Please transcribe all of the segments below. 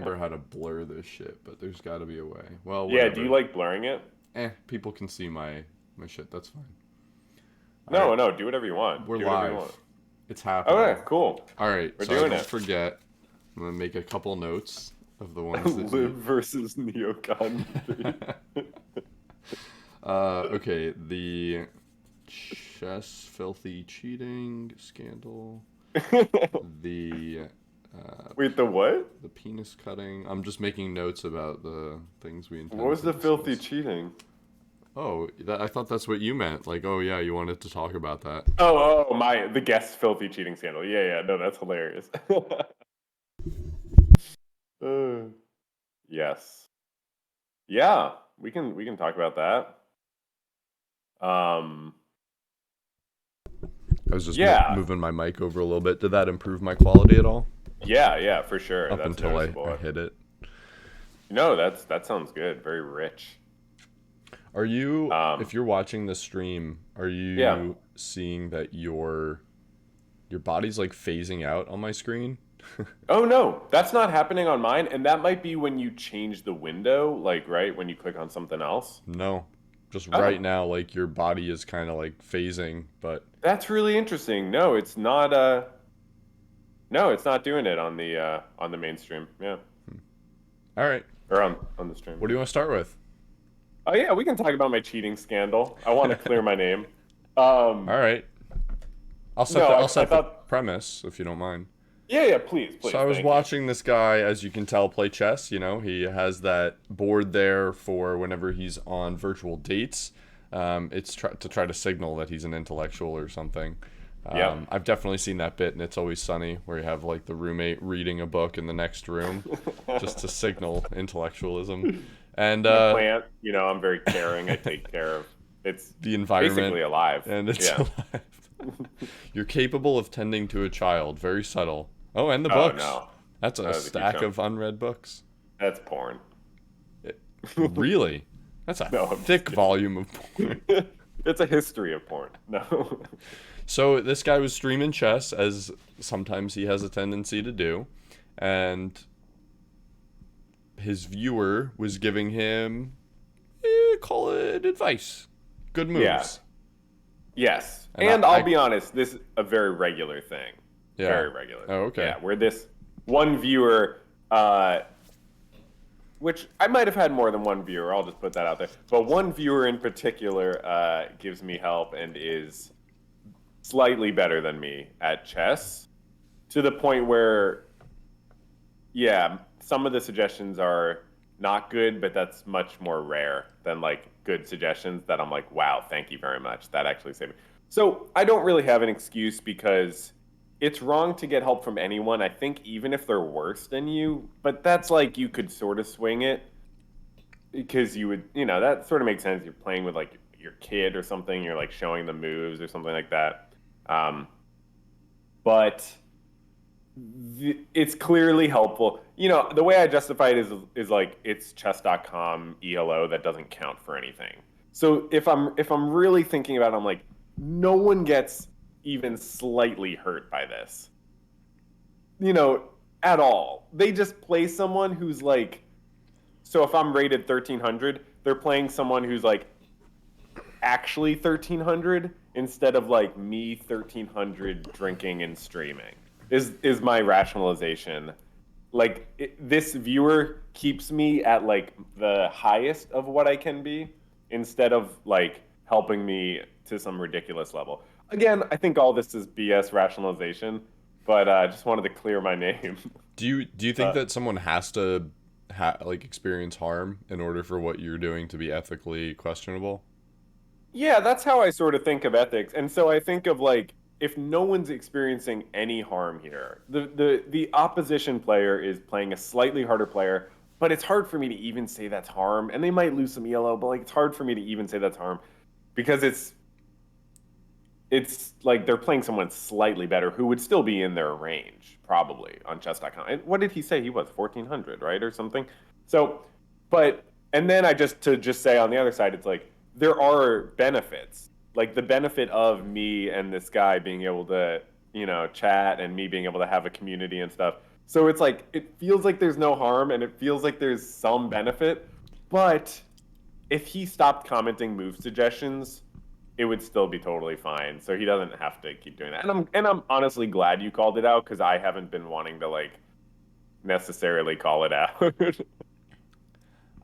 remember how to blur this shit, but there's got to be a way. Well, Yeah, do you whatever. like blurring it? People can see my shit. That's fine. All right, No, no, do whatever you want. we're Do whatever you want. live. It's happening. Okay, cool. All right, We're so I doing don't it. forget. I'm gonna make a couple notes of the ones that Live you. versus neocon debate. Okay, the chess filthy cheating scandal, the Wait, the what? the penis cutting. I'm just making notes about the things we What intend was to the filthy discuss. cheating? Oh, I thought that's what you meant. Like, oh yeah, you wanted to talk about that. The guest filthy cheating scandal. Yeah, yeah, no, that's hilarious. Uh, yes. Yeah, we can talk about that. Um, I was just yeah. moving my mic over a little bit. Did that improve my quality at all? Yeah, yeah, for sure. Up That's until I noticeable. hit it. No, that sounds good. Very rich. Are you, Um, if you're watching the stream, are yeah. you seeing that your body's like phasing out on my screen? Oh no, that's not happening on mine, and that might be when you change the window, like right when you click on something else. No. Just right Oh, now, like your body is kind of like phasing, but that's really interesting. No, it's not. No, it's not doing it on the mainstream. Yeah, all right. or on the stream. What do you want to start with? Oh yeah, we can talk about my cheating scandal. I want to clear my name. All right. No, I'll I set the thought. premise if you don't mind. Yeah, yeah, please, So please, I was thank you. watching this guy, as you can tell, play chess. You know, he has that board there for whenever he's on virtual dates. It's to try to signal that he's an intellectual or something. Yeah. I've definitely seen that bit, and It's Always Sunny, where you have like the roommate reading a book in the next room, just to signal intellectualism, and I'm a plant. I'm very caring. I take care of. It's the environment, basically alive. and it's Yeah. alive. You're capable of tending to a child. Very subtle. Oh, and the Oh books. no, That's a that was a huge stack jump. of unread books. That's porn. Really? That's a No, I'm just thick kidding. volume of porn. It's a history of porn. No. So this guy was streaming chess, as sometimes he has a tendency to do, and his viewer was giving him, call it advice, good Yeah. moves, Yes. and And I'll be honest, this is a very regular thing. yeah. Very regular. Oh, okay. Yeah, where this one viewer, which I might have had more than one viewer, I'll just put that out there. But one viewer in particular gives me help and is slightly better than me at chess to the point where, yeah, some of the suggestions are not good, but that's much more rare than like good suggestions that I'm like, wow, thank you very much. That actually saved me. So I don't really have an excuse because it's wrong to get help from anyone. I think even if they're worse than you, but that's like you could sort of swing it because you would, that sort of makes sense. You're playing with like your kid or something. You're like showing the moves or something like that. But it's clearly helpful. The way I justify it is like it's chess.com ELO that doesn't count for anything. So if I'm really thinking about it, I'm like, no one gets even slightly hurt by this. At all. They just play someone who's like, so if I'm rated 1300, they're playing someone who's like actually 1300 instead of like me 1300 drinking and streaming is my rationalization. Like this viewer keeps me at like the highest of what I can be instead of like helping me to some ridiculous level. Again, I think all this is BS rationalization, but I just wanted to clear my name. Do you think uh, that someone has to like experience harm in order for what you're doing to be ethically questionable? Yeah, that's how I sort of think of ethics. And so I think of like if no one's experiencing any harm here, the opposition player is playing a slightly harder player, but it's hard for me to even say that's harm. And they might lose some ELO, but like it's hard for me to even say that's harm because it's like they're playing someone slightly better who would still be in their range probably on chess.com. And what did he say? He was 1400, right? Or something. So, but and then I just say on the other side it's like there are benefits. Like the benefit of me and this guy being able to, chat and me being able to have a community and stuff. So it's like it feels like there's no harm and it feels like there's some benefit, but if he stopped commenting move suggestions, it would still be totally fine. So he doesn't have to keep doing that. And I'm honestly glad you called it out because I haven't been wanting to like necessarily call it out.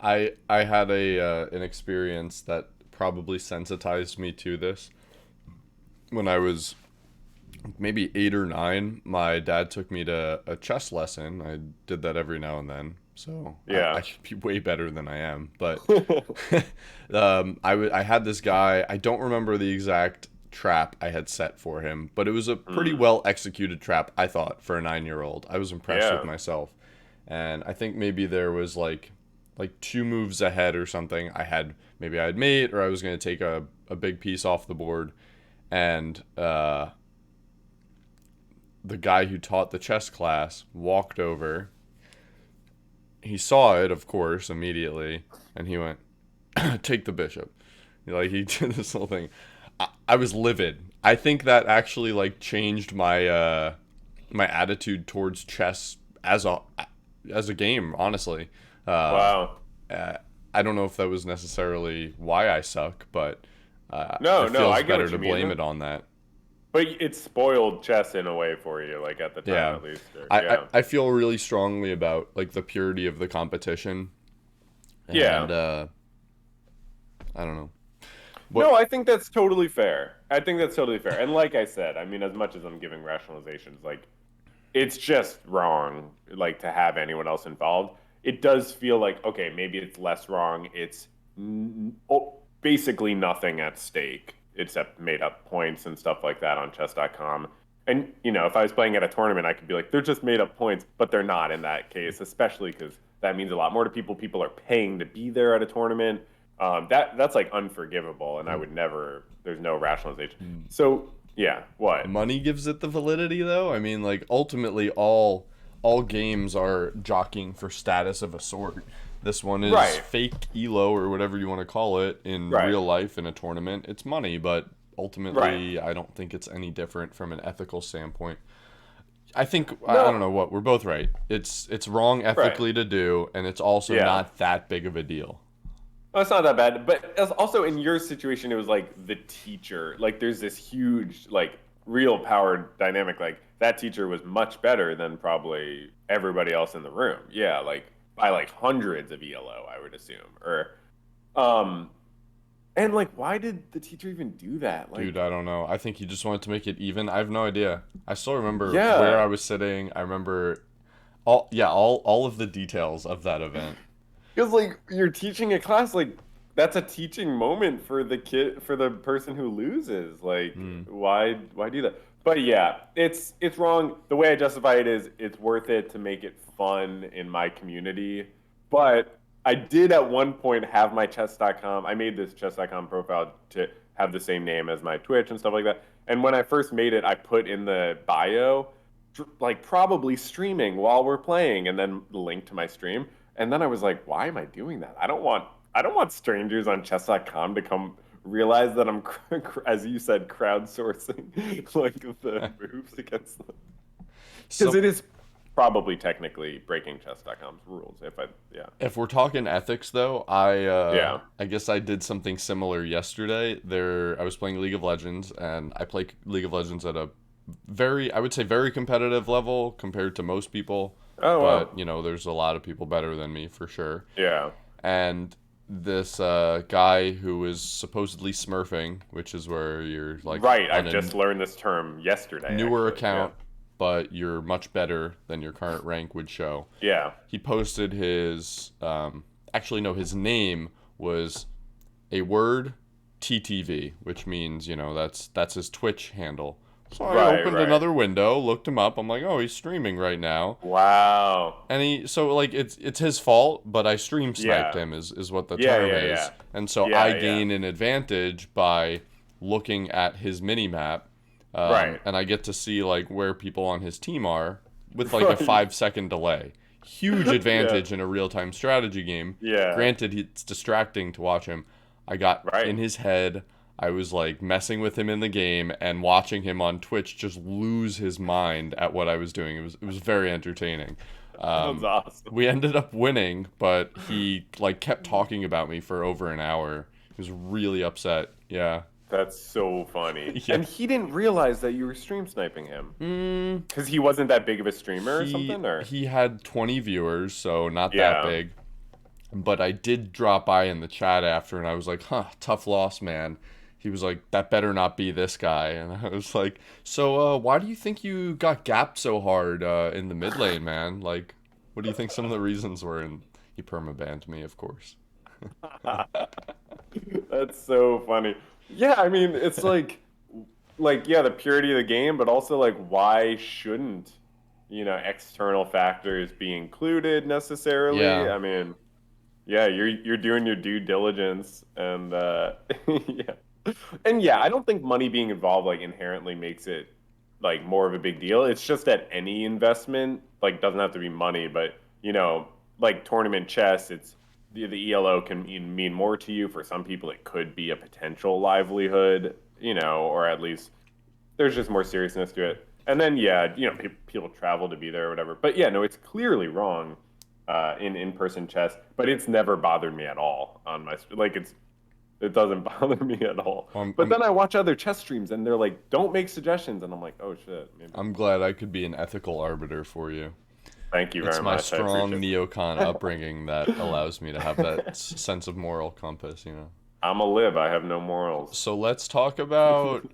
I had a an experience that probably sensitized me to this. When I was maybe 8 or 9, my dad took me to a chess lesson. I did that every now and then, so I Yeah. should be way better than I am. But I had this guy. I don't remember the exact trap I had set for him, but it was a pretty Mm. well executed trap, I thought, for a 9-year-old. I was impressed with Yeah. myself, and I think maybe there was like 2 moves ahead or something. Maybe I had mate, or I was going to take a big piece off the board, and the guy who taught the chess class walked over. He saw it, of course, immediately, and he went, "Take the bishop." Like he did this whole thing. I was livid. I think that actually like changed my attitude towards chess as a game. Honestly, uh, Wow. uh, I don't know if that was necessarily why I suck, but No, it no, I feels get better what to you mean. blame it on that. But it spoiled chess in a way for you, like at the time Yeah. at least. Or, I, I, yeah. I feel really strongly about like the purity of the competition, and Yeah. I don't know. No, What I think that's totally fair. I think that's totally fair. And like I said, I mean, as much as I'm giving rationalizations, like it's just wrong, like to have anyone else involved. It does feel like, okay, maybe it's less wrong. It's basically nothing at stake except made up points and stuff like that on chess.com. And, if I was playing at a tournament, I could be like, they're just made up points, but they're not in that case, especially because that means a lot more to people. People are paying to be there at a tournament. That's like unforgivable, and I would never. There's no rationalization. So yeah, what? money gives it the validity though? I mean, like ultimately all games are jockeying for status of a sort. This one is Right, fake elo or whatever you want to call it in right, real life in a tournament. It's money, but right. ultimately I don't think it's any different from an ethical standpoint. I think I don't No, know what we're both right. It's wrong right. ethically to do, and it's also Yeah. not that big of a deal. Well, it's not that bad, but also in your situation, it was like the teacher. Like, there's this huge, like, real power dynamic. Like, that teacher was much better than probably everybody else in the room. Yeah, like by like hundreds of ELO, I would assume. Um, and like, why did the teacher even do that? Dude, Like, I don't know. I think he just wanted to make it even. I have no idea. I still remember where yeah, I was sitting. I remember all of the details of that event. because like you're teaching a class, like that's a teaching moment for the kid, for the person who loses. Like, Hmm. why do that? But yeah, it's wrong. The way I justify it is it's worth it to make it fun in my community. But I did at one point have my chess.com. I made this chess.com profile to have the same name as my Twitch and stuff like that. And when I first made it, I put in the bio like probably streaming while we're playing and then the link to my stream. And then I was like, why am I doing that? I don't want strangers on chess.com to come realize that I'm as you said crowdsourcing like the moves against them. Because Some it is probably technically breaking chess.com's rules if I yeah. If we're talking ethics though, Yeah. I guess I did something similar yesterday. I was playing League of Legends, and I play League of Legends at a I would say very competitive level compared to most people, Oh wow. but there's a lot of people better than me for sure. Yeah. And this guy who was supposedly smurfing, which is where you're like Right. on I've a just learned this term yesterday newer actually. Yeah. account, but you're much better than your current rank would show. Yeah. He posted his actually no, his name was a word TTV, which means that's his Twitch handle. So I Right, opened right. another window, looked him up. I'm like, oh, he's streaming right now. Wow. And so like it's his fault, but I stream sniped Yeah. him is what the Yeah, term yeah, is. yeah. And so I Yeah, yeah. gain an advantage by looking at his mini map, Right. and I get to see like where people on his team are with like a Right. 5 second delay. Huge Yeah. advantage in a real time strategy game. Yeah. Granted, it's distracting to watch him. I got in Right. his head. I was like messing with him in the game and watching him on Twitch just lose his mind at what I was doing. It was very entertaining. Sounds awesome. We ended up winning, but he like kept talking about me for over an hour. He was really upset. Yeah. That's so funny. Yeah. And he didn't realize that you were stream sniping him. Mm, Because he wasn't that big of a streamer or he something, or? he had 20 viewers, so not that Yeah. big. But I did drop by in the chat after, and I was like, "Huh, tough loss, man." He was like, "That better not be this guy," and I was like, "So, why do you think you got gapped so hard in the mid lane, man? Like, what do you think some of the reasons were?" And he permabanned me, of course. That's so funny. Yeah, I mean, it's like yeah, the purity of the game, but also like why shouldn't, external factors be included necessarily? Yeah. I mean, yeah, you're doing your due diligence and yeah. And yeah, I don't think money being involved like inherently makes it like more of a big deal. It's just that any investment like doesn't have to be money, but like tournament chess, it's the ELO can mean more to you. For some people, it could be a potential livelihood, or at least there's just more seriousness to it. And then yeah, people travel to be there or whatever. But yeah, no, it's clearly wrong in in-person chess, but it's never bothered me at all on my like it doesn't bother me at all. I'm, But I'm then I watch other chess streams and they're like, "Don't make suggestions," and I'm like, "Oh shit, maybe." I'm glad I could be an ethical arbiter for you. Thank you It's very my much. I strong appreciate it. neocon upbringing that allows me to have that sense of moral compass, I'm a lib. I have no morals. So let's talk about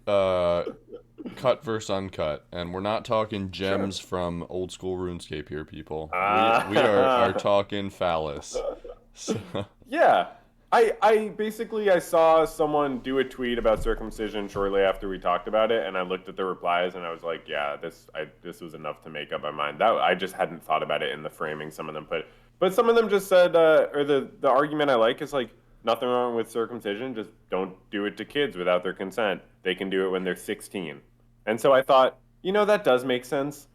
cut versus uncut, and we're not talking Sure. gems from old school RuneScape here, people. We are Ah. talking phallus. So, Yeah. I basically I saw someone do a tweet about circumcision shortly after we talked about it, and I looked at the replies and I was like, yeah, this was enough to make up my mind. That I just hadn't thought about it in the framing some of them put. But some of them just said or the argument I like is like nothing wrong with circumcision, just don't do it to kids without their consent. They can do it when they're 16. And so I thought, that does make sense.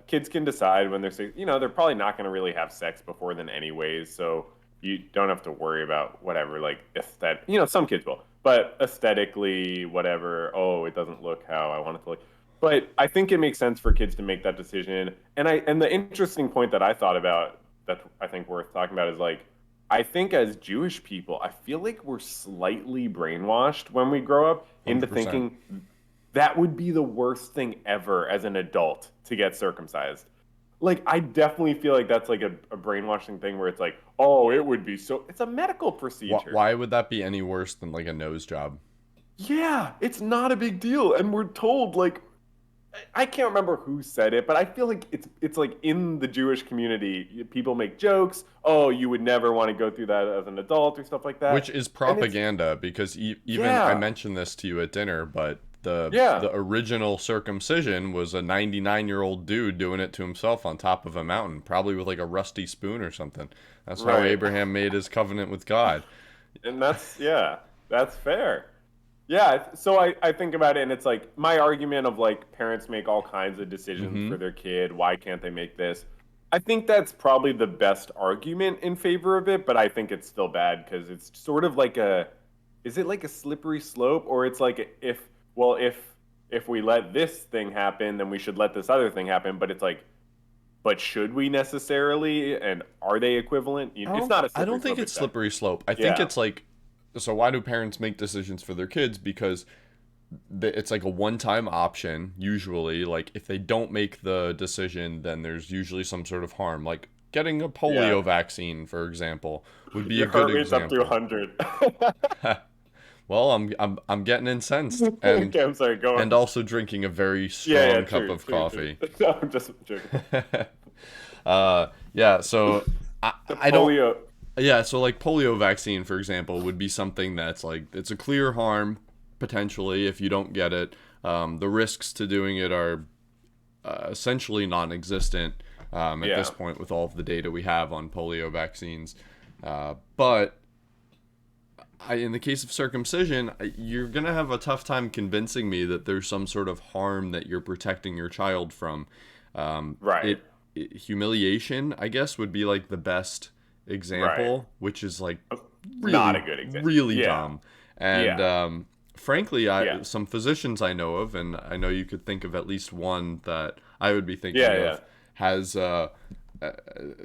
Kids can decide when they're they're probably not going to really have sex before then anyways, so you don't have to worry about whatever, like aesthetic. Some kids will, but aesthetically, whatever. Oh, it doesn't look how I want it to look. But I think it makes sense for kids to make that decision. And the interesting point that I thought about that I think worth talking about is like, I think as Jewish people, I feel like we're slightly brainwashed when we grow up into 100%. thinking that would be the worst thing ever as an adult to get circumcised. Like, I definitely feel like that's like a brainwashing thing where it's like, oh, it would be so. It's a medical procedure. why would that be any worse than like a nose job? Yeah, it's not a big deal. And we're told, like, I can't remember who said it, but I feel like it's like in the Jewish community, people make jokes. Oh, you would never want to go through that as an adult or stuff like that. Which is And it's, propaganda because even I yeah, mentioned this to you at dinner, but the yeah, original circumcision was a 99-year-old dude doing it to himself on top of a mountain, probably with like a rusty spoon or something. That's how right. Abraham made his covenant with God. And yeah, that's fair. Yeah, so I think about it and it's like my argument of like parents make all kinds of decisions Hmm. for their kid. Why can't they make this? I think that's probably the best argument in favor of it, but I think it's still bad because it's sort of like is it like a slippery slope or it's like if we let this thing happen, then we should let this other thing happen, but it's like but should we necessarily and are they equivalent? It's not a I don't slippery think slope it's exactly. slippery slope. I think Yeah. it's like, so why do parents make decisions for their kids? Because it's like a one-time option usually. Like if they don't make the decision, then there's usually some sort of harm. Like getting a Yeah. polio vaccine, for example, would be a Your good heart rate's up to example. 100. Well, I'm getting incensed Okay, I'm sorry, go and on. also drinking a very Yeah, strong cup true, of true, true. coffee. No, I'm just joking. Yeah, so The I don't. polio. Yeah, so like polio vaccine, for example, would be something that's like it's a clear harm potentially if you don't get it. The risks to doing it are essentially non-existent at this Yeah, point with all of the data we have on polio vaccines. But in the case of circumcision, you're gonna have a tough time convincing me that there's some sort of harm that you're protecting your child from. Um, right, it, humiliation, I guess, would be like the best right. example, which is like Not really, a good example. really Yeah, dumb. And yeah, frankly, Yeah. some physicians I know of, and I know you could think of at least one that I would be thinking Yeah, yeah. of, has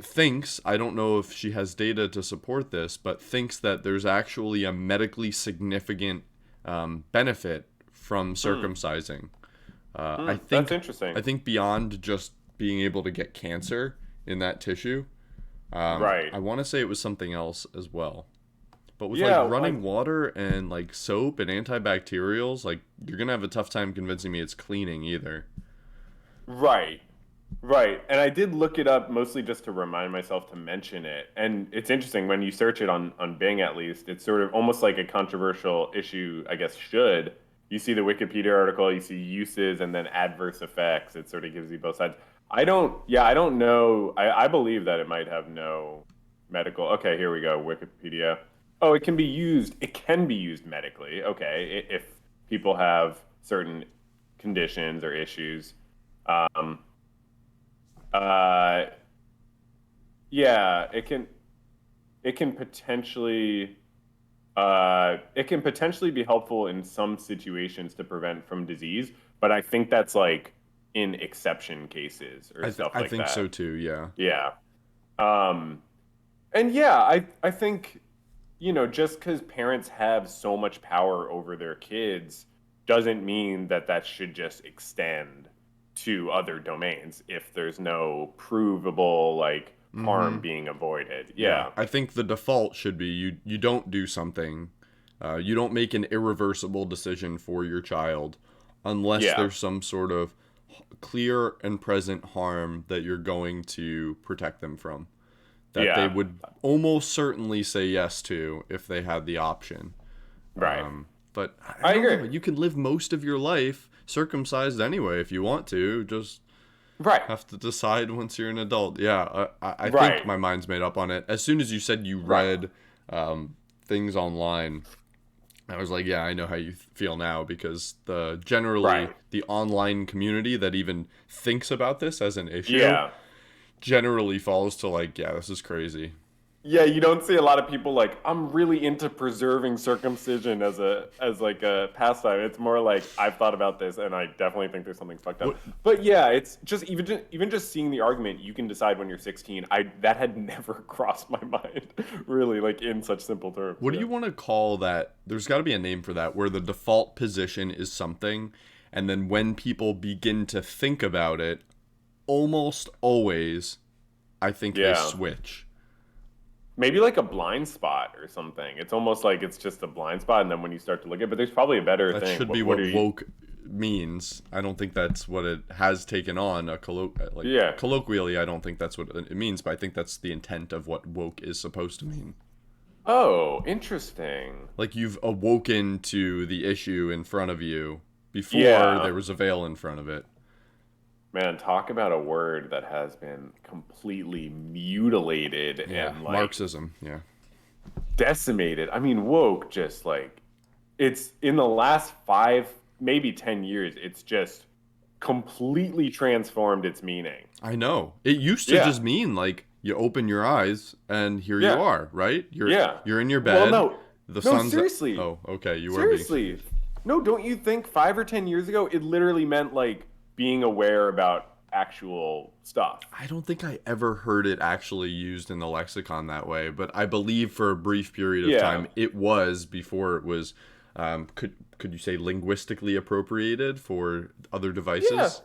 thinks, I don't know if she has data to support this, but thinks that there's actually a medically significant benefit from Hmm. circumcising. I Hmm. That's think interesting. I think beyond just being able to get cancer in that tissue, Right. I want to say it was something else as well. But with like Yeah, running water and like soap and antibacterials, like you're gonna have a tough time convincing me it's cleaning either. right. Right. And I did look it up mostly just to remind myself to mention it. And it's interesting when you search it on Bing at least, it's sort of almost like a controversial issue, I guess should. You see the Wikipedia article, you see uses and then adverse effects. It sort of gives you both sides. I don't know. I believe that it might have no medical. Okay, here we go. Wikipedia. Oh, it can be used medically. Okay, if people have certain conditions or issues. Um, uh, yeah, it can potentially it can potentially be helpful in some situations to prevent from disease, but I think that's like in exception cases or stuff I like think so that. too. Yeah. Yeah. Um, and yeah, I think, you know, just because parents have so much power over their kids doesn't mean that that should just extend to other domains if there's no provable like Mm-hmm. harm being avoided. Yeah. Yeah. I think the default should be you don't do something, you don't make an irreversible decision for your child unless Yeah. there's some sort of clear and present harm that you're going to protect them from. That they Yeah. would almost certainly say yes to if they had the option. Right. But I I don't agree. know. You can live most of your life circumcised anyway if you want to. Just Right. have to decide once you're an adult. Yeah, I think Right. my mind's made up on it. As soon as you said you Right. read things online, I was like, yeah, I know how you feel now because the generally Right. the online community that even thinks about this as an issue Yeah. generally falls to like, yeah, this is crazy. Yeah, you don't see a lot of people like I'm really into preserving circumcision as like a pastime. It's more like I've thought about this and I definitely think there's something fucked up. What But yeah, it's just even just seeing the argument, you can decide when you're 16. I that had never crossed my mind, really, like in such simple terms. What do Yeah. you want to call that? There's got to be a name for that, where the default position is something, and then when people begin to think about it, almost always, I think they Yeah. switch. Maybe like a blind spot or something. It's almost like it's just a blind spot, and then when you start to look at, but there's probably a better That thing. should be What what are you? woke means. I don't think that's what it has taken on. Like Yeah. colloquially, I don't think that's what it means, but I think that's the intent of what woke is supposed to mean. Oh, interesting. Like you've awoken to the issue in front of you before Yeah. there was a veil in front of it. Man, talk about a word that has been completely mutilated Yeah, and like Marxism. Yeah. decimated. I mean, woke just like it's in the last 5, maybe 10 years, it's just completely transformed its meaning. I know. It used to Yeah. just mean like you open your eyes and here you Yeah. are, right? Yeah. You're in your Well, bed. no. The No, sun's seriously. Oh, okay, you were being Seriously. No, don't you think 5 or 10 years ago it literally meant like being aware about actual stuff? I don't think I ever heard it actually used in the lexicon that way, but I believe for a brief period of Yeah. time it was before it was could you say linguistically appropriated for other Yeah. devices?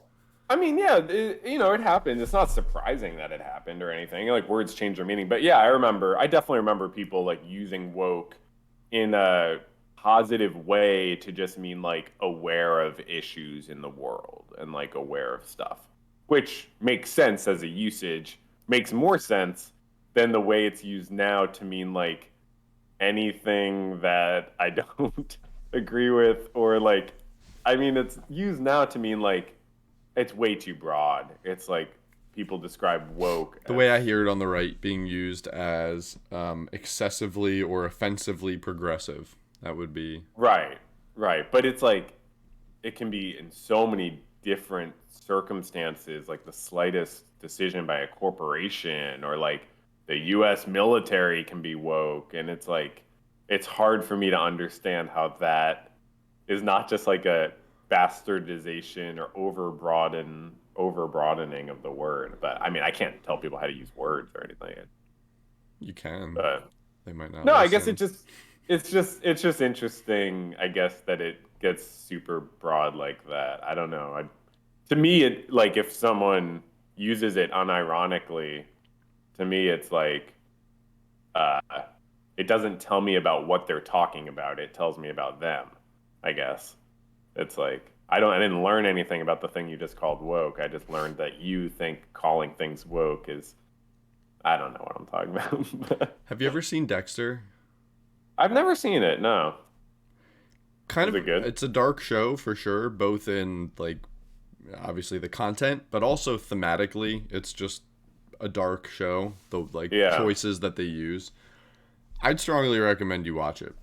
I mean, yeah, you know, it happened. It's not surprising that it happened or anything. Like words change their meaning. But yeah, I definitely remember people like using woke in a positive way to just mean like aware of issues in the world and like aware of stuff, which makes sense as a usage, makes more sense than the way it's used now to mean like anything that I don't agree with or like, I mean, it's used now to mean like it's way too broad. It's like people describe woke The as way I hear it on the right being used as excessively or offensively progressive. That would be right, right. But it's like it can be in so many different circumstances, like the slightest decision by a corporation or like the US military can be woke. And it's like, it's hard for me to understand how that is not just like a bastardization or over broadening of the word. But I mean, I can't tell people how to use words or anything. You can. But They might not no, I guess listen. it's just interesting, I guess, that it gets super broad like that. I don't know. To me, it like if someone uses it unironically, to me, it's like uh, it doesn't tell me about what they're talking about. It tells me about them, I guess. It's like I didn't learn anything about the thing you just called woke. I just learned that you think calling things woke is I don't know what I'm talking about. Have you ever seen Dexter? I've never seen it. No. Kind Is of, it good? it's a dark show for sure, both in like obviously the content, but also thematically. It's just a dark show. The like Yeah. choices that they use. I'd strongly recommend you watch it.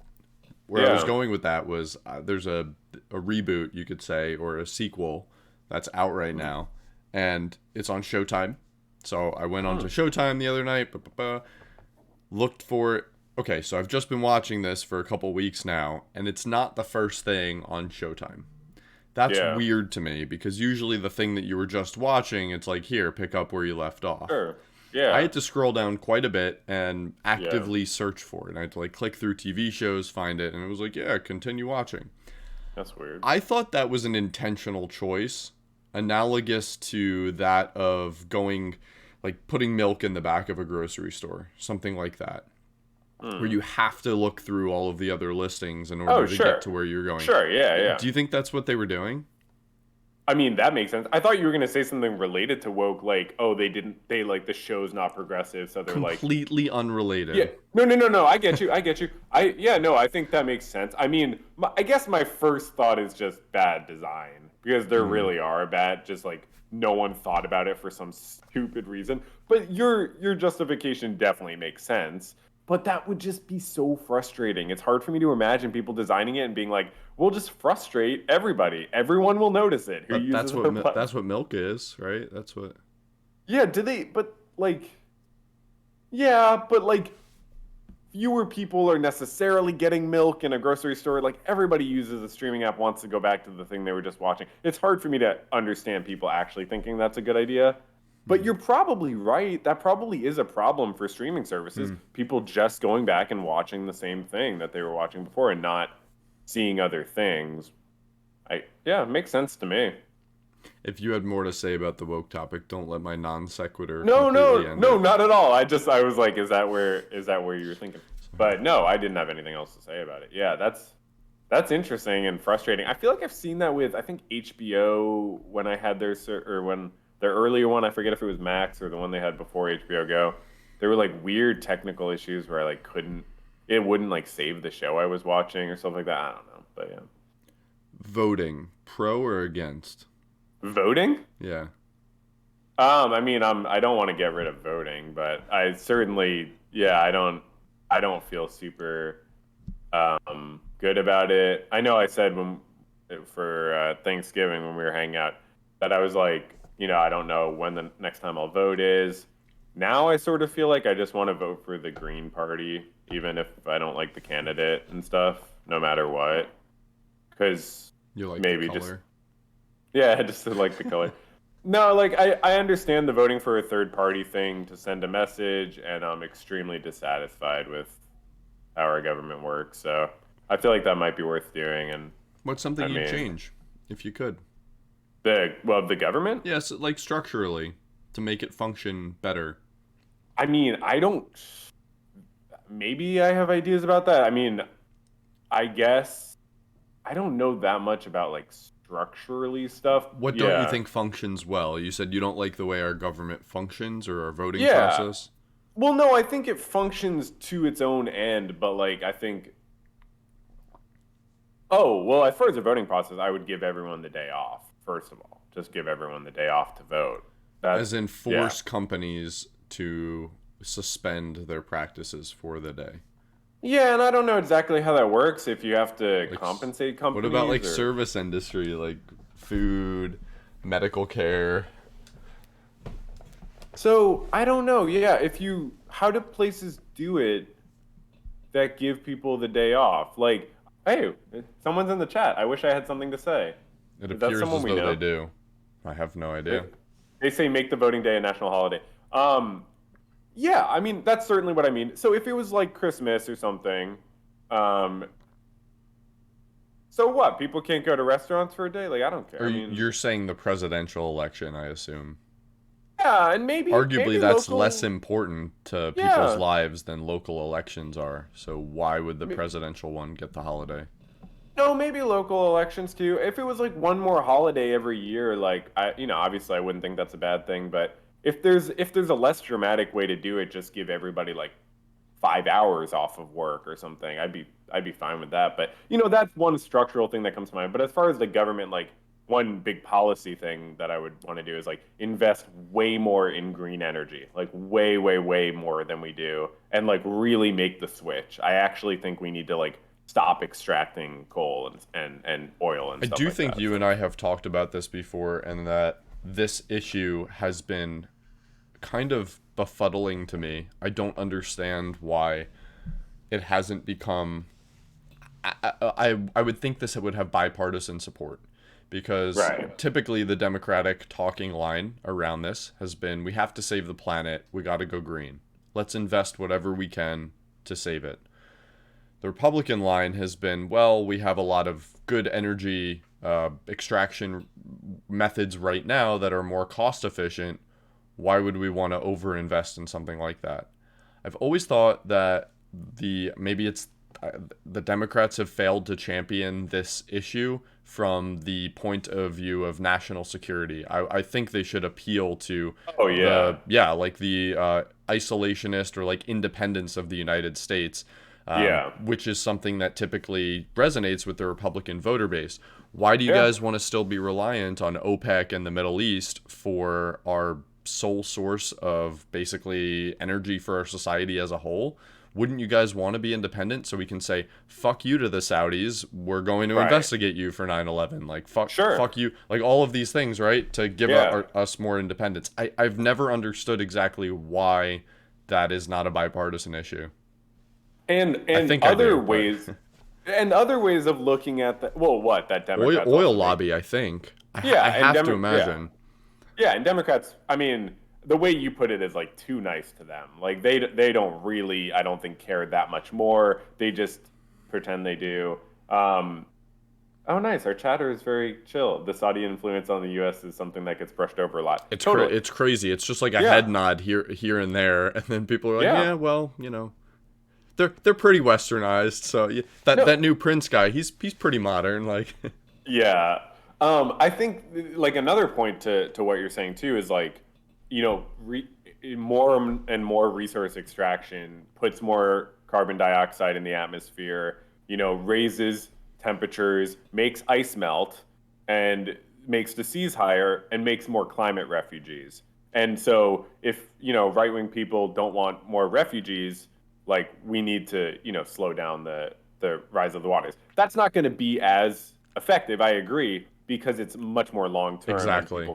Where I was Yeah. going with that was there's a reboot, you could say, or a sequel that's out right now, and it's on Showtime. So I went on to Hmm. Showtime the other night, looked for it. Okay, so I've just been watching this for a couple weeks now, and it's not the first thing on Showtime. That's Yeah. weird to me because usually the thing that you were just watching, it's like, here, pick up where you left off. Sure. I Yeah. had to scroll down quite a bit and Yeah. actively search for it. And I had to like click through TV shows, find it, and it was like, yeah, continue watching. That's weird. I thought that was an intentional choice, analogous to that of going, like putting milk in the back of a grocery store, something like that, where Hmm. you have to look through all of the other listings in Oh, order to get sure. to where you're going. Sure. Yeah. Yeah. Do you think that's what they were doing? I mean, that makes sense. I thought you were gonna say something related to woke, like, oh, they like the show's not progressive, so they're like, Completely yeah, unrelated. no. I get you. I get you. Yeah, no, I think that makes sense. I mean, I guess my first thought is just bad design because there Mm. really are bad. Just like no one thought about it for some stupid reason. But your justification definitely makes sense. But that would just be so frustrating. It's hard for me to imagine people designing it and being like, "We'll just frustrate everybody. Everyone will notice it who But uses the button." that's what milk is, right? That's what. Yeah, do they? But like, yeah, but like fewer people are necessarily getting milk in a grocery store. Like everybody uses a streaming app wants to go back to the thing they were just watching. It's hard for me to understand people actually thinking that's a good idea. But Hmm. you're probably right. That probably is a problem for streaming services. Hmm. People just going back and watching the same thing that they were watching before and not seeing other things. Yeah, it makes sense to me. If you had more to say about the woke topic, don't let my non sequitur No, completely end no, it. not at all. I was like, is that where you were thinking? But no, I didn't have anything else to say about it. Yeah, that's interesting and frustrating. I feel like I've seen that with I think HBO when I had or when their earlier one. I forget if it was Max or the one they had before HBO Go. There were like weird technical issues where I like couldn't. It wouldn't like save the show I was watching or something like that. I don't know, but yeah. Voting, pro or against? Voting? Yeah. I mean, I don't want to get rid of voting, but I certainly, yeah, I don't feel super good about it. I know I said when for Thanksgiving when we were hanging out that I was like, I don't know when the next time I'll vote is. Now I sort of feel like I just want to vote for the Green Party, even if I don't like the candidate and stuff, no matter what, because You like the maybe just color? yeah, just to like the color. No, like I understand the voting for a third party thing to send a message, and I'm extremely dissatisfied with how our government works. So I feel like that might be worth doing. And What's something I you'd mean, change if you could? the government. Yes, like structurally to make it function better. I mean, I don't. Maybe I have ideas about that. I mean, I guess I don't know that much about like structurally stuff. What don't you Yeah, think functions well? You said you don't like the way our government functions or our voting yeah. process. Well, no, I think it functions to its own end, but like I think oh, well, as far as the voting process, I would give everyone the day off, first of all. Just give everyone the day off to vote. As That's, in yeah. force companies to suspend their practices for the day. Yeah, and I don't know exactly how that works, if you have to Like, compensate what about companies like or. service industry, like food, medical care? So, I don't know. Yeah, how do places do it that give people the day off? Like, Hey, someone's in the chat. I wish I had something to say. It Is that appears someone as we though they know? do. I have no They, idea. they say make the voting day a national holiday. Yeah, I mean that's certainly what I mean. So if it was like Christmas or something, um, so what? People can't go to restaurants for a day? Like I don't care. Or I mean, you're saying the presidential election, I assume. yeah, and maybe Arguably, that's less local. important to people's Yeah, lives than local elections are. So why would the presidential one get the holiday? no, maybe local elections too. If it was like one more holiday every year, like obviously I wouldn't think that's a bad thing. But if there's a less dramatic way to do it, just give everybody like 5 hours off of work or something. I'd be fine with that. But that's one structural thing that comes to mind. But as far as the government, like one big policy thing that I would want to do is like invest way more in green energy, like way, way, way more than we do, and like really make the switch. I actually think we need to like stop extracting coal and oil and I stuff do like think that. you So and I have talked about this before, and that this issue has been kind of befuddling to me. I don't understand why it hasn't become. I would think this would have bipartisan support because right. typically the Democratic talking line around this has been we have to save the planet, we got to go green. Let's invest whatever we can to save it. The Republican line has been, well, we have a lot of good energy extraction methods right now that are more cost efficient. Why would we want to overinvest in something like that? I've always thought that maybe it's the Democrats have failed to champion this issue from the point of view of national security. I think they should appeal to Oh yeah. like the isolationist or like independence of the United States, Yeah. which is something that typically resonates with the Republican voter base. Why do you Yeah. guys want to still be reliant on OPEC and the Middle East for our sole source of basically energy for our society as a whole? Wouldn't you guys want to be independent so we can say fuck you to the Saudis, we're going to Right. investigate you for 9/11, like fuck Sure. you, like all of these things, right, to give Yeah. us more independence. I've never understood exactly why that is not a bipartisan issue. And I and think I other do, but ways and other ways of looking at that. Well, what that oil Democrats oil also make. lobby, I think. Yeah, I and have to Demo yeah. imagine. Yeah, and Democrats, I mean, the way you put it is like too nice to them. Like they don't really, I don't think, care that much more. They just pretend they do. Um, oh, nice. Our chatter is very chill. The Saudi influence on the U.S. is something that gets brushed over a lot. Totally. It's crazy. It's just like a head Yeah. nod here and there, and then people are like, Yeah. yeah, well, they're pretty westernized. So yeah, that No. that new Prince guy, he's pretty modern. Like, Yeah. I think like another point to what you're saying too is like, more and more resource extraction puts more carbon dioxide in the atmosphere, raises temperatures, makes ice melt, and makes the seas higher and makes more climate refugees. And so if, right-wing people don't want more refugees, like we need to, slow down the rise of the waters. That's not going to be as effective, I agree, because it's much more long term and exactly.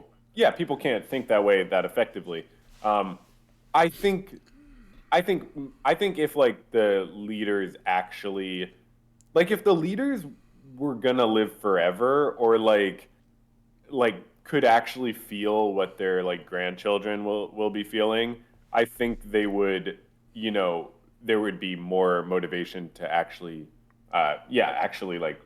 people can't think that way that effectively. Um, I think I think if like the leaders actually like if the leaders were gonna live forever or like could actually feel what their like grandchildren will be feeling, I think they would, there would be more motivation to actually, actually like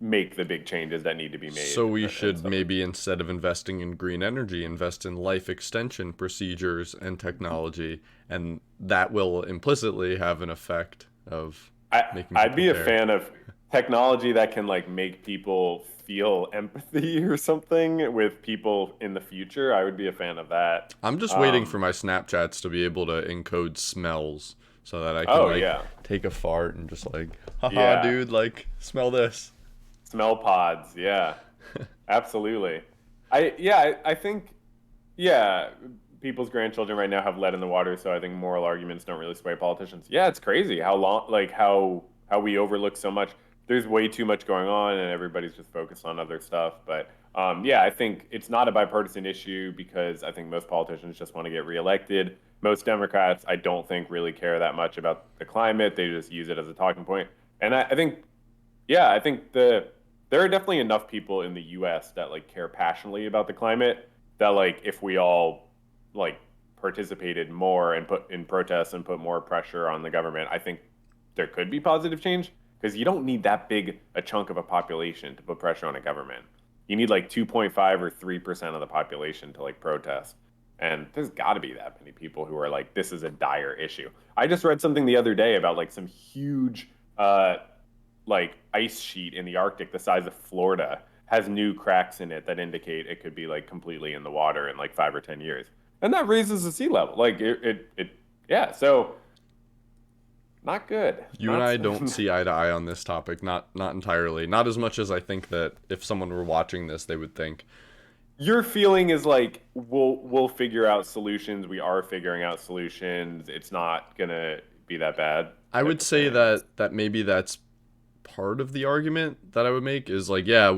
make the big changes that need to be So made we and should stuff like maybe instead of investing in green energy, invest in life extension procedures and technology, and that will implicitly have an effect of making I'd people be a care. fan of technology that can like make people feel empathy or something with people in the future. I would be a fan of that. I'm just waiting for Um, my Snapchats to be able to encode smells so that I can oh like yeah, take a fart and just like, haha, yeah. dude, like smell this. Smell pods, yeah, absolutely. I think yeah, people's grandchildren right now have lead in the water, so I think moral arguments don't really sway politicians. Yeah, it's crazy how long, like how we overlook so much. There's way too much going on, and everybody's just focused on other stuff. But yeah, I think it's not a bipartisan issue because I think most politicians just want to get reelected. Most Democrats, I don't think, really care that much about the climate. They just use it as a talking point. And I think Yeah, I think there are definitely enough people in the U.S. that like care passionately about the climate that like if we all like participated more and put in protests and put more pressure on the government, I think there could be positive change because you don't need that big a chunk of a population to put pressure on a government. You need like 2.5 or 3% of the population to like protest. And there's got to be that many people who are like, this is a dire issue. I just read something the other day about like some huge like ice sheet in the Arctic the size of Florida has new cracks in it that indicate it could be like completely in the water in like 5 or 10 years. And that raises the sea level. Like yeah. So not good. You and Not, I don't see eye to eye on this topic, not entirely. Not as much as I think that if someone were watching this, they would think. your feeling is like we'll figure out solutions. We are figuring out solutions. It's not gonna be that bad I type would of say thing. that maybe that's part of the argument that I would make is like, yeah,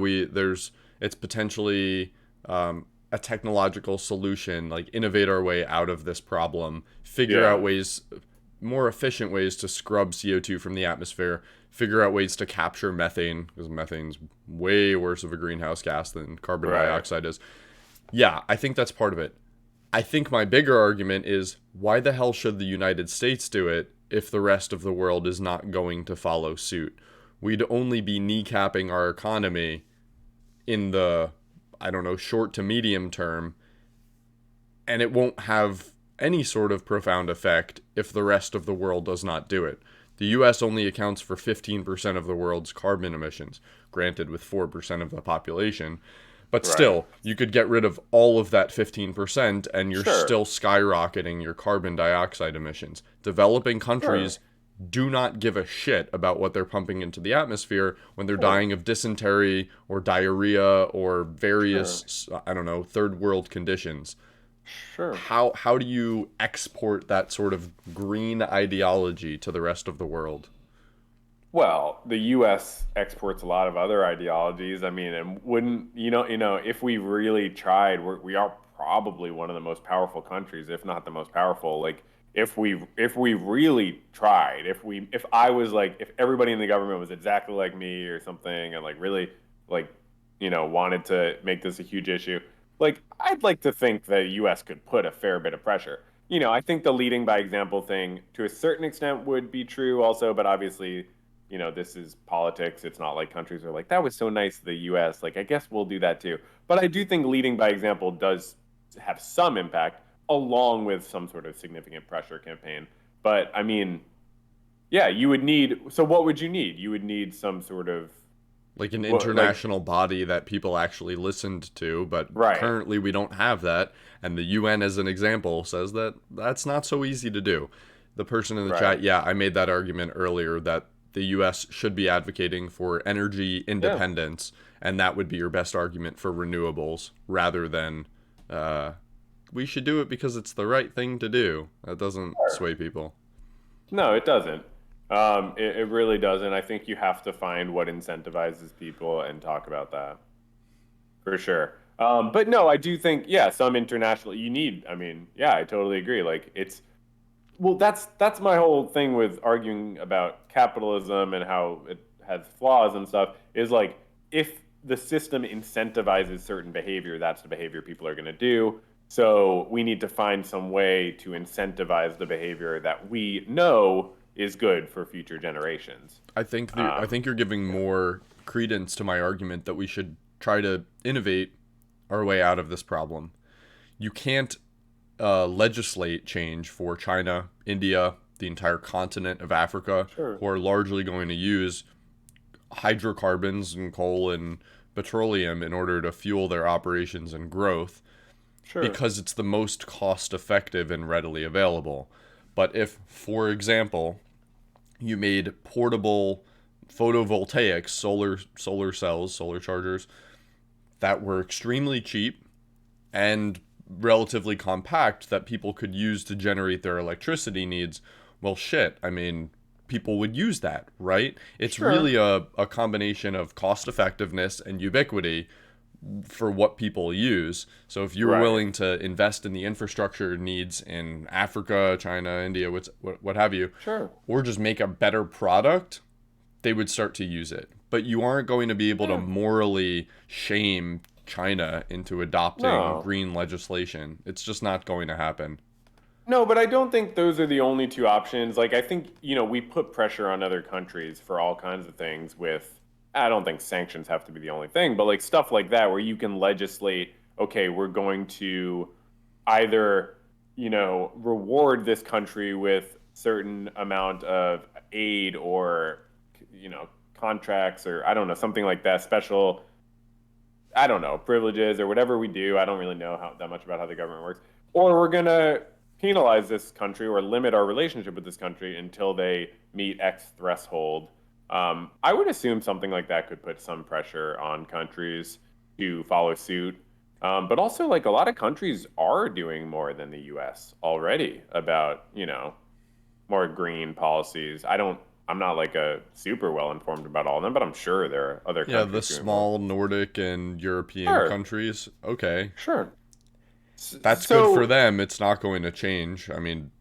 it's potentially a technological solution, like innovate our way out of this problem, figure out Yeah. ways, more efficient ways to scrub CO2 from the atmosphere, figure out ways to capture methane, because methane's way worse of a greenhouse gas than carbon Right. dioxide is. Yeah, I think that's part of it. I think my bigger argument is why the hell should the United States do it if the rest of the world is not going to follow suit? We'd only be kneecapping our economy in the, I don't know, short to medium term, and it won't have any sort of profound effect if the rest of the world does not do it. The US only accounts for 15% of the world's carbon emissions, granted with 4% of the population. But Right. still, you could get rid of all of that 15% and you're Sure. still skyrocketing your carbon dioxide emissions. Developing Sure. countries do not give a shit about what they're pumping into the atmosphere when they're Sure. dying of dysentery or diarrhea or Sure. various, I don't know, third world conditions. Sure. How do you export that sort of green ideology to the rest of the world? Well, the U.S. exports a lot of other ideologies. I mean, and wouldn't if we really tried, we are probably one of the most powerful countries, if not the most powerful. Like, if we really tried, if I was like, if everybody in the government was exactly like me or something, and like really like wanted to make this a huge issue, like I'd like to think the U.S. could put a fair bit of pressure. I think the leading by example thing to a certain extent would be true also, but obviously this is politics. It's not like countries are like, that was so nice of the US. Like, I guess we'll do that too. But I do think leading by example does have some impact along with some sort of significant pressure campaign. But I mean, yeah, so what would you need? You would need some sort of, Like an like, international body that people actually listened to, but right. currently we don't have that. And the UN, as an example, says that that's not so easy to do. The person in the Right. chat, yeah, I made that argument earlier that the US should be advocating for energy Yeah. independence, and that would be your best argument for renewables rather than uh, we should do it because it's the right thing to do. That doesn't Sure. sway people. No, it doesn't. It really doesn't. I think you have to find what incentivizes people and talk about that. For sure. But no, I do think, yeah, some international you need. I mean, yeah, I totally agree. Like well, that's my whole thing with arguing about capitalism and how it has flaws and stuff, is like if the system incentivizes certain behavior, that's the behavior people are going to do. So we need to find some way to incentivize the behavior that we know is good for future generations. I think you're giving Yeah. more credence to my argument that we should try to innovate our way out of this problem. You can't legislate change for China, India, the entire continent of Africa, Sure. who are largely going to use hydrocarbons and coal and petroleum in order to fuel their operations and growth Sure. because it's the most cost effective and readily available. But if, for example, you made portable photovoltaics, solar cells, solar chargers that were extremely cheap and relatively compact that people could use to generate their electricity needs, well, shit. I mean, people would use that, right? It's Sure. really a combination of cost effectiveness and ubiquity for what people use. So if you were Right. willing to invest in the infrastructure needs in Africa, China, India, what have you, Sure. or just make a better product, they would start to use it. But you aren't going to be able to Yeah. morally shame China into adopting No. green legislation. It's just not going to happen. No, but I don't think those are the only two options. Like, I think, we put pressure on other countries for all kinds of things with, I don't think sanctions have to be the only thing, but like stuff like that where you can legislate, okay, we're going to either, reward this country with certain amount of aid or, contracts or I don't know, something like that, special, I don't know, privileges or whatever we do. I don't really know that much about how the government works. Or we're gonna penalize this country or limit our relationship with this country until they meet X threshold. I would assume something like that could put some pressure on countries to follow suit. But also, like a lot of countries are doing more than the U.S. already about, more green policies. I'm not like a super well informed about all of them, but I'm sure there are other Yeah, the countries doing more. small Nordic and European Sure, countries. Okay. sure. That's good for So, them. It's not going to change. I mean,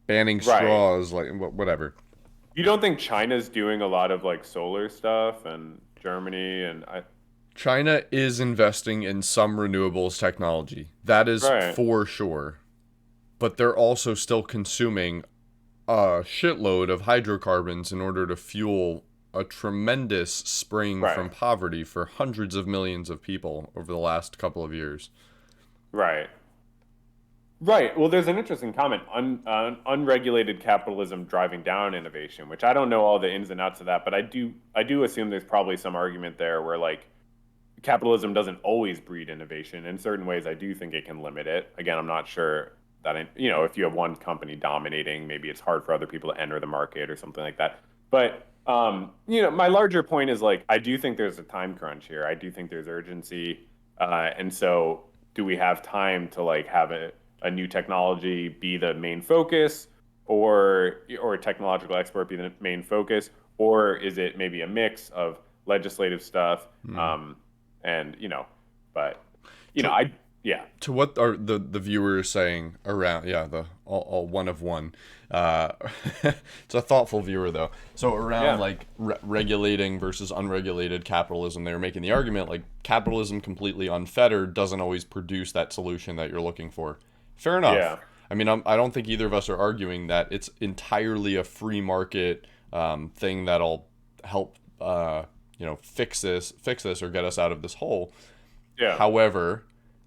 banning right. straws, like, whatever. You don't think China's doing a lot of like solar stuff and Germany and I China is investing in some renewables technology. That is right, for sure. But they're also still consuming a shitload of hydrocarbons in order to fuel a tremendous spring right, from poverty for hundreds of millions of people over the last couple of years. right. Right. Well, there's an interesting comment unregulated capitalism driving down innovation, which I don't know all the ins and outs of that, but I do assume there's probably some argument there where like capitalism doesn't always breed innovation. In certain ways, I do think it can limit it. Again, I'm not sure that if you have one company dominating, maybe it's hard for other people to enter the market or something like that. But my larger point is like I do think there's a time crunch here. I do think there's urgency, and so do we have time to like have a new technology be the main focus, or technological export be the main focus, or is it maybe a mix of legislative stuff? Hmm. And but To I yeah, to what are the viewers saying around, yeah, the all one of one, uh it's a thoughtful viewer though, so around yeah, like regulating versus unregulated capitalism, they were making the argument like capitalism completely unfettered doesn't always produce that solution that you're looking for. Fair enough. yeah, I mean, I don't think either of us are arguing that it's entirely a free market thing that'll help fix this or get us out of this hole. yeah, However,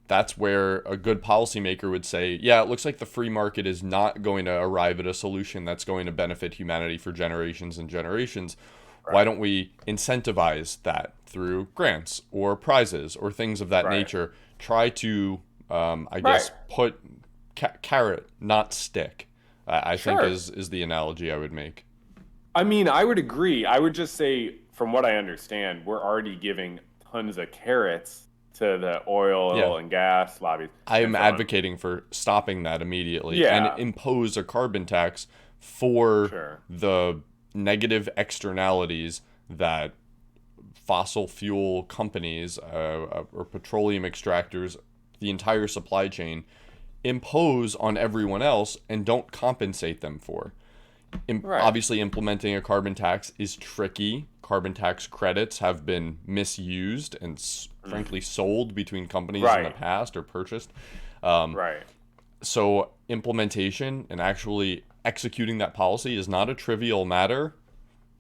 that's where a good policymaker would say, yeah, it looks like the free market is not going to arrive at a solution that's going to benefit humanity for generations and generations. Why right, don't we incentivize that through grants or prizes or things of that right, nature? Try to, I right. guess, put carrot, not stick. I think Sure. is the analogy I would make. I mean, I would agree. I would just say, from what I understand, we're already giving tons of carrots to the Yeah, oil and gas lobbies I and am so on. advocating for stopping that immediately and Yeah, impose a carbon tax for sure. the negative externalities that fossil fuel companies or petroleum extractors, the entire supply chain, impose on everyone else and don't compensate them for. Right. Obviously, implementing a carbon tax is tricky. Carbon tax credits have been misused and Mm. frankly sold between companies in the Right. past or purchased. Um, Right. so, implementation and actually executing that policy is not a trivial matter.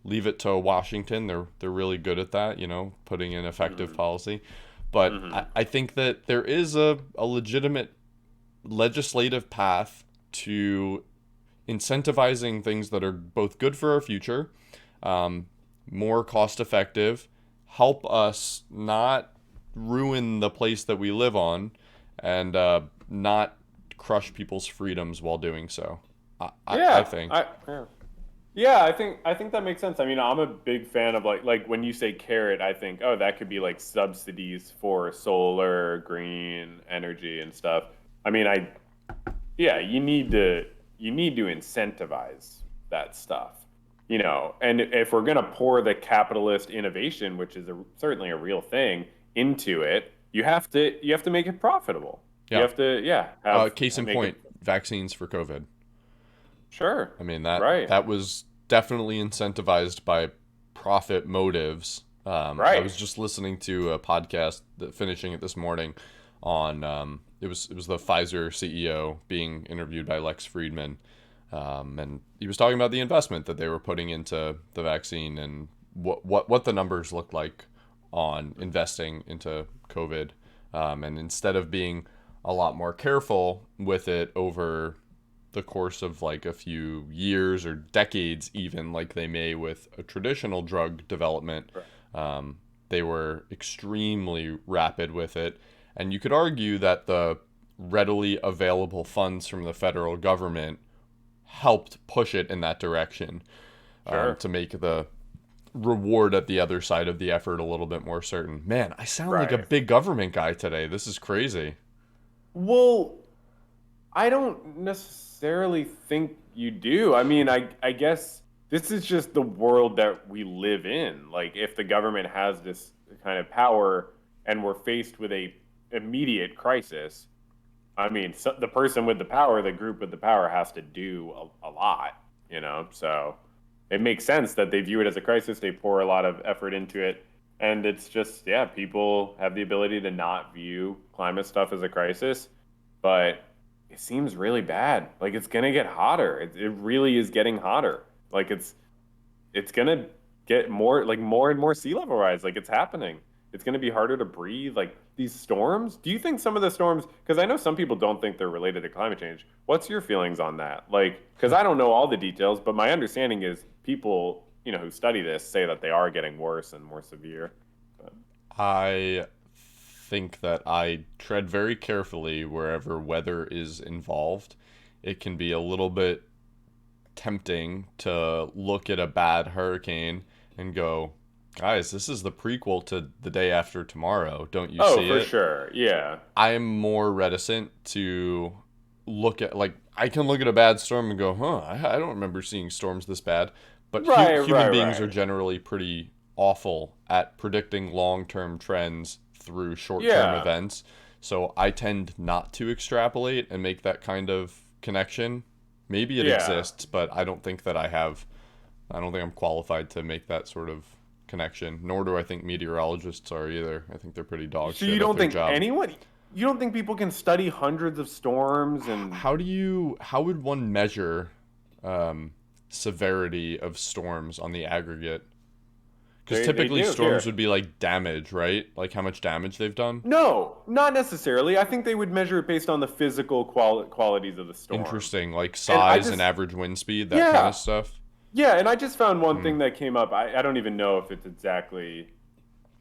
Leave it to Washington. They're really good at that, putting in effective Hmm. policy. But I, Hmm. I think that there is a legitimate legislative path to incentivizing things that are both good for our future, um, more cost effective, help us not ruin the place that we live on, and not crush people's freedoms while doing so. I Yeah. think. Yeah. Yeah, I think that makes sense. I mean, I'm a big fan of like when you say carrot, I think, oh, that could be like subsidies for solar, green energy and stuff. I mean, yeah, you need to incentivize that stuff. And if we're gonna pour the capitalist innovation, which is certainly a real thing, into it, you have to make it profitable. You Yeah. have to, yeah, have Case in make it point, vaccines for COVID. sure. I mean that Right. that was definitely incentivized by profit motives. I Right. was just listening to a podcast, finishing it this morning, on it was the Pfizer CEO being interviewed by Lex Friedman, and he was talking about the investment that they were putting into the vaccine and what the numbers looked like on investing into COVID, and instead of being a lot more careful with it over the course of like a few years or decades, even like they may with a traditional drug development, Right. they were extremely rapid with it. And you could argue that the readily available funds from the federal government helped push it in that direction, Sure. to make the reward at the other side of the effort a little bit more certain. Man, I sound like a Right. big government guy today. This is crazy. Well, I don't necessarily think you do. I mean, I guess this is just the world that we live in. Like, if the government has this kind of power and we're faced with a immediate crisis, I mean, so the person with the power, the group with the power, has to do a lot, you know? So it makes sense that they view it as a crisis. They pour a lot of effort into it. And it's just, yeah, people have the ability to not view climate stuff as a crisis, but it seems really bad. Like, it's gonna get hotter. It really is getting hotter. Like, it's gonna get more, like, more and more sea level rise. Like, it's happening. It's gonna be harder to breathe. Like, these storms. Do you think some of the storms? Because I know some people don't think they're related to climate change. What's your feelings on that? Like, because I don't know all the details, but my understanding is people, who study this say that they are getting worse and more severe. But, I think that I tread very carefully wherever weather is involved. It can be a little bit tempting to look at a bad hurricane and go, guys, this is the prequel to The Day After Tomorrow. Don't you oh, see for it? sure. Yeah. I'm more reticent to look at, like, I can look at a bad storm and go, huh, I don't remember seeing storms this bad. But Right. human Right. beings are Right. generally pretty awful at predicting long-term trends through short-term Yeah. events. So I tend not to extrapolate and make that kind of connection. Maybe it Yeah. exists, but I don't think I'm qualified to make that sort of connection, nor do I think meteorologists are either. I think they're pretty dog So you shit at don't their think job. anyone? You don't think people can study hundreds of storms and How would one measure um, severity of storms on the aggregate? Because they typically do storms here? would be like damage, right? Like how much damage they've done. No, not necessarily. I think they would measure it based on the physical qualities of the storm. Interesting, like And I size and just, average wind speed, that kind of yeah, stuff. yeah. And I just found one Hmm. thing that came up. I don't even know if it's exactly,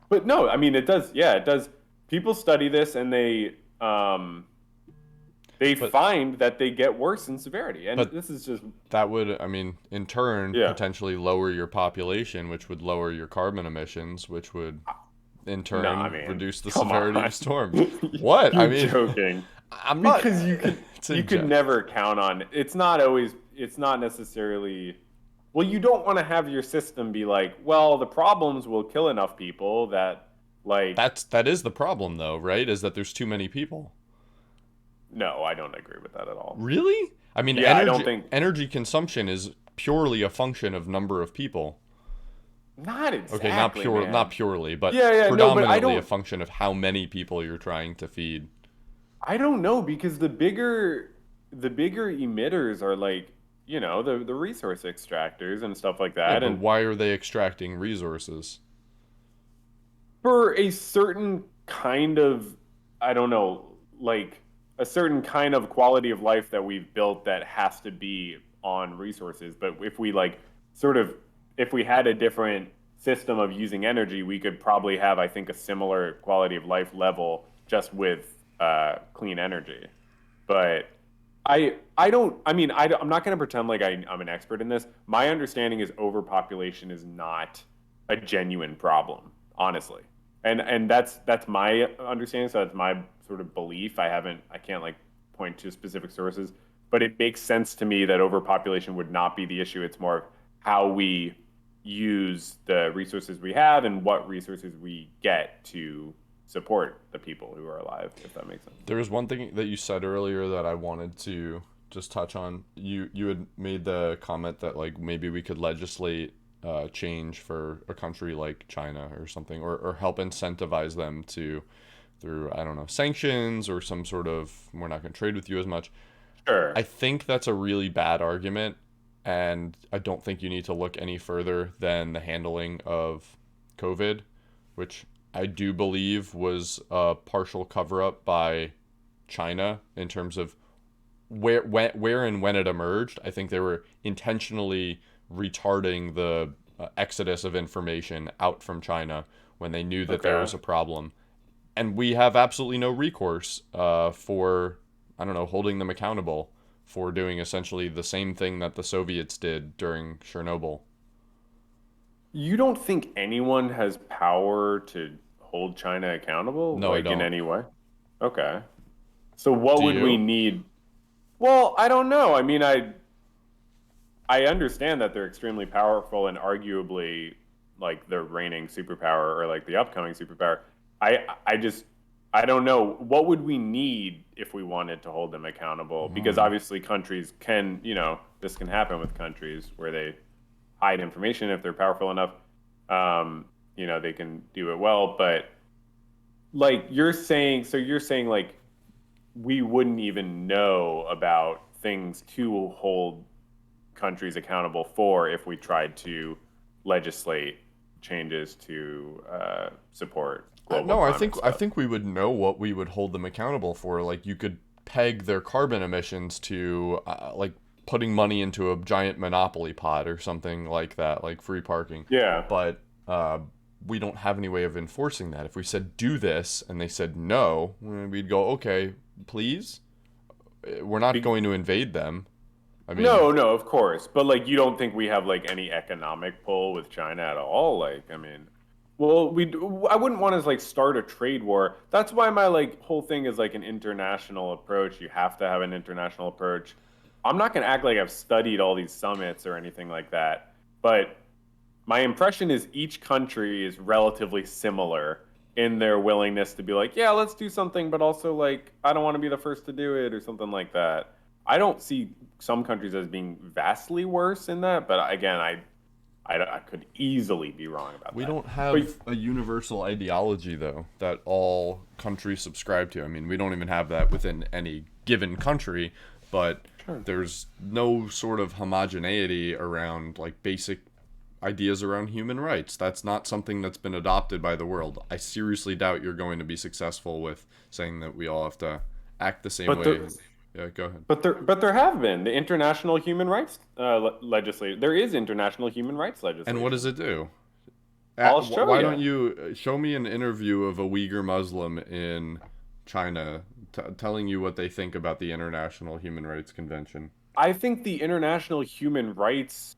but no, I mean, it does. Yeah, it does. People study this and they But find that they get worse in severity. And but this is just, that would, I mean, in turn, yeah. potentially lower your population, which would lower your carbon emissions, which would in Nah, turn man, reduce the come severity on. of storms. What? I You're mean, joking. I'm not. Because It's you in could never count on it's not necessarily well, you don't want to have your system be like, well, the problems will kill enough people that like that is the problem though, right? Is that there's too many people. no, I don't agree with that at all. Really? I mean, Yeah, I don't think energy consumption is purely a function of number of people. not Okay, exactly, not man. purely, but Yeah, yeah, no, but predominantly a function of how many people you're trying to feed. I don't know because the bigger emitters are like, the resource extractors and stuff like Yeah, that. but And why are they extracting resources? for a certain kind of, I don't know, like a certain kind of quality of life that we've built that has to be on resources. But if we like sort of, if we had a different system of using energy, we could probably have, I think, a similar quality of life level just with clean energy. But I don't, I mean, I'm not going to pretend like I'm an expert in this. My understanding is overpopulation is not a genuine problem, honestly. And that's my understanding. So that's my sort of belief. I can't like point to specific sources, but it makes sense to me that overpopulation would not be the issue. It's more of how we use the resources we have and what resources we get to support the people who are alive, if that makes sense. There was one thing that you said earlier that I wanted to just touch on. You had made the comment that like maybe we could legislate change for a country like China or something, or help incentivize them to, through, I don't know, sanctions or some sort of, we're not going to trade with you as much. Sure. I think that's a really bad argument, and I don't think you need to look any further than the handling of COVID, which I do believe was a partial cover up by China in terms of where and when it emerged. I think they were intentionally retarding the exodus of information out from China when they knew that there Okay. was a problem, and we have absolutely no recourse for, I don't know, holding them accountable for doing essentially the same thing that the Soviets did during Chernobyl. You don't think anyone has power to hold China accountable, No, I like in don't. any way? Okay. So what Do would we you? need? Well, I don't know. I mean, I understand that they're extremely powerful and arguably like the reigning superpower or like the upcoming superpower. I just I don't know what would we need if we wanted to hold them accountable because Hmm. obviously countries can, this can happen with countries where they hide information if they're powerful enough. They can do it well, but like you're saying like we wouldn't even know about things to hold countries accountable for if we tried to legislate changes to support global No, I climate think I stuff. think we would know what we would hold them accountable for. Like you could peg their carbon emissions to like putting money into a giant monopoly pot or something like that, like free parking. Yeah. But we don't have any way of enforcing that. If we said do this and they said no, we'd go, okay, please. We're not Be- going to invade them. I mean, no, no, of course. But like you don't think we have like any economic pull with China at all? Like, I mean, well, I wouldn't want to like start a trade war. That's why my like whole thing is like an international approach. You have to have an international approach. I'm not going to act like I've studied all these summits or anything like that, but my impression is each country is relatively similar in their willingness to be like, yeah, let's do something, but also like, I don't want to be the first to do it or something like that. I don't see some countries as being vastly worse in that, but again, I could easily be wrong about we that. don't But have a universal ideology, though, that all countries subscribe to. I mean, we don't even have that within any given country, but sure. there's no sort of homogeneity around like basic ideas around human rights. That's not something that's been adopted by the world. I seriously doubt you're going to be successful with saying that we all have to act the same But way. there, Yeah, go ahead. but there have been the international human rights legislation. There is international human rights And what does legislation. it do? I'll show Why you. don't you show me an interview of a Uyghur Muslim in China telling you what they think about the International Human Rights Convention? I think the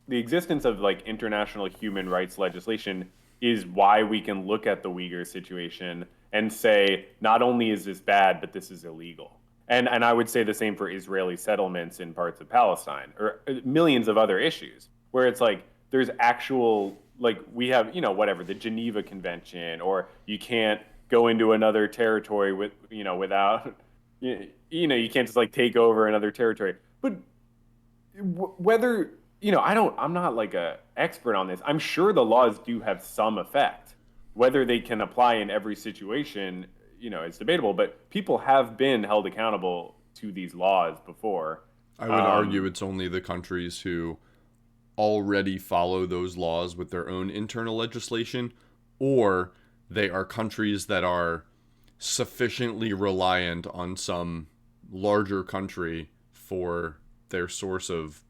existence of like international human rights legislation is why we can look at the Uyghur situation and say, not only is this bad, but this is illegal. And I would say the same for Israeli settlements in parts of Palestine or millions of other issues where it's like there's actual like we have, whatever, the Geneva Convention, or you can't go into another territory without you can't just like take over another territory. But whether I'm not like a expert on this. I'm sure the laws do have some effect. Whether they can apply in every situation, it's debatable. But people have been held accountable to these laws before. I would argue Um, it's only the countries who already follow those laws with their own internal legislation, or they are countries that are sufficiently reliant on some larger country for their source of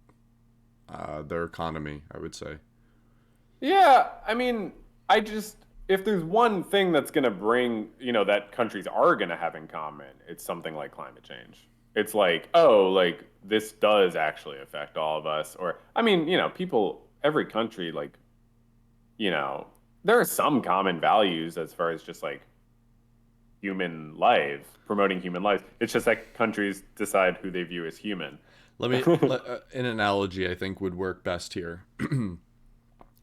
their economy, I would say. yeah, I mean, if there's one thing that's going to bring, that countries are going to have in common, it's something like climate change. It's like, oh, like this does actually affect all of us. Or, I mean, every country, like, you know, there are some common values as far as just like human life, promoting human life. It's just that countries decide who they view as human. An analogy I think would work best here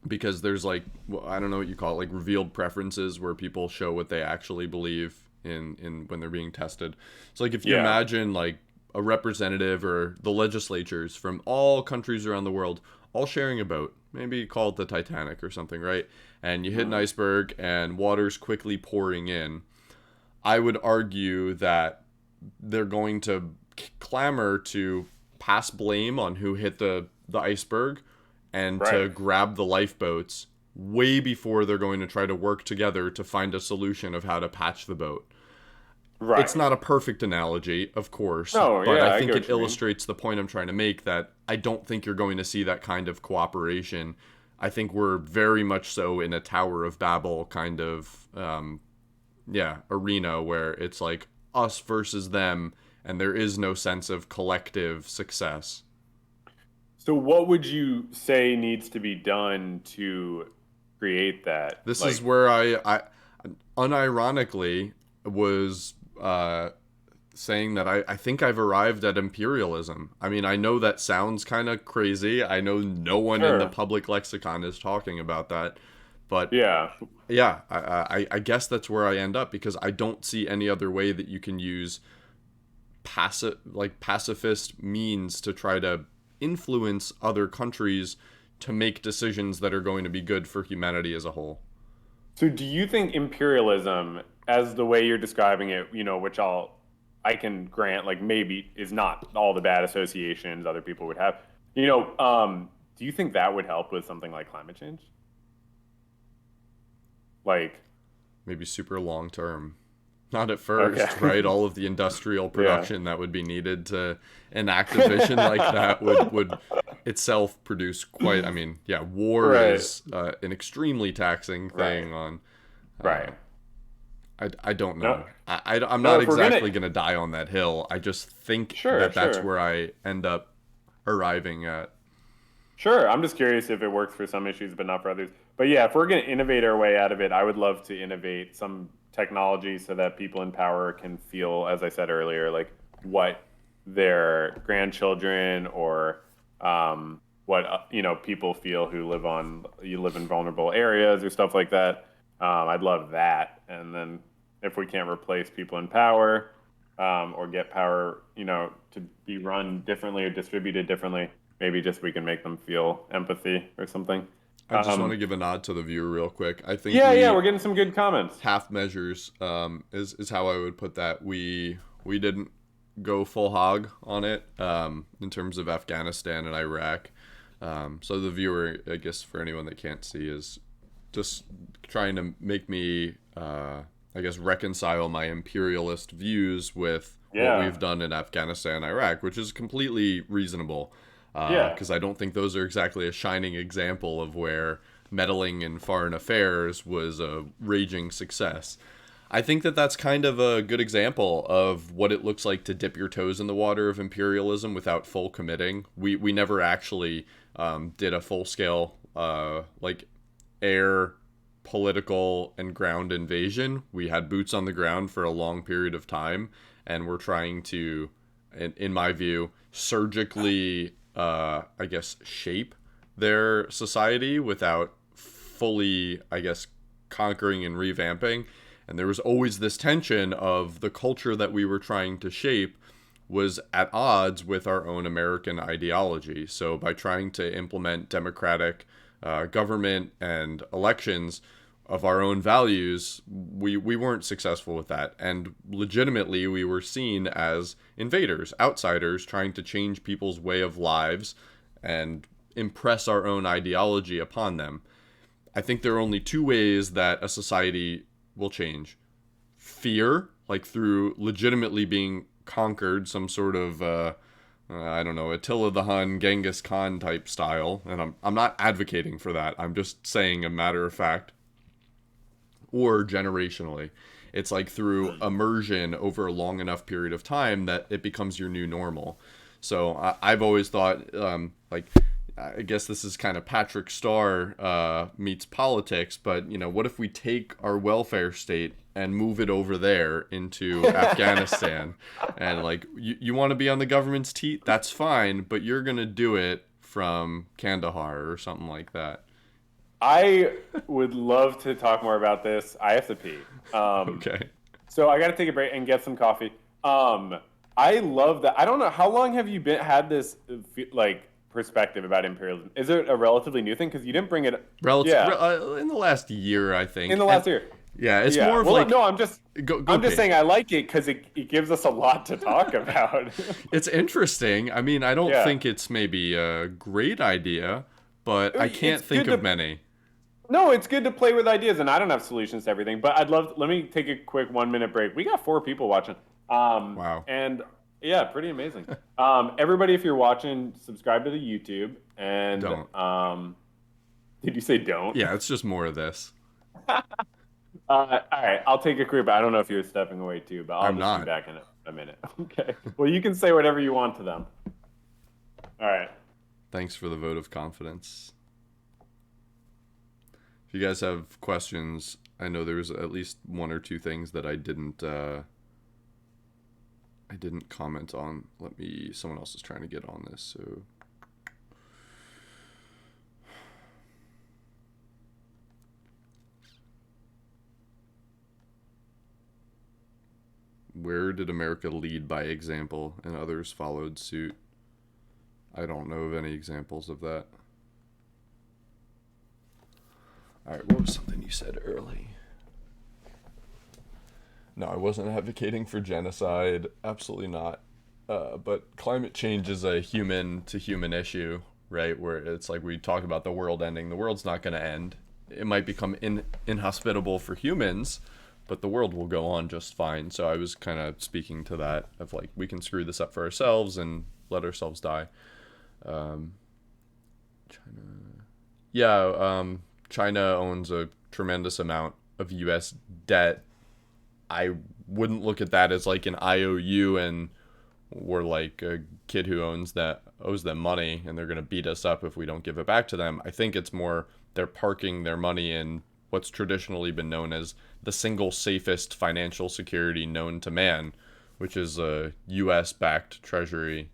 because there's like, well, I don't know what you call it, like revealed preferences where people show what they actually believe in when they're being tested. So like if you Yeah. imagine like a representative or the legislatures from all countries around the world all sharing a boat. Maybe call it the Titanic or something, right? And you hit an iceberg and water's quickly pouring in. I would argue that they're going to clamor to pass blame on who hit the iceberg and to Right. grab the lifeboats way before they're going to try to work together to find a solution of how to patch the boat. It's Right. not a perfect analogy, of course, No, but I yeah, I think get it what you mean. illustrates the point I'm trying to make, that I don't think you're going to see that kind of cooperation. I think we're very much so in a Tower of Babel kind of arena where it's like us versus them, and there is no sense of collective success. So what would you say needs to be done to create that? This is Like, where I unironically was saying that I think I've arrived at imperialism. I mean, I know that sounds kind of crazy. I know no one in the sure. public lexicon is talking about that. But Yeah. yeah, I guess that's where I end up, because I don't see any other way that you can use pacifist means to try to influence other countries to make decisions that are going to be good for humanity as a whole. So do you think imperialism, as the way you're describing it, which I can grant, like maybe is not all the bad associations other people would have, do you think that would help with something like climate change? Like, Maybe super long term. Not at okay. first, right? All of the industrial Yeah. production that would be needed to enact a vision like that would itself produce quite. I mean, yeah, war Right. is an extremely taxing Right. thing on. Right. I don't No, know. I'm no, not if we're gonna, exactly going to die on that hill. I just think sure, that that's sure. where I end up arriving at. Sure. I'm just curious if it works for some issues, but not for others. But yeah, if we're going to innovate our way out of it, I would love to innovate some technology so that people in power can feel, as I said earlier, like what their grandchildren or what people feel who live in vulnerable areas or stuff like that. I'd love that. And then if we can't replace people in power or get power, to be run differently or distributed differently, maybe just we can make them feel empathy or something. I just want to Um, give a nod to the viewer real quick. I think yeah, yeah, we we're getting some good comments. half measures is how I would put that. We didn't go full hog on it in terms of Afghanistan and Iraq. So the viewer, I guess, for anyone that can't see, is just trying to make me, I guess, reconcile my imperialist views with what Yeah, we've done in Afghanistan and Iraq, which is completely reasonable. yeah. Because I don't think those are exactly a shining example of where meddling in foreign affairs was a raging success. I think that that's kind of a good example of what it looks like to dip your toes in the water of imperialism without full committing. We never actually did a full scale like air political and ground invasion. We had boots on the ground for a long period of time, and we're trying to, in my view, surgically, I guess, shape their society without fully, I guess, conquering and revamping. And there was always this tension of the culture that we were trying to shape was at odds with our own American ideology. So by trying to implement democratic government and elections of our own values, we weren't successful with that. And legitimately, we were seen as invaders, outsiders, trying to change people's way of lives and impress our own ideology upon them. I think there are only two ways that a society will change: fear, like through legitimately being conquered, some sort of I don't know, Attila the Hun, Genghis Khan type style, and I'm not advocating for that. I'm just saying a matter of fact. Or generationally, it's like through immersion over a long enough period of time that it becomes your new normal. So I've always thought, like, I guess this is kind of Patrick Starr meets politics, but what if we take our welfare state and move it over there into Afghanistan? And like, you want to be on the government's teat? That's fine, but you're gonna do it from Kandahar or something like that. I would love to talk more about this. I have to pee. Okay. So I got to take a break and get some coffee. I love that. I don't know how long have you been had this like perspective about imperialism? Is it a relatively new thing? Because you didn't bring it. Yeah, In the last year, I in think. the And last year. yeah, it's Yeah. more of Well, like no, go I'm just Kate. saying I like it because it gives us a lot to talk about. It's interesting. I mean, I don't Yeah. think it's maybe a great idea, but I can't It's think good of to many. No, it's good to play with ideas, and I don't have solutions to everything. But let me take a quick 1 minute break. We got 4 people watching, Wow. and yeah, pretty amazing. Everybody, if you're watching, subscribe to the YouTube. And Don't. did you say don't? Yeah, it's just more of this. All right, I'll take a quick. I don't know if you're stepping away too, but I'll I'm just be not. back in a minute. Okay. Well, you can say whatever you want to them. All right. Thanks for the vote of confidence. If you guys have questions, I know there's at least one or two things that I didn't comment on. Someone else is trying to get on this, so where did America lead by example and others followed suit? I don't know of any examples of that. All right, what was something you said early? No, I wasn't advocating for genocide. Absolutely not. But climate change is a human-to-human issue, right? Where it's like we talk about the world ending. The world's not going to end. It might become inhospitable for humans, but the world will go on just fine. So I was kind of speaking to that of like we can screw this up for ourselves and let ourselves die. China. Yeah, China owns a tremendous amount of U.S. debt. I wouldn't look at that as like an IOU and we're like a kid who owes them money and they're going to beat us up if we don't give it back to them. I think it's more they're parking their money in what's traditionally been known as the single safest financial security known to man, which is a U.S.-backed treasury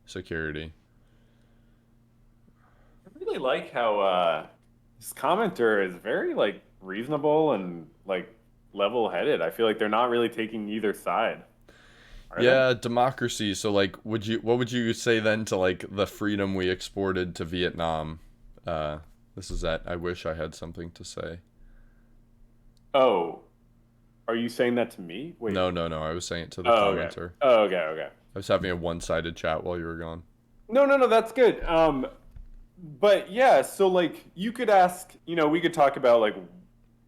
security. I really like how this commenter is very like reasonable and like level-headed. I feel like they're not really taking either side. Are they? Yeah, democracy. So like what would you say then to like the freedom we exported to Vietnam? This is that I wish I had something to say. Oh, are you saying that to me? Wait. No, no, no. I was saying it to the Oh, okay. commenter. Oh, okay, okay. I was having a one-sided chat while you were gone. No, no, no, that's good. But yeah, so like you could ask, we could talk about like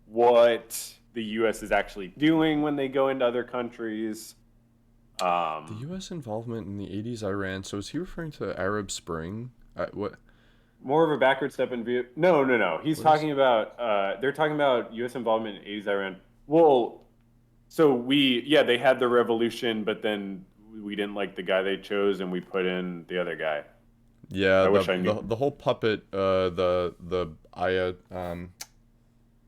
what the US is actually doing when they go into other countries. The U.S. involvement in the 80s Iran. So is he referring to Arab Spring? What? More of a backward step in view. No, no, no. He's What is? talking about they're talking about US involvement in 80s Iran. Well, so yeah, they had the revolution, but then we didn't like the guy they chose and we put in the other guy. Yeah, I the wish I knew. the whole puppet, the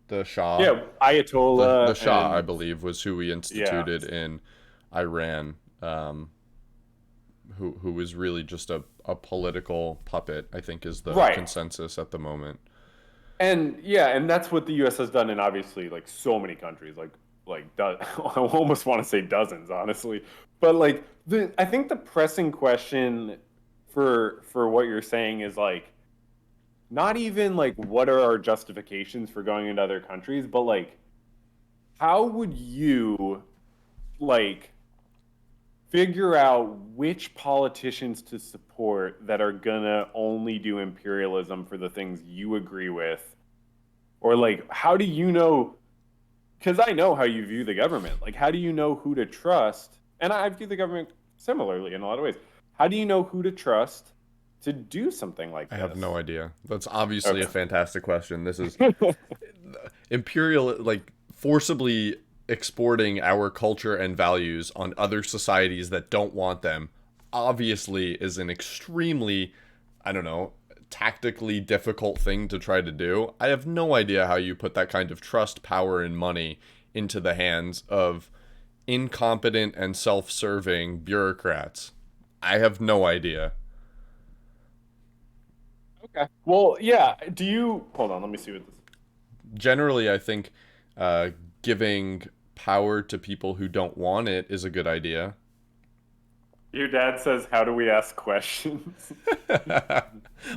the Shah, Yeah, the Ayatollah Shah, I and believe, was who we yeah. instituted in Iran. Who was really just a political puppet, I think is the Right. consensus at the moment. And yeah, and that's what the US has done in obviously like so many countries, I almost want to say dozens, honestly. But like I think the pressing question for what you're saying is like not even like what are our justifications for going into other countries, but like how would you like figure out which politicians to support that are gonna only do imperialism for the things you agree with? Or like how do you know, because I know how you view the government. Like how do you know who to trust? And I view the government similarly in a lot of ways. How do you know who to trust to do something like I have no this? idea. That's obviously a Okay. fantastic question. This is imperial, like forcibly exporting our culture and values on other societies that don't want them. Obviously, is an extremely, I don't know, tactically difficult thing to try to do. I have no idea how you put that kind of trust, power, and money into the hands of incompetent and self-serving bureaucrats. I have no idea. Okay. Well, yeah. Do you hold on? Let me see what this. Generally, I think uh, giving power to people who don't want it is a good idea. Your dad says, "How do we ask questions?"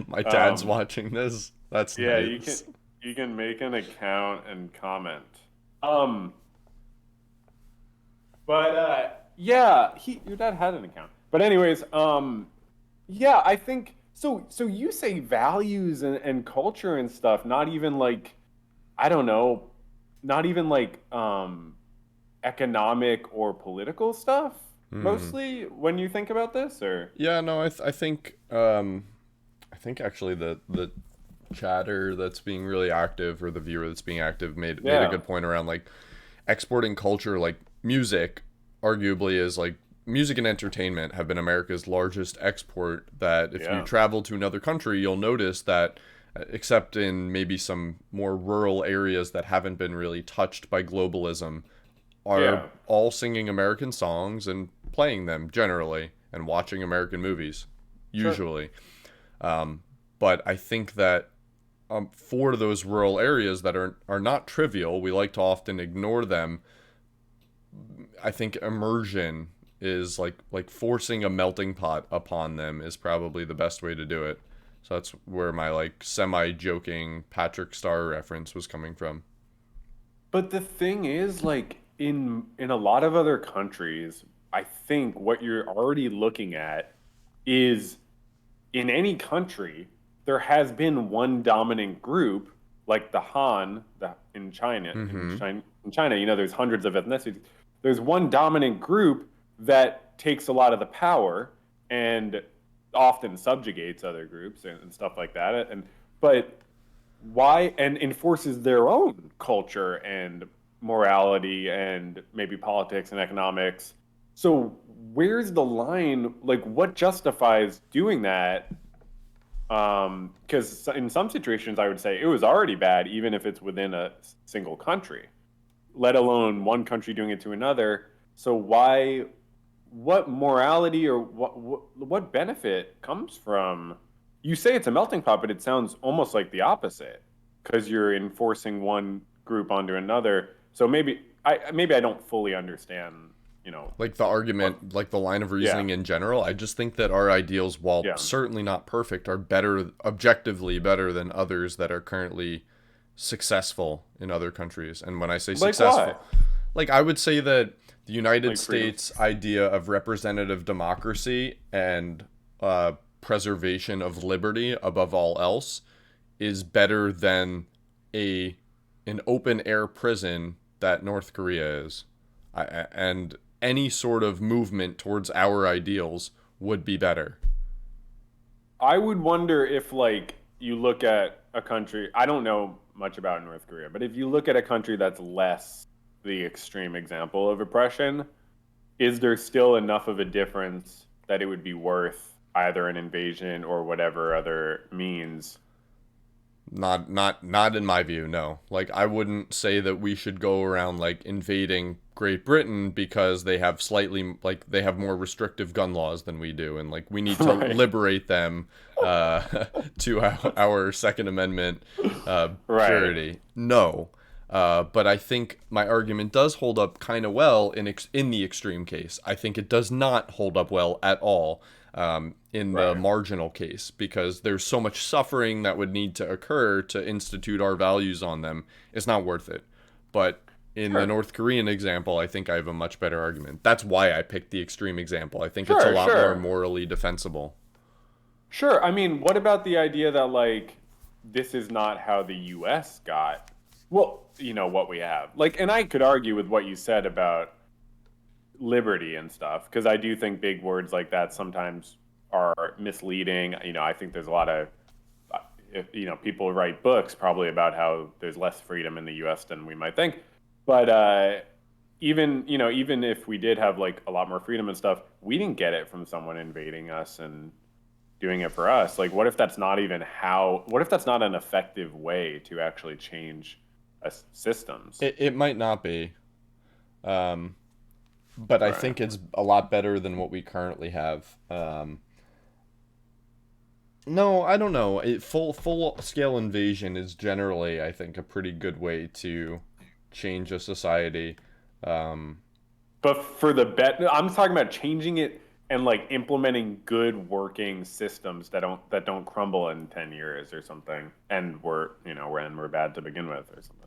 My dad's Um, watching this. That's yeah, nice. you can make an account and comment. Um, but yeah, he your dad had an account. But anyways, yeah, I think so. So you say values and culture and stuff, not even like I don't know, not even like economic or political stuff. Hmm. Mostly when you think about this, or Yeah, no, I think actually the chatter that's being really active, or the viewer that's being active, made a yeah, good point around like exporting culture. Like music arguably is like music and entertainment have been America's largest export. That if you yeah, travel to another country, you'll notice that except in maybe some more rural areas that haven't been really touched by globalism, are yeah, all singing American songs and playing them generally, and watching American movies sure. usually. But I think that for those rural areas that are not trivial, we like to often ignore them. I think immersion is like forcing a melting pot upon them is probably the best way to do it. So that's where my like semi joking Patrick Star reference was coming from. But the thing is, like in a lot of other countries, I think what you're already looking at is in any country, there has been one dominant group, like the Han, in China, Mm-hmm. In China, there's hundreds of ethnicities. There's one dominant group that takes a lot of the power and often subjugates other groups and stuff like that. But why and enforces their own culture and morality and maybe politics and economics. So where's the line? Like, what justifies doing that? Because in some situations, I would say it was already bad, even if it's within a single country, let alone one country doing it to another. So why, what morality or what benefit comes from? You say it's a melting pot, but it sounds almost like the opposite because you're enforcing one group onto another. So maybe I don't fully understand, Like the what, argument, like the line of yeah, reasoning in general, I just think that our ideals, while yeah. certainly not perfect, are better, objectively better than others that are currently successful in other countries. And when I say Like why? successful, like I would say that the United Like freedom? States idea of representative democracy and preservation of liberty above all else is better than a an open air prison that North Korea is. And any sort of movement towards our ideals would be better. I would wonder if, like, you look at a country, I don't know much about North Korea, but if you look at a country that's less the extreme example of oppression, is there still enough of a difference that it would be worth either an invasion or whatever other means? Not in my view, no. Like I wouldn't say that we should go around like invading Great Britain because they have slightly like they have more restrictive gun laws than we do, and like we need to Right. liberate them to our Second Amendment Right. purity. No. But I think my argument does hold up kind of well in the extreme case. I think it does not hold up well at all in the Right. marginal case, because there's so much suffering that would need to occur to institute our values on them. It's not worth it. But in the Sure. North Korean example, I think I have a much better argument. That's why I picked the extreme example. I think it's a Sure, lot more sure. morally defensible. Sure. I mean, what about the idea that, like, this is not how the US got, well, what we have? Like, and I could argue with what you said about liberty and stuff, because I do think big words like that sometimes are misleading. I think there's a lot of, if, people write books probably about how there's less freedom in the US than we might think. But even if we did have like a lot more freedom and stuff, we didn't get it from someone invading us and doing it for us. Like, what if that's not an effective way to actually change systems? It might not be, um, but I Right. think it's a lot better than what we currently have. No, I don't know. Full scale invasion is generally, I think, a pretty good way to change a society. Um, But for the bet, I'm talking about changing it and like implementing good working systems that don't crumble in 10 years or something, and we're bad to begin with or something.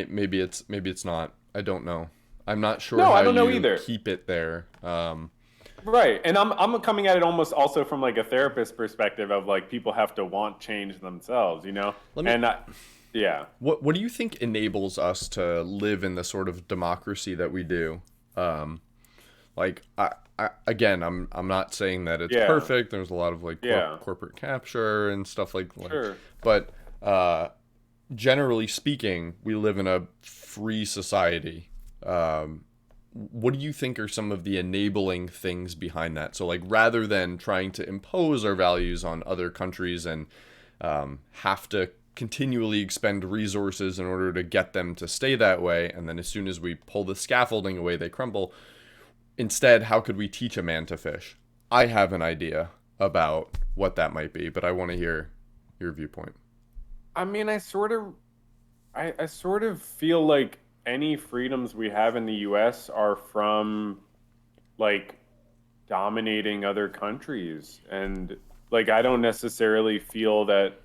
Maybe it's not. I don't know. I'm not sure No, I how don't know you either. keep it there. Right. And I'm coming at it almost also from like a therapist perspective of like people have to want change themselves, you know? Let me. And yeah. What do you think enables us to live in the sort of democracy that we do? Um, like again, I'm not saying that it's Yeah. perfect. There's a lot of like Yeah. corporate capture and stuff like, Sure. but generally speaking, we live in a free society. What do you think are some of the enabling things behind that? So, like, rather than trying to impose our values on other countries and have to continually expend resources in order to get them to stay that way, and then as soon as we pull the scaffolding away, they crumble. Instead, how could we teach a man to fish? I have an idea about what that might be, but I want to hear your viewpoint. I mean, I sort of feel like any freedoms we have in the US are from like dominating other countries. And like I don't necessarily feel that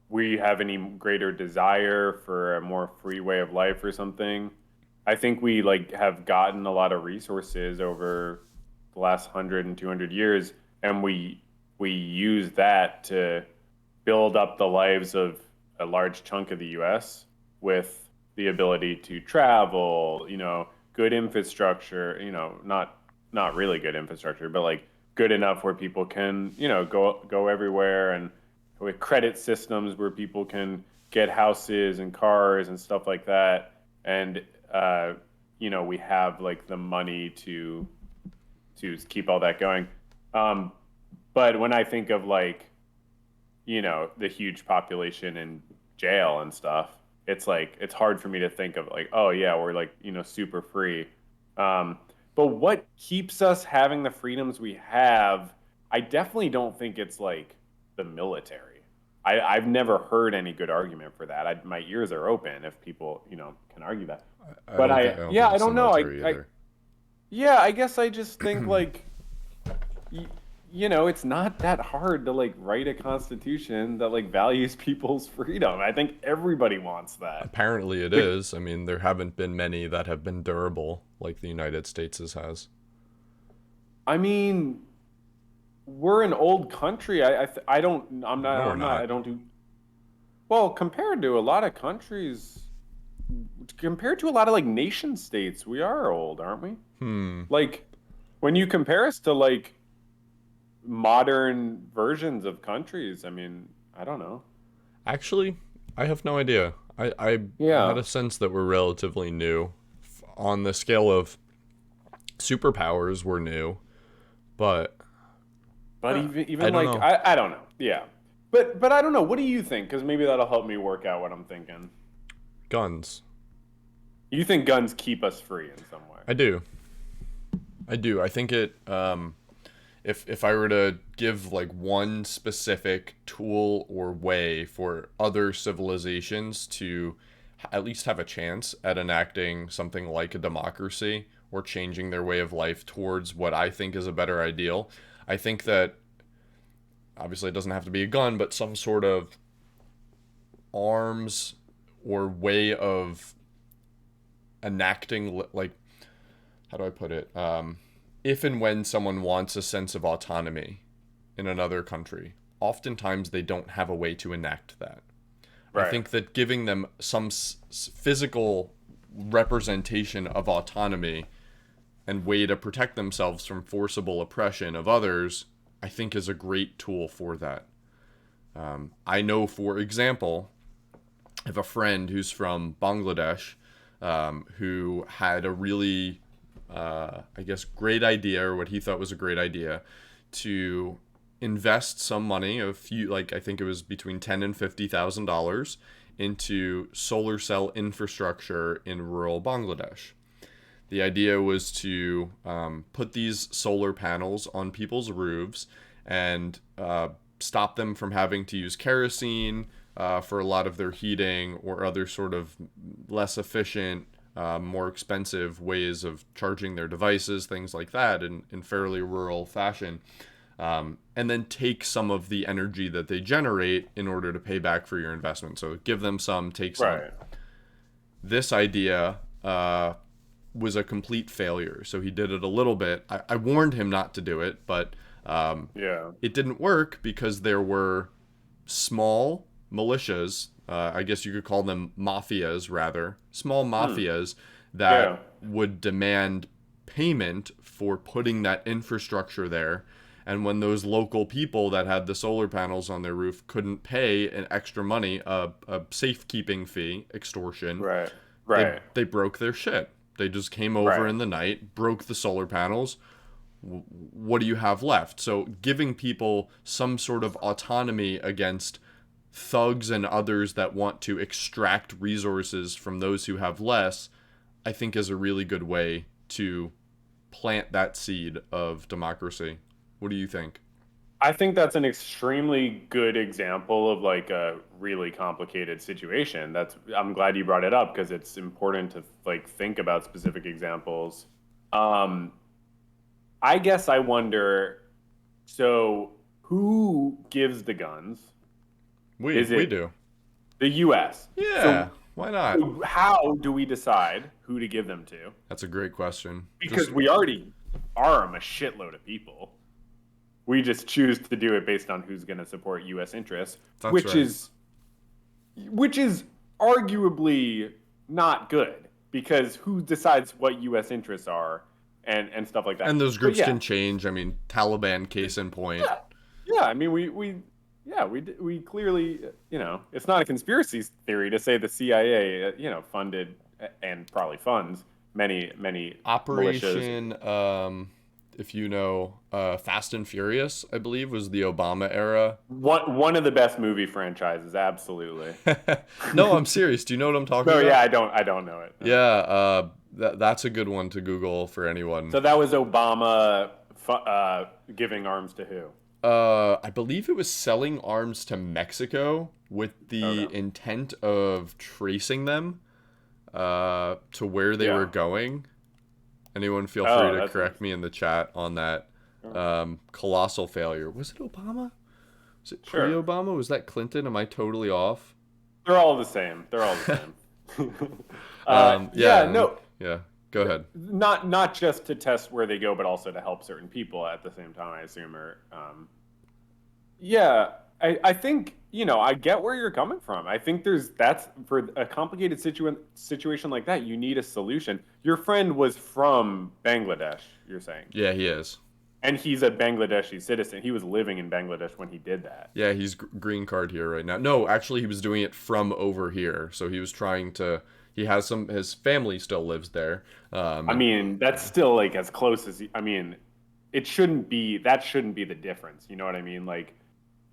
we have any greater desire for a more free way of life or something. I think we like have gotten a lot of resources over the last 100 and 200 years, and we use that to build up the lives of a large chunk of the US with the ability to travel, good infrastructure, not really good infrastructure, but like good enough where people can, go everywhere, and with credit systems where people can get houses and cars and stuff like that. And we have like the money to keep all that going. Um, but when I think of like, the huge population in jail and stuff, it's like it's hard for me to think of like, oh yeah, we're like, super free. Um, but what keeps us having the freedoms we have, I definitely don't think it's like the military. I've never heard any good argument for that. My ears are open if people, can argue that. But I don't yeah, think I it's the don't know. military either. Yeah, I guess I just think like y- it's not that hard to like write a constitution that like values people's freedom. I think everybody wants that. Apparently, it The, is. I mean, there haven't been many that have been durable like the United States has. I mean, we're an old country. I don't. No, we're I'm not. not. I don't do well compared to a lot of countries. Compared to a lot of like nation states, we are old, aren't we? Hmm. Like when you compare us to like modern versions of countries, I mean, I don't know. Actually, I have no idea. I had Yeah. a sense that we're relatively new. On the scale of superpowers, we're new, but But even I even don't like know. I don't know. Yeah. But I don't know. What do you think? Because maybe that'll help me work out what I'm thinking. Guns. You think guns keep us free in some way? I do. I do. I think it. If I were to give like one specific tool or way for other civilizations to at least have a chance at enacting something like a democracy or changing their way of life towards what I think is a better ideal, I think that obviously it doesn't have to be a gun, but some sort of arms or way of enacting, like, how do I put it? If and when someone wants a sense of autonomy in another country, oftentimes they don't have a way to enact that. I Right. think that giving them some physical representation of autonomy and way to protect themselves from forcible oppression of others, I think is a great tool for that. I know, for example, I have a friend who's from Bangladesh, who had a really, I guess, great idea, or what he thought was a great idea, to invest some money, a few, like I think it was between $10,000 and $50,000, into solar cell infrastructure in rural Bangladesh. The idea was to put these solar panels on people's roofs and stop them from having to use kerosene for a lot of their heating or other sort of less efficient more expensive ways of charging their devices, things like that, in fairly rural fashion. And then take some of the energy that they generate in order to pay back for your investment. So give them some, take some. Right. This idea was a complete failure. So he did it a little bit. I warned him not to do it, but Yeah. it didn't work because there were small militias. I guess you could call them mafias, rather. Small mafias that Yeah. would demand payment for putting that infrastructure there. And when those local people that had the solar panels on their roof couldn't pay an extra money, a safekeeping fee, extortion, Right. they, Right. they broke their shit. They just came over Right. in the night, broke the solar panels. What do you have left? So giving people some sort of autonomy against thugs and others that want to extract resources from those who have less, I think is a really good way to plant that seed of democracy. What do you think? I think that's an extremely good example of like a really complicated situation. I'm glad you brought it up because it's important to like think about specific examples. Um, I guess I wonder, so who gives the guns? Is We it do. the US? Yeah, why not? So how do we decide who to give them to? That's a great question. Because Just we already arm a shitload of people. We just choose to do it based on who's going to support U.S. interests, That's which right. is arguably not good because who decides what U.S. interests are and stuff like that. and those But groups yeah, can change. I mean, Taliban case in point. yeah, yeah. I mean, we clearly, it's not a conspiracy theory to say the CIA, funded and probably funds many militias. Operation, if you know, Fast and Furious, I believe, was the Obama era. One of the best movie franchises, absolutely. No, I'm serious. Do you know what I'm talking No, about? yeah, I don't know it. No. Yeah, that's a good one to Google for anyone. So that was Obama giving arms to who? I believe it was selling arms to Mexico with the Okay. intent of tracing them to where they were Yeah. going. Anyone feel free Oh, to that's correct me in the chat on that. Colossal failure. Was it Obama? Was it Sure. pre-Obama? Was that Clinton? Am I totally off? They're all the same. They're all the same. Yeah, Yeah, no, yeah. Go ahead. not just to test where they go, but also to help certain people at the same time, I assume. Yeah, I think, I get where you're coming from. I think that's for a complicated situation like that, you need a solution. Your friend was from Bangladesh, you're saying, Yeah, he is. and he's a Bangladeshi citizen. He was living in Bangladesh when he did that. Yeah, he's green card here right now. No, actually, he was doing it from over here. So he was trying to. He has his family still lives there. I mean, that's still like as close as I mean, that shouldn't be the difference. You know what I mean? Like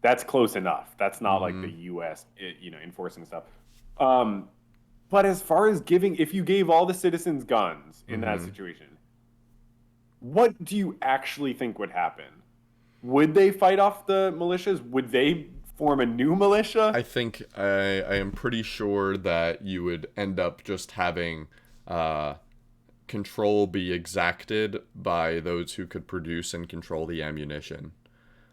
that's close enough. That's not like the U.S. Enforcing stuff. But as far as if you gave all the citizens guns in that situation, what do you actually think would happen? Would they fight off the militias? Would they form a new militia? I think I am pretty sure that you would end up just having control be exacted by those who could produce and control the ammunition.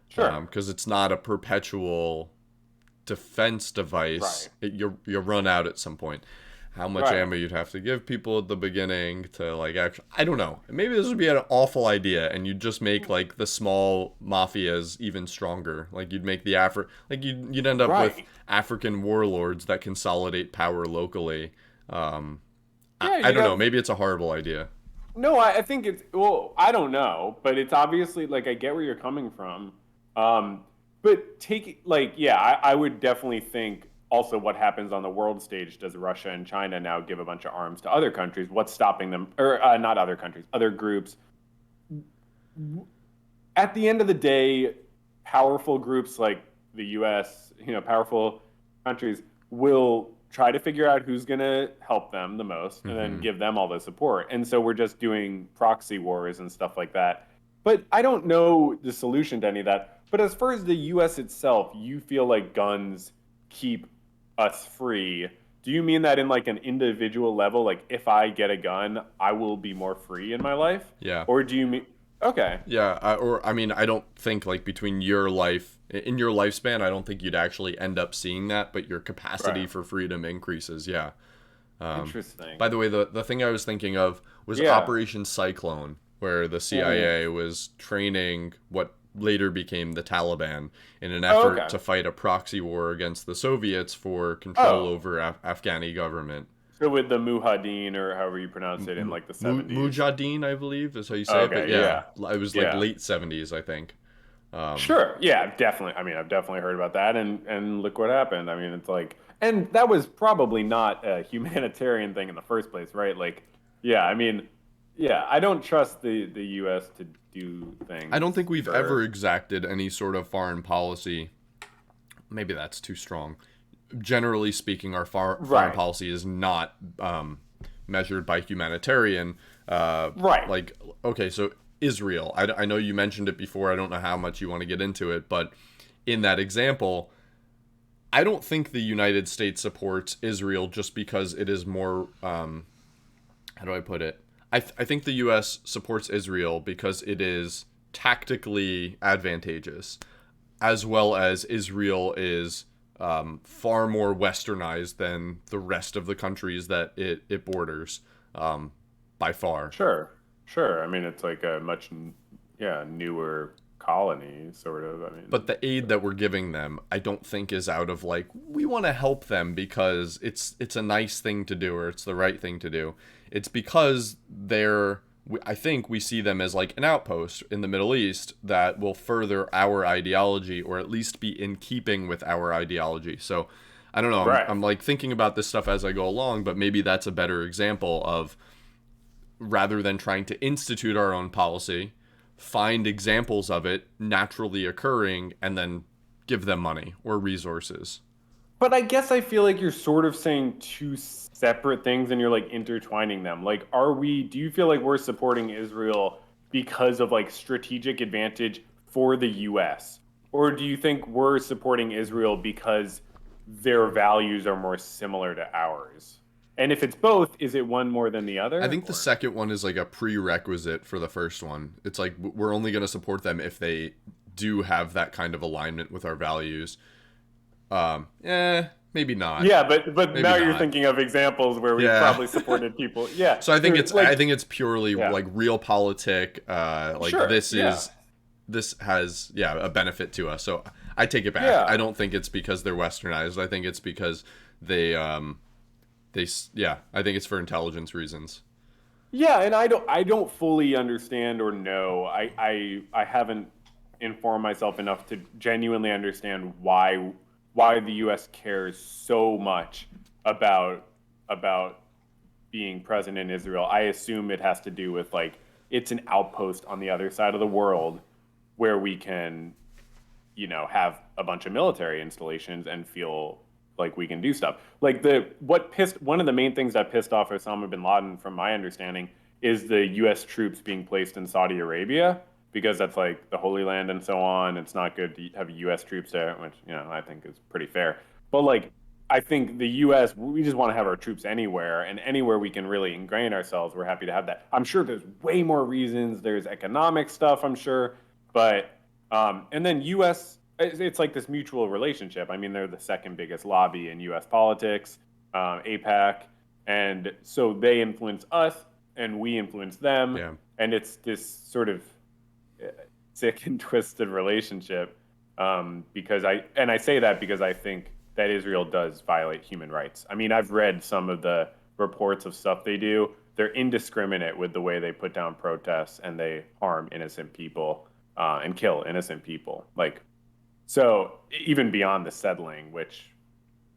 Sure. Because it's not a perpetual defense device. Right. You run out at some point. How much Right. ammo you'd have to give people at the beginning to like actually, I don't know. Maybe this would be an awful idea, and you'd just make like the small mafias even stronger. Like you'd make you'd end up with Right. African warlords that consolidate power locally. Yeah, I don't know. Maybe it's a horrible idea. No, I think well, I don't know, but it's obviously like I get where you're coming from. But I would definitely think also what happens on the world stage. Does Russia and China now give a bunch of arms to other countries? What's stopping them? Or not other countries, other groups. At the end of the day, powerful groups like the US, powerful countries will try to figure out who's going to help them the most and then give them all the support. And so we're just doing proxy wars and stuff like that. But I don't know the solution to any of that. But as far as the US itself, you feel like guns keep us free. do you mean that in like an individual level, like if I get a gun, I will be more free in my life? Yeah. Or do you mean okay. Yeah, I mean, I don't think like between your life in your lifespan, I don't think you'd actually end up seeing that, but your capacity Right. for freedom increases. Yeah. Interesting. By the way, the thing I was thinking of was Yeah. Operation Cyclone, where the Ooh. CIA was training what later became the Taliban in an Oh, effort okay. to fight a proxy war against the Soviets for control Oh. over Afghani government. So with the Mujahideen or however you pronounce it in like the 70s. Mujahideen, I believe, is how you say it. But Okay, yeah, yeah. it was like Yeah. late 70s, I think. Sure. Yeah, definitely. I mean, I've definitely heard about that and look what happened. I mean, it's like and that was probably not a humanitarian thing in the first place, right? Like, yeah, I mean, yeah, I don't trust the US to do I don't things think we've ever for exacted any sort of foreign policy. Maybe that's too strong. Generally speaking, our foreign right. policy is not measured by humanitarian. Right. Like, okay, so Israel. I know you mentioned it before. I don't know how much you want to get into it, but in that example, I don't think the United States supports Israel just because it is more. How do I put it? I think the U.S. supports Israel because it is tactically advantageous, as well as Israel is far more westernized than the rest of the countries that it borders, by far. Sure. Sure. I mean, it's like a much yeah, newer colony sort of. I But mean, the aid that we're giving them, I don't think is out of like we want to help them because it's a nice thing to do or it's the right thing to do. It's because I think we see them as like an outpost in the Middle East that will further our ideology or at least be in keeping with our ideology. So I don't know. right. I'm like thinking about this stuff as I go along, but maybe that's a better example of rather than trying to institute our own policy, find examples of it naturally occurring and then give them money or resources. But I guess I feel like you're sort of saying two separate things and you're like intertwining them. Like, do you feel like we're supporting Israel because of like strategic advantage for the US? Or do you think we're supporting Israel because their values are more similar to ours? And if it's both, is it one more than the I other? think the Or second one is like a prerequisite for the first one. It's like we're only going to support them if they do have that kind of alignment with our values. Maybe not. yeah, but Maybe now you're not. thinking of examples where we've Yeah. probably supported people. Yeah, So I think it's purely yeah, like realpolitik. Like sure, yeah, this has a benefit to us. So I take it back. I yeah. don't think it's because they're westernized. I think it's because they I think it's for intelligence reasons. Yeah, and I don't fully understand or know. I haven't informed myself enough to genuinely understand why the US cares so much about about being present in Israel. I assume it has to do with like it's an outpost on the other side of the world where we can have a bunch of military installations and feel like we can do stuff. Like one of the main things that pissed off Osama bin Laden, from my understanding, is the U.S. troops being placed in Saudi Arabia because that's like the Holy Land and so on. It's not good to have U.S. troops there, which I think is pretty fair. But like, I think the U.S. we just want to have our troops anywhere, and anywhere we can really ingrain ourselves, we're happy to have that. I'm sure there's way more reasons. There's economic stuff, I'm sure, but and then U.S. It's like this mutual relationship. I mean, they're the second biggest lobby in U.S. politics, APAC, and so they influence us, and we influence them, Yeah. and it's this sort of sick and twisted relationship. Because I say that because I think that Israel does violate human rights. I mean, I've read some of the reports of stuff they do. They're indiscriminate with the way they put down protests, and they harm innocent people and kill innocent people. Like, so even beyond the settling, which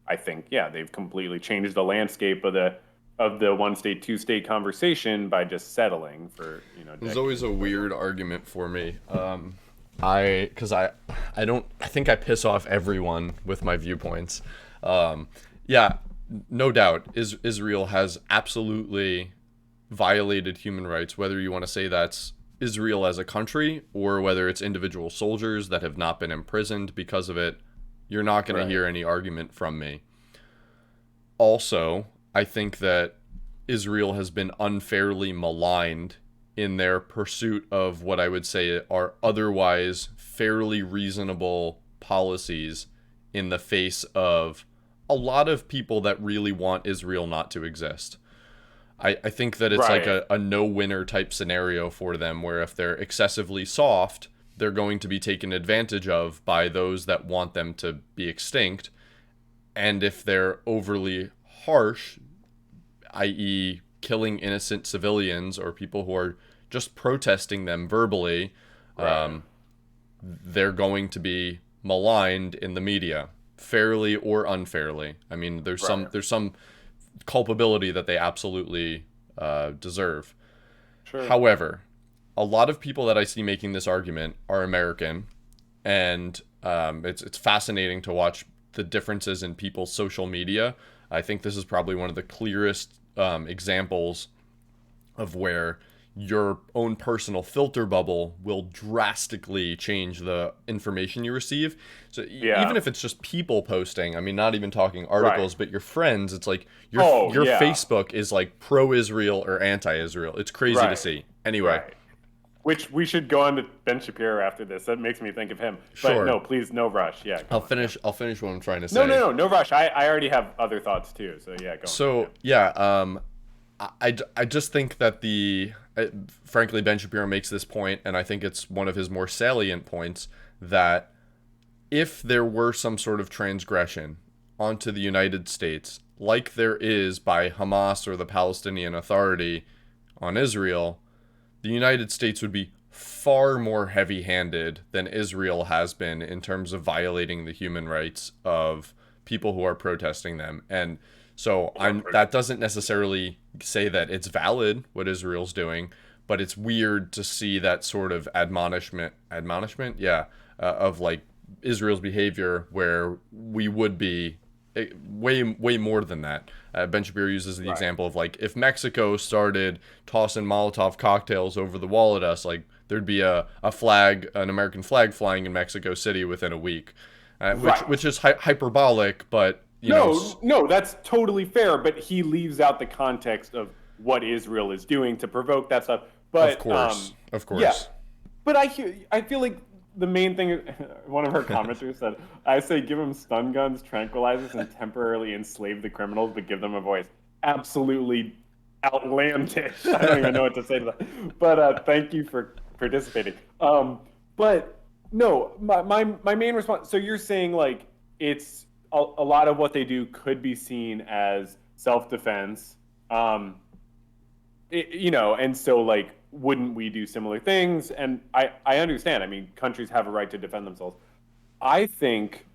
I think, yeah, they've completely changed the landscape of the one state, two state conversation by just settling for There's always decades. a weird argument for me. Because I don't, I think I piss off everyone with my viewpoints. Yeah, no doubt, Israel has absolutely violated human rights, whether you want to say that's Israel as a country or whether it's individual soldiers that have not been imprisoned because of it. You're not going to Right. hear any argument from me. Also, I think that Israel has been unfairly maligned in their pursuit of what I would say are otherwise fairly reasonable policies in the face of a lot of people that really want Israel not to exist. I think that it's like Right. a no winner type scenario for them where if they're excessively soft, they're going to be taken advantage of by those that want them to be extinct. And if they're overly harsh, i.e., killing innocent civilians or people who are just protesting them verbally, Right. they're going to be maligned in the media, fairly or unfairly. I mean, Right. there's some culpability that they absolutely deserve. Sure. However, a lot of people that I see making this argument are American, and it's fascinating to watch the differences in people's social media. I think this is probably one of the clearest examples of where your own personal filter bubble will drastically change the information you receive. So even Yeah. if it's just people posting, I mean, not even talking Right. articles, but your friends, it's like Oh, your yeah. Facebook is like pro-Israel or anti-Israel. It's crazy to Right. see. Anyway, Right. Which we should go on to Ben Shapiro after this. That makes me think of him. But sure. no, please, no rush. Yeah, go on. Yeah. I'll finish what I'm trying to No, no, say. no, no rush. I already have other thoughts too. So yeah, go on. Yeah. So yeah, I just think that frankly Ben Shapiro makes this point, and I think it's one of his more salient points that if there were some sort of transgression onto the United States, like there is by Hamas or the Palestinian Authority on Israel, the United States would be far more heavy-handed than Israel has been in terms of violating the human rights of people who are protesting them. And so I'm that doesn't necessarily say that it's valid what Israel's doing, but it's weird to see that sort of admonishment, yeah, of like Israel's behavior where we would be way more than that. Ben Shapiro uses the Right. example of like if Mexico started tossing Molotov cocktails over the wall at us, like there'd be an American flag flying in Mexico City within a week, Right. which is hyperbolic, but No, no, that's totally fair. But he leaves out the context of what Israel is doing to provoke that stuff. But of yeah. course, But I feel like the main thing. One of her commenters said, "I say give them stun guns, tranquilizers, and temporarily enslave the criminals, but give them a voice." Absolutely outlandish. I don't even know what to say to that. But thank you for participating. But no, my main response. So you're saying like it's a lot of what they do could be seen as self defense. Um, and so like wouldn't we do similar things? And I understand. I mean, countries have a right to defend themselves. I think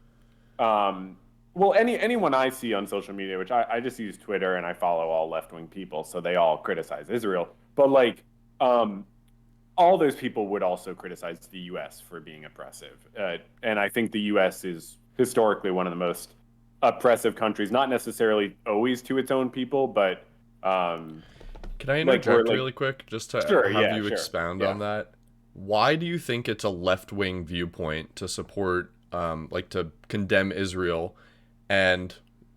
well, anyone I see on social media, which I just use Twitter and I follow all left wing people, so they all criticize Israel. But like all those people would also criticize the U.S. for being oppressive, and I think the U.S. is historically one of the most oppressive countries, not necessarily always to its own people, but can I like we're interject like really quick just to sure, have yeah, you sure, expound yeah. on that? Why do you think it's a left wing viewpoint to support, like to condemn Israel? And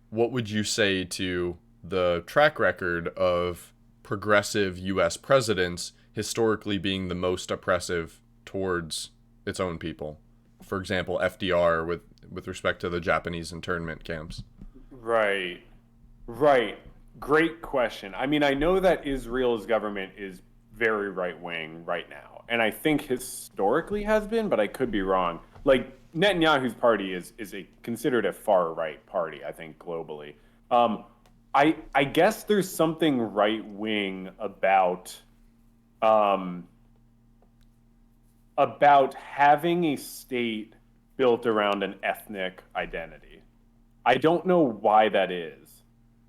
what would you say to the track record of progressive U.S. presidents historically being the most oppressive towards its own people? For example, FDR with respect to the Japanese internment camps. Right. Right. Great question. I mean, I know that Israel's government is very right wing right now, and I think historically has been, but I could be wrong. Like Netanyahu's party is a considered a far right party, I think globally. Um, I guess there's something right wing um, about having a state built around an ethnic identity. I don't know why that is,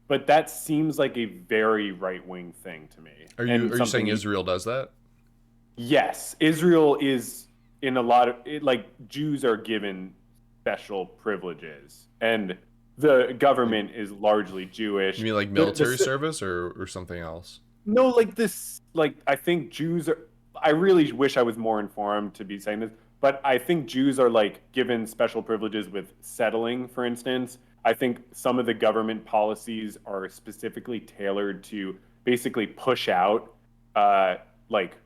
but that seems like a very right wing thing to me, and Are you saying something. Israel does that? Yes, Israel is in a lot of like Jews are given special privileges, and the Like government is largely you Jewish. mean like military service or something else? No, like this, like I think Jews are. I really wish I was more informed to be saying this, but I think Jews are like given special privileges with settling, for instance. I think some of the government policies are specifically tailored to basically push out uh, like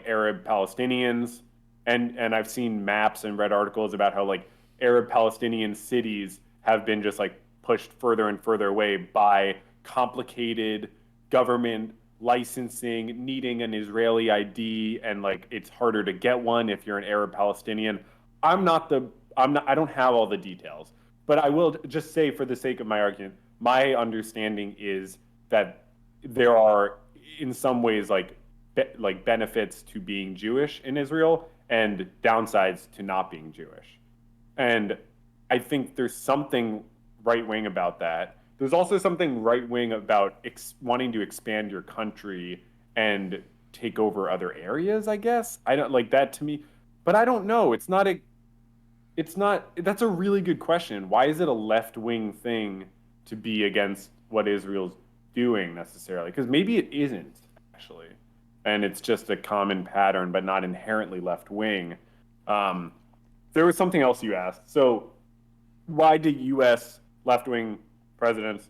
Arab Palestinians, and I've seen maps and read articles about how like Arab Palestinian cities have been just like pushed further and further away by complicated government licensing, needing an Israeli ID, and like it's harder to get one if you're an Arab Palestinian. I'm not the I'm not I don't have all the details, but I will just say for the sake of my argument, my understanding is that there are in some ways like benefits to being Jewish in Israel and downsides to not being Jewish. And I think there's something right wing about that. There's also something right wing about wanting to expand your country and take over other areas, I guess. I don't like that to me, but I don't know. That's a really good question. Why is it a left wing thing to be against what Israel's doing necessarily? Because maybe it isn't actually, and it's just a common pattern, but not inherently left wing. Um, there was something else you asked. So, why do U.S. left wing presidents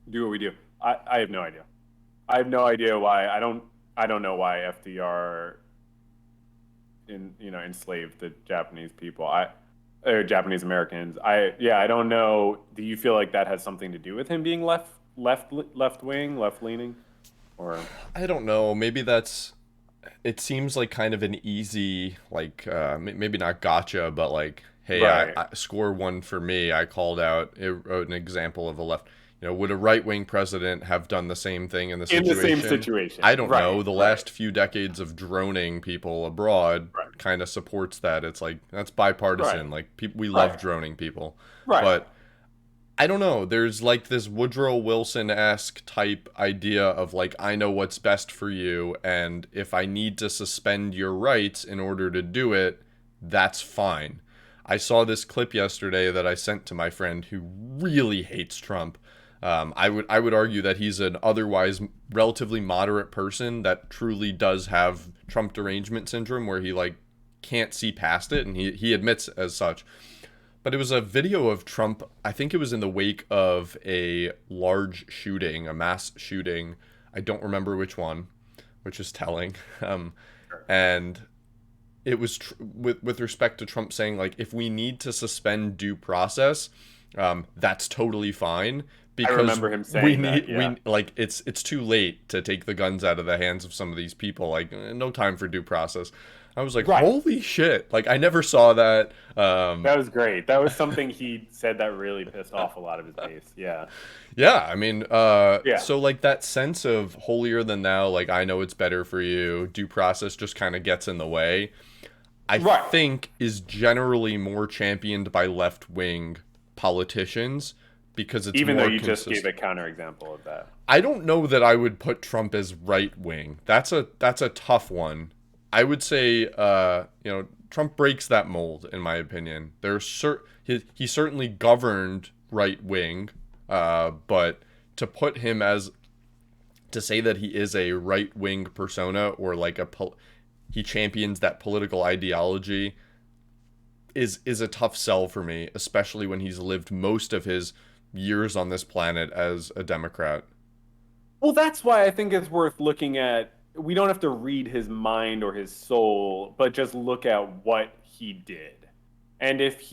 do what we do? I have no idea. I have no idea why. I don't know why FDR enslaved the Japanese people. Or Japanese Americans. I don't know. Do you feel like that has something to do with him being left wing, left leaning, or I don't know. Maybe that's. It seems like kind of an easy, like maybe not gotcha, but like, hey, right? I score one for me. I called out an example of a left. Would a right wing president have done the same thing in the In the situation? same situation. I don't Right, know. The right. last few decades of droning people abroad Right. kind of supports that. It's like that's bipartisan. Right. Like we love Right. droning people, Right. but I don't know. There's like this Woodrow Wilson-esque type idea of like, I know what's best for you, and if I need to suspend your rights in order to do it, that's fine. I saw this clip yesterday that I sent to my friend who really hates Trump. I would argue that he's an otherwise relatively moderate person that truly does have Trump derangement syndrome, where he like can't see past it, and he admits as such. But it was a video of Trump. I think it was in the wake of a large shooting, a mass shooting. I don't remember which one, which is telling. And it was with respect to Trump saying like, if we need to suspend due process, that's totally fine I because remember him we saying that. need Yeah. we like it's too late to take the guns out of the hands of some of these people. Like no time for due process. I was like, Right. holy shit! Like I never saw that. That was great. That was something he said that really pissed off a lot of his base. Yeah. Yeah, I mean, Yeah. so like that sense of holier than thou, like I know it's better for you, due process just kind of gets in the way. I Right. think is generally more championed by left wing politicians because it's Even though more you just gave consistent. a counterexample of that. I don't know that I would put Trump as right wing. That's a tough one. I would say, Trump breaks that mold in my opinion. He certainly governed right wing, but to say that he is a right wing persona or like he champions that political ideology is a tough sell for me, especially when he's lived most of his years on this planet as a Democrat. Well, that's why I think it's worth looking at. We don't have to read his mind or his soul, but just look at what he did. And if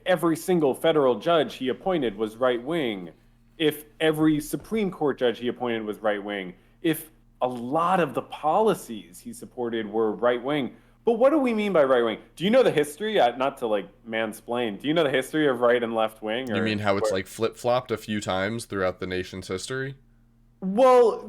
every single federal judge he appointed was right wing, if every Supreme Court judge he appointed was right wing, if a lot of the policies he supported were right wing. But what do we mean by right wing? Do you know the history? Not to like mansplain. Do you know the history of right and left wing, You mean or how it's where? like flip-flopped a few times throughout the nation's history? Well,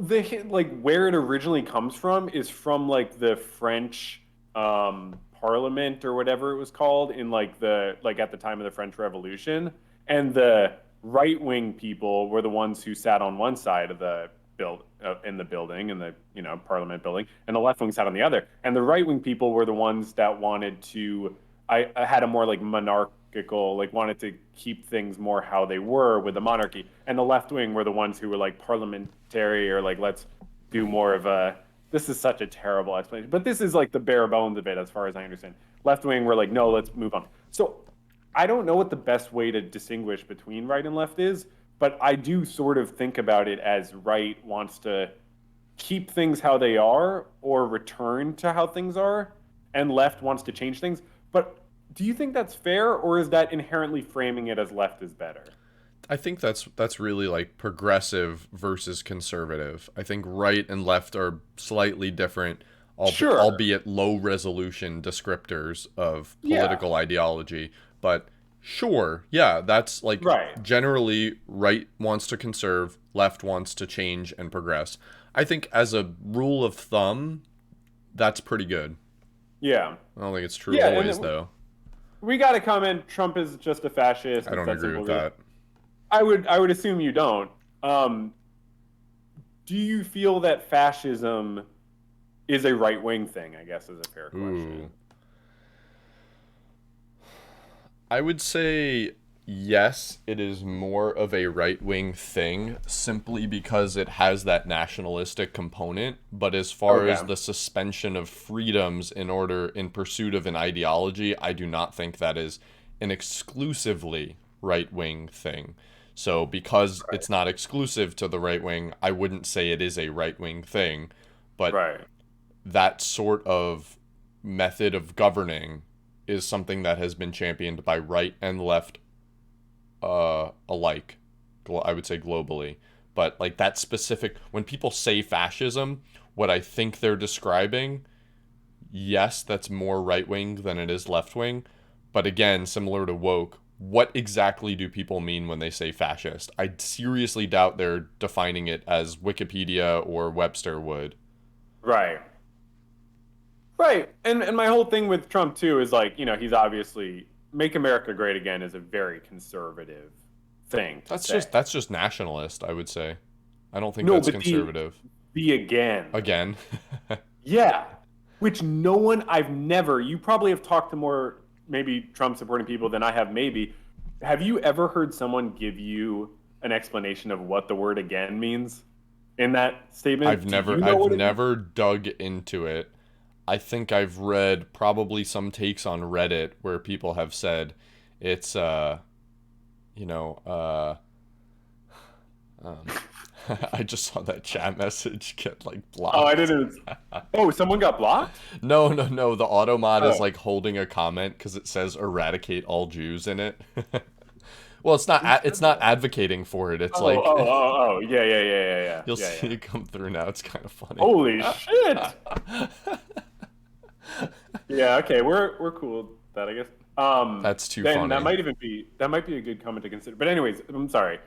like where it originally comes from is from like the French Parliament or whatever it was called in like at the time of the French Revolution, and the right wing people were the ones who sat on one side of the in the building in the Parliament building, and the left wing sat on the other, and the right wing people were the ones that wanted to I had a more like monarchical, like wanted to keep things more how they were with the monarchy. And the left wing were the ones who were like parliamentary or like, let's do more of a, this is such a terrible explanation, but this is like the bare bones of it as far as I understand. Left wing were like, no, let's move on. So I don't know what the best way to distinguish between right and left is, but I do sort of think about it as right wants to keep things how they are or return to how things are, and left wants to change things. But do you think that's fair, or is that inherently framing it as left is better? I think that's really like progressive versus conservative. I think right and left are slightly different, Sure. albeit low resolution descriptors of Yeah. political ideology. But sure, yeah, that's like Right. generally right wants to conserve, left wants to change and progress. I think as a rule of thumb, that's pretty good. Yeah. I don't think it's true Yeah, and always though. we got to comment. Trump is just a fascist. I It's don't that agree simple. with that. I would assume you don't. Um, do you feel that fascism is a right wing thing? I guess is a fair Ooh. question. I would say yes, it is more of a right wing thing simply because it has that nationalistic component. But as far as Okay. the suspension of freedoms in pursuit of an ideology, I do not think that is an exclusively right wing thing. So because Right. it's not exclusive to the right wing, I wouldn't say it is a right wing thing. But Right. that sort of method of governing is something that has been championed by right and left alike. I would say globally. But like that specific, when people say fascism, what I think they're describing, yes, that's more right wing than it is left wing. But again, similar to woke, what exactly do people mean when they say fascist? I seriously doubt they're defining it as Wikipedia or Webster would. Right. Right. And my whole thing with Trump too is like, he's obviously make America great again is a very conservative thing to say. That's just nationalist, I would say. I don't think No, that's but conservative. the again. Again. Yeah. Which no one I've never, you probably have talked to more maybe Trump supporting people than I have maybe. Have you ever heard someone give you an explanation of what the word again means in that statement? Do you know I've what it means? never dug into it. I think I've read probably some takes on Reddit where people have said it's you know, um I just saw that chat message get like Oh, I blocked. didn't. Oh, someone got blocked? No. The automod is Oh. like holding a comment because it says eradicate all Jews in it. Well, it's not Who it's said not that? advocating for it. It's Oh, oh, like oh, oh. Yeah, yeah, yeah, yeah, yeah. you'll Yeah, see yeah. it come through now. It's kind of funny. Holy shit. Yeah, okay. We're cool with that, I guess. That's too Then that funny. might even be that might be a good comment to consider. But anyways, I'm sorry.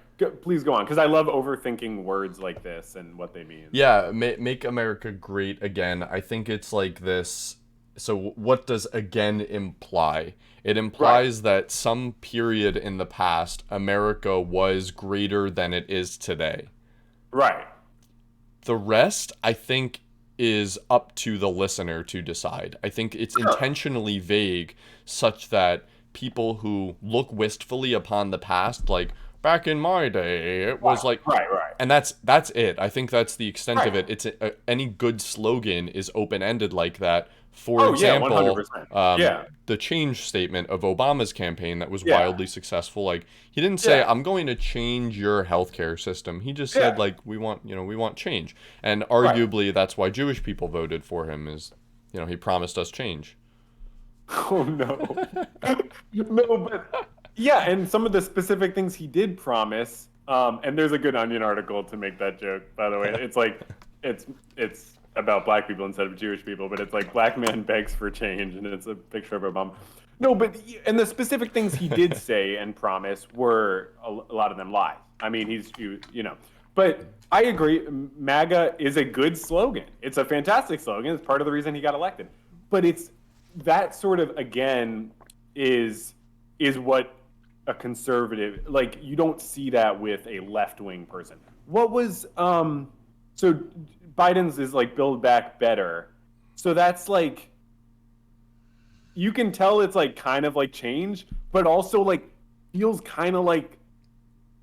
Please go on because I love overthinking words like this and what they mean. Yeah, make America great again. I think it's like this. So, what does again imply? It Right. implies that some period in the past, America was greater than it is today. Right. The rest, I think, is up to the listener to decide. I think it's Sure. intentionally vague such that people who look wistfully upon the past, like, back in my day, it Right. was like, Right. Right. and that's it. I think that's the extent of Right. it. Any good slogan is open ended like that. For Oh yeah, example, 100%. Yeah. the change statement of Obama's campaign that was Yeah. wildly successful. Like he didn't say, Yeah. "I'm going to change your healthcare system." He just said, Yeah. like, we want change, and Right. arguably that's why Jewish people voted for him. Is he promised us change. Oh no. No, but yeah, and some of the specific things he did promise, and there's a good Onion article to make that joke, by the way. It's like it's about black people instead of Jewish people, but it's like black man begs for change, and it's a picture of Obama. No, but and the specific things he did say and promise were a lot of them lies. I mean, but I agree. MAGA is a good slogan. It's a fantastic slogan. It's part of the reason he got elected. But it's that sort of again is what a conservative like. You don't see that with a left wing person. What was so Biden's is like build back better. So that's like you can tell it's like kind of like change, but also like feels kind of like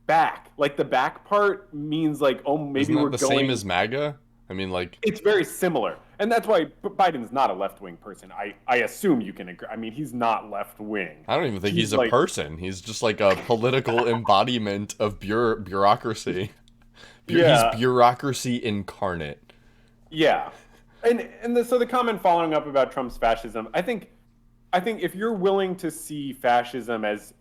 back. Like the back part means like, oh, maybe Isn't we're that the same going. as MAGA? I mean, like, It's very similar. And that's why Biden's not a left-wing person. I assume you can agree. I mean, he's not left-wing. I don't even think He's he's a like, person. He's just like a political embodiment of bureaucracy. He's yeah, bureaucracy incarnate. yeah. So the comment following up about Trump's fascism, I think if you're willing to see fascism as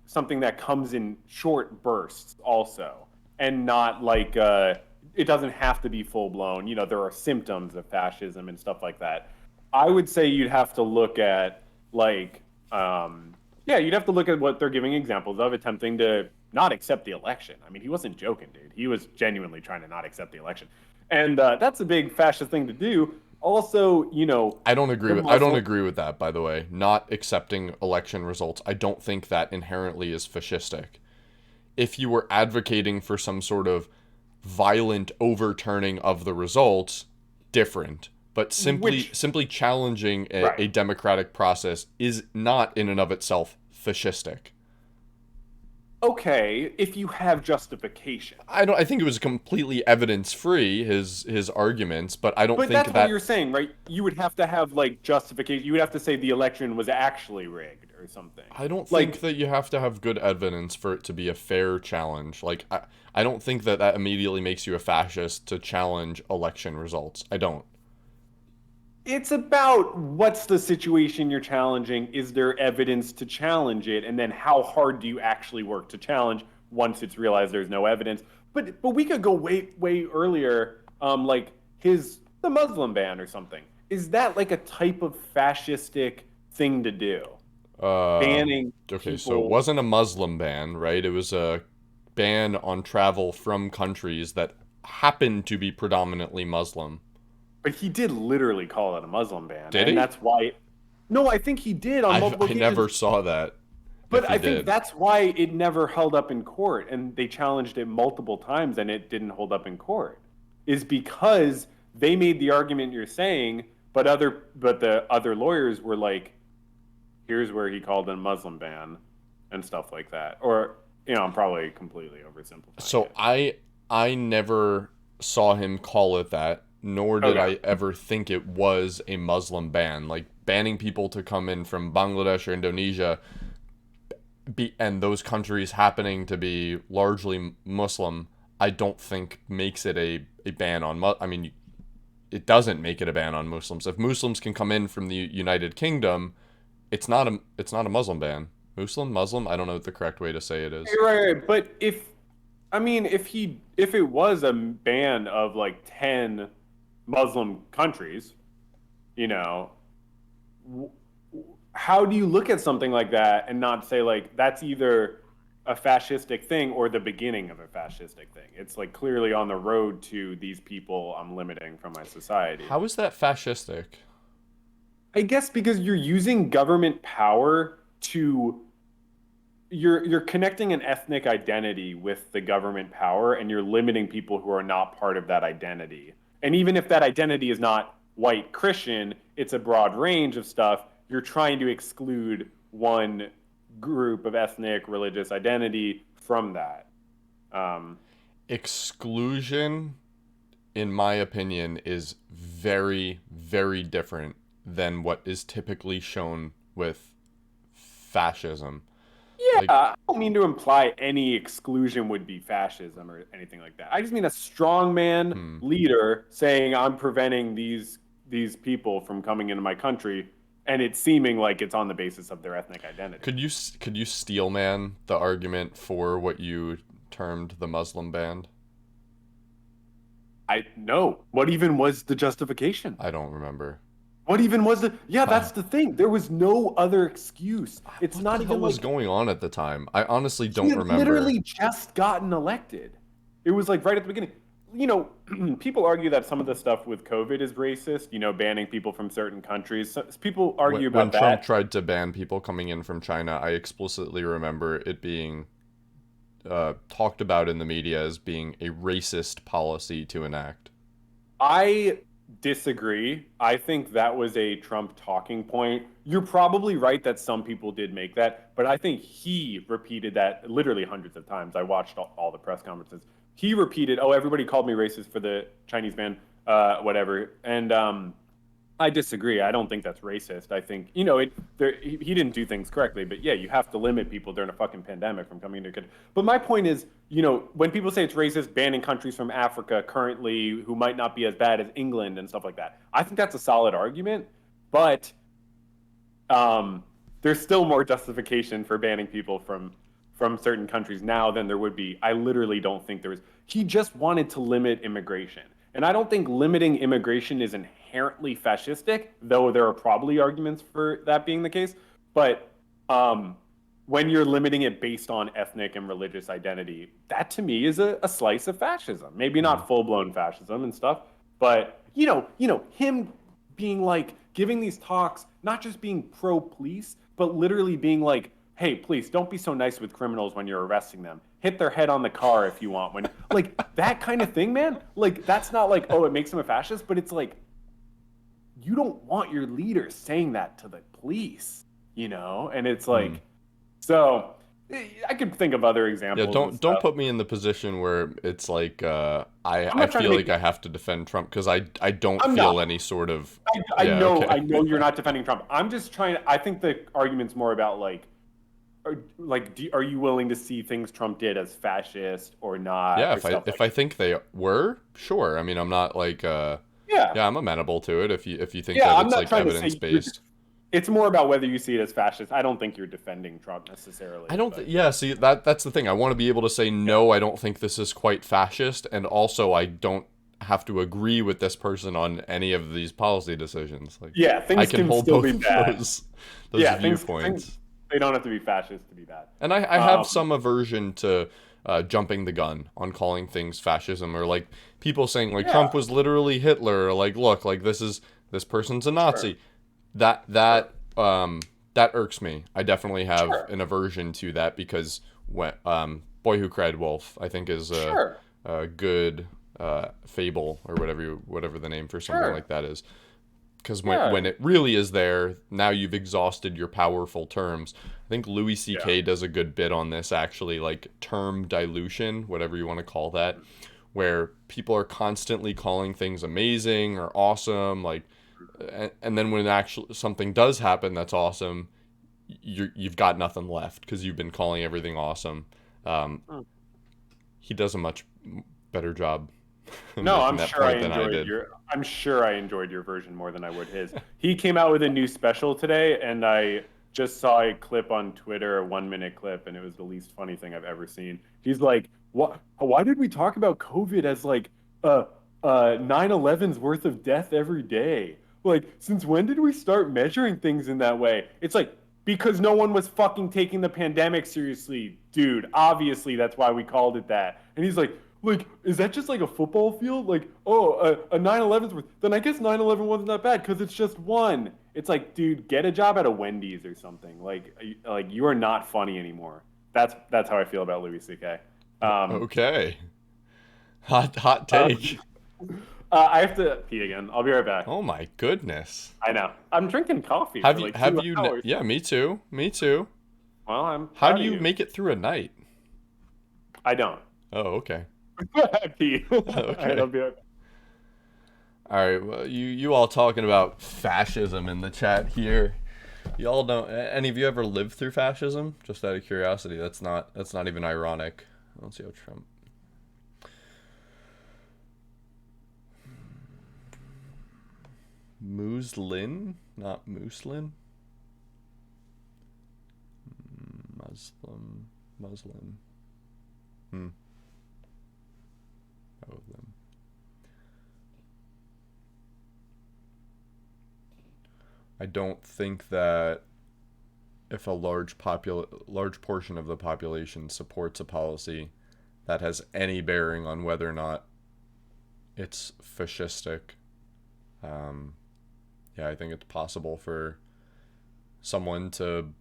something that comes in short bursts also, and not like it doesn't have to be full blown. You know, there are symptoms of fascism and stuff like that. I would say you'd have to look at like yeah, you'd have to look at what they're giving examples of attempting to not accept the election. I mean, he wasn't joking, dude. He was genuinely trying to not accept the election, and that's a big fascist thing to do. Also, you know, the I don't Muslim. agree with that, by the way. Not accepting election results. I don't think that inherently is fascistic. If you were advocating for some sort of violent overturning of the results, different. But Which simply challenging right. a democratic process is not in and of itself fascistic. Okay, if you have justification. I think it was completely evidence free, his arguments, but I don't But think that's what that you're saying, right? You would have to have like justification. You would have to say the election was actually rigged or something. I don't think Like that you have to have good evidence for it to be a fair challenge. Like I don't think that that immediately makes you a fascist to challenge election results. I don't. it's about what's the situation you're challenging? Is there evidence to challenge it? And then how hard do you actually work to challenge once it's realized there's no evidence? But we could go way earlier, like the Muslim ban or something. Is that like a type of fascistic thing to do? Uh, Banning okay, so it people. wasn't a Muslim ban, right? It was a ban on travel from countries that happen to be predominantly Muslim. But he did literally call it a Muslim ban, Did and he? that's why. No, I think he did on multiple I never occasions. saw that. If But he I think did, that's why it never held up in court, and they challenged it multiple times, and it didn't hold up in court. Is because they made the argument you're saying, but the other lawyers were like, "Here's where he called it a Muslim ban," and stuff like that. Or I'm probably completely oversimplifying so it. I never saw him call it that, nor did Okay. I ever think it was a Muslim ban. Like banning people to come in from Bangladesh or Indonesia, and those countries happening to be largely Muslim, I don't think makes it a ban on. I mean, it doesn't make it a ban on Muslims. If Muslims can come in from the United Kingdom, it's not a Muslim ban. Muslim. I don't know what the correct way to say it is. Right. But if it was a ban of like 10 Muslim countries, you know, w- how do you look at something like that and not say like that's either a fascistic thing or the beginning of a fascistic thing? It's like clearly on the road to these people I'm limiting from my society. How is that fascistic? I guess because you're using government power to you're connecting an ethnic identity with the government power and you're limiting people who are not part of that identity. And even if that identity is not white Christian, it's a broad range of stuff. You're trying to exclude one group of ethnic religious identity from that. Um, Exclusion, in my opinion, is very different than what is typically shown with fascism. yeah, Like, I don't mean to imply any exclusion would be fascism or anything like that. I just mean a strongman hmm. leader saying I'm preventing these people from coming into my country, and it's seeming like it's on the basis of their ethnic identity. Could you steel man the argument for what you termed the Muslim ban? I know. What even was the justification? I don't remember. What even was the? Yeah, that's the thing. There was no other excuse. It's What the not hell even was like going on at the time? I honestly he don't had remember. literally just gotten elected. It was like right at the beginning. People argue that some of the stuff with COVID is racist, banning people from certain countries. So, people argue When about Trump that. tried to ban people coming in from China, I explicitly remember it being talked about in the media as being a racist policy to enact. I disagree. I think that was a Trump talking point. You're probably right that some people did make that, but I think he repeated that literally hundreds of times. I watched all the press conferences. He repeated, "Oh, everybody called me racist for the Chinese man, whatever." And I disagree. I don't think that's racist. I think, you know, he didn't do things correctly, but yeah, you have to limit people during a fucking pandemic from coming into country. But my point is, you know, when people say it's racist banning countries from Africa currently who might not be as bad as England and stuff like that, I think that's a solid argument. But there's still more justification for banning people from certain countries now than there would be. I literally don't think there was. He just wanted to limit immigration. And I don't think limiting immigration is inherently fascistic, though there are probably arguments for that being the case. But when you're limiting it based on ethnic and religious identity, that to me is a slice of fascism. Maybe not full-blown fascism and stuff, but him being like giving these talks, not just being pro-police, but literally being like, hey, police, don't be so nice with criminals when you're arresting them. Hit their head on the car if you want. When like that kind of thing, man. Like that's not like, oh, it makes him a fascist, but it's like you don't want your leader saying that to the police, you know? And it's like so I could think of other examples. Yeah, don't put me in the position where it's like I feel like I have to defend Trump because I don't feel any sort of I know you're not defending Trump. I'm just trying I think the argument's more about like are you willing to see things Trump did as fascist or not? Yeah, or if I think they were, sure. I mean, I'm not like yeah, I'm amenable to it if you think that it's like evidence based. It's more about whether you see it as fascist. I don't think you're defending Trump necessarily. I don't. Yeah, see that's the thing. I want to be able to say no. I don't think this is quite fascist, and also I don't have to agree with this person on any of these policy decisions. Like, yeah, things I can hold still both be bad. of those viewpoints. They don't have to be fascist to be bad. And I have some aversion to jumping the gun on calling things fascism, or like people saying like Trump was literally Hitler, or like look, like this person's a Nazi. Sure. That irks me. I definitely have an aversion to that because when Boy Who Cried Wolf, I think is a good fable or whatever the name for something like that is. Because when it really is there, now you've exhausted your powerful terms. I think Louis C.K. does a good bit on this, actually, like term dilution, whatever you want to call that, where people are constantly calling things amazing or awesome, like, and then when actually something does happen that's awesome, you've got nothing left because you've been calling everything awesome. He does a much better job. No, I'm sure I enjoyed your version more than I would his. He came out with a new special today, and I just saw a clip on Twitter, a 1-minute clip, and it was the least funny thing I've ever seen. He's like, "What? Why did we talk about COVID as like 9/11's worth of death every day? Like, since when did we start measuring things in that way?" It's like because no one was fucking taking the pandemic seriously, dude. Obviously, that's why we called it that. And he's like, is that just like a football field? Like, oh, a 9/11's worth. Then I guess 9/11 wasn't that bad because it's just one. It's like, dude, get a job at a Wendy's or something. Like you are not funny anymore. That's how I feel about Louis C.K. Okay. Hot take. I have to pee again. I'll be right back. Oh my goodness. I know. I'm drinking coffee. Have you? Yeah, me too. Me too. Well, How do you make it through a night? I don't. Oh, okay. Pee. Okay. I'll be right back. All right. Well, you all talking about fascism in the chat here. You all know. Any of you ever lived through fascism? Just out of curiosity. That's not even ironic. Let's see how Trump. Muslin, not Muslin. Muslim. Of them. I don't think that if a large portion of the population supports a policy that has any bearing on whether or not it's fascistic. I think it's possible for someone to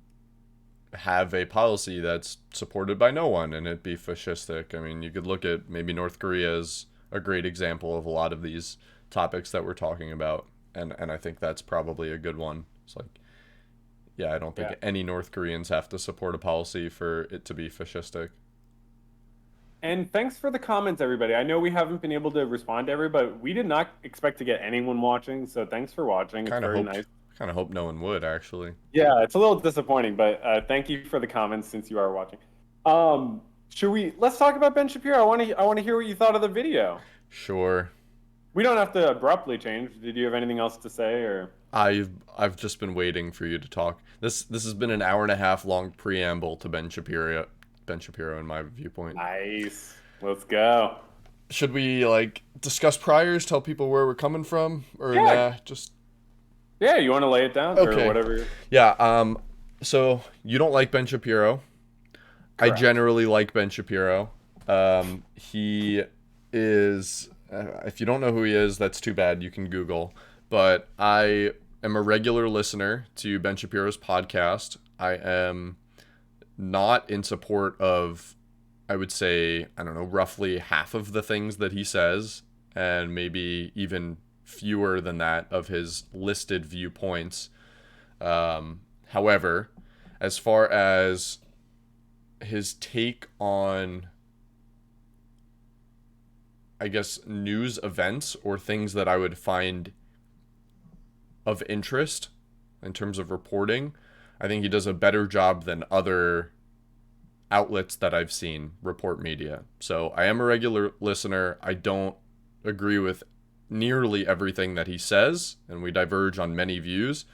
have a policy that's supported by no one and it be fascistic. I mean, you could look at maybe North Korea as a great example of a lot of these topics that we're talking about, and I think that's probably a good one. It's like, I don't think any North Koreans have to support a policy for it to be fascistic. And thanks for the comments, everybody. I know we haven't been able to respond to everybody, but we did not expect to get anyone watching. So thanks for watching. It's very nice. Kind of hope no one would actually. Yeah, it's a little disappointing, but thank you for the comments since you are watching. Let's talk about Ben Shapiro. I want to hear what you thought of the video. Sure. We don't have to abruptly change. Did you have anything else to say, or? I've just been waiting for you to talk. This has been an hour and a half long preamble to Ben Shapiro. Ben Shapiro, in my viewpoint. Nice. Let's go. Should we discuss priors? Tell people where we're coming from, or just. Yeah, you want to lay it down or whatever. Yeah. So you don't like Ben Shapiro. Correct. I generally like Ben Shapiro. He is. If you don't know who he is, that's too bad. You can Google. But I am a regular listener to Ben Shapiro's podcast. I am not in support of, I would say, I don't know, roughly half of the things that he says, and maybe even fewer than that of his listed viewpoints. However, as far as his take on, I guess, news events or things that I would find of interest in terms of reporting, I think he does a better job than other outlets that I've seen report media. So I am a regular listener. I don't agree with nearly everything that he says, and we diverge on many views,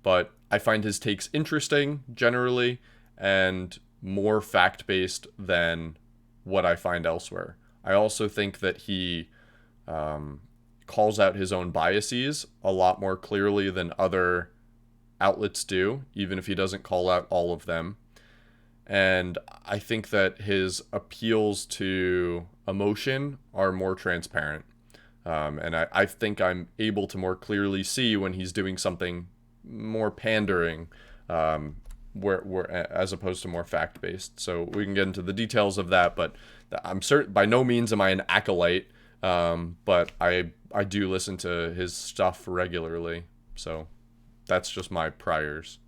but I find his takes interesting generally and more fact-based than what I find elsewhere. I also think that he calls out his own biases a lot more clearly than other outlets do, even if he doesn't call out all of them. And I think that his appeals to emotion are more transparent. And I think I'm able to more clearly see when he's doing something more pandering, where as opposed to more fact-based. So we can get into the details of that, but I'm certain by no means am I an acolyte, but I do listen to his stuff regularly. So that's just my priors.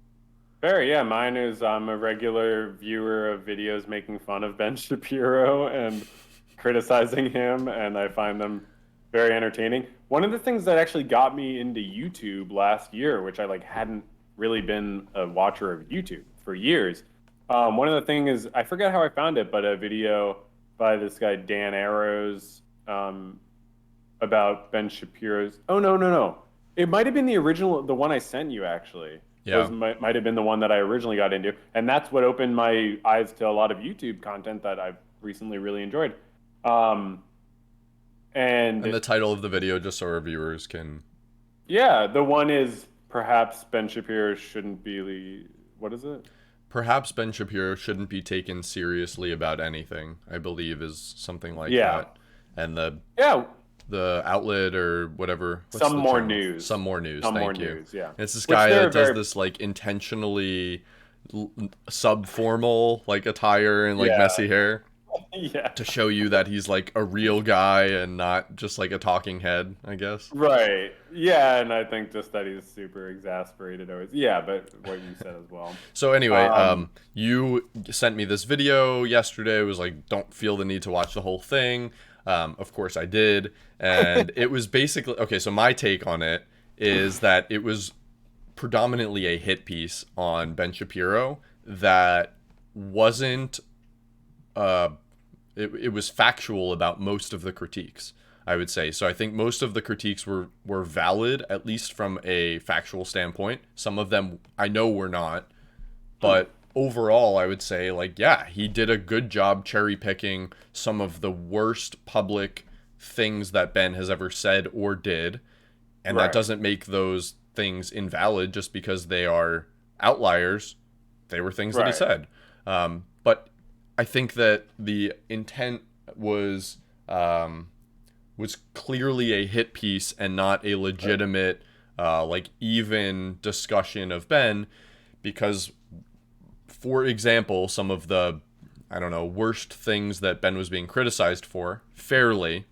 Fair, yeah. Mine is I'm a regular viewer of videos making fun of Ben Shapiro and criticizing him, and I find them very entertaining. One of the things that actually got me into YouTube last year, which I hadn't really been a watcher of YouTube for years. One of the things is, I forget how I found it, but a video by this guy Dan Arrows about Ben Shapiro's. Oh no! It might have been the original, the one I sent you actually. Yeah. Might have been the one that I originally got into, and that's what opened my eyes to a lot of YouTube content that I've recently really enjoyed. And the title of the video, just so our viewers can. Yeah, the one is perhaps Ben Shapiro shouldn't be. What is it? Perhaps Ben Shapiro shouldn't be taken seriously about anything, I believe, is something like that. And the outlet or whatever. Some more news. Some more news. Thank you. Yeah. And it's this guy that does this intentionally sub-formal attire and messy hair. Yeah. To show you that he's a real guy and not just a talking head, I guess. Right. Yeah, and I think just that he's super exasperated always. Yeah, but what you said as well. So anyway, you sent me this video yesterday. It was don't feel the need to watch the whole thing. Of course I did. And it was basically, okay, so my take on it is that it was predominantly a hit piece on Ben Shapiro that wasn't, it was factual about most of the critiques, I would say. So I think most of the critiques were valid, at least from a factual standpoint. Some of them I know were not. But overall, I would say, he did a good job cherry picking some of the worst public things that Ben has ever said or did. And that doesn't make those things invalid just because they are outliers. They were things that he said. But I think that the intent was clearly a hit piece and not a legitimate, even discussion of Ben, because, for example, some of the, worst things that Ben was being criticized for, fairly,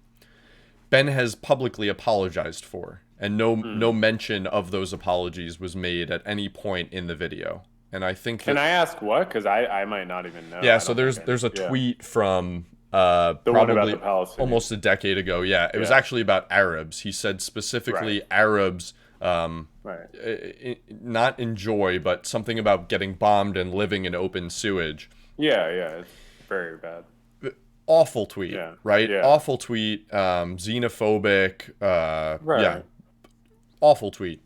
Ben has publicly apologized for, and no mention of those apologies was made at any point in the video. And I think Can I ask what? Because I might not even know. Yeah, so there's a tweet from The one about the probably Palestinians. almost a decade ago. Yeah, it was Yeah. actually about Arabs. He said Right. specifically Arabs Right. not enjoy, but something about getting bombed and living in open sewage. Yeah. Yeah. It's very bad. Awful tweet, Yeah. right? Yeah. Awful tweet, xenophobic, yeah, Right. awful tweet.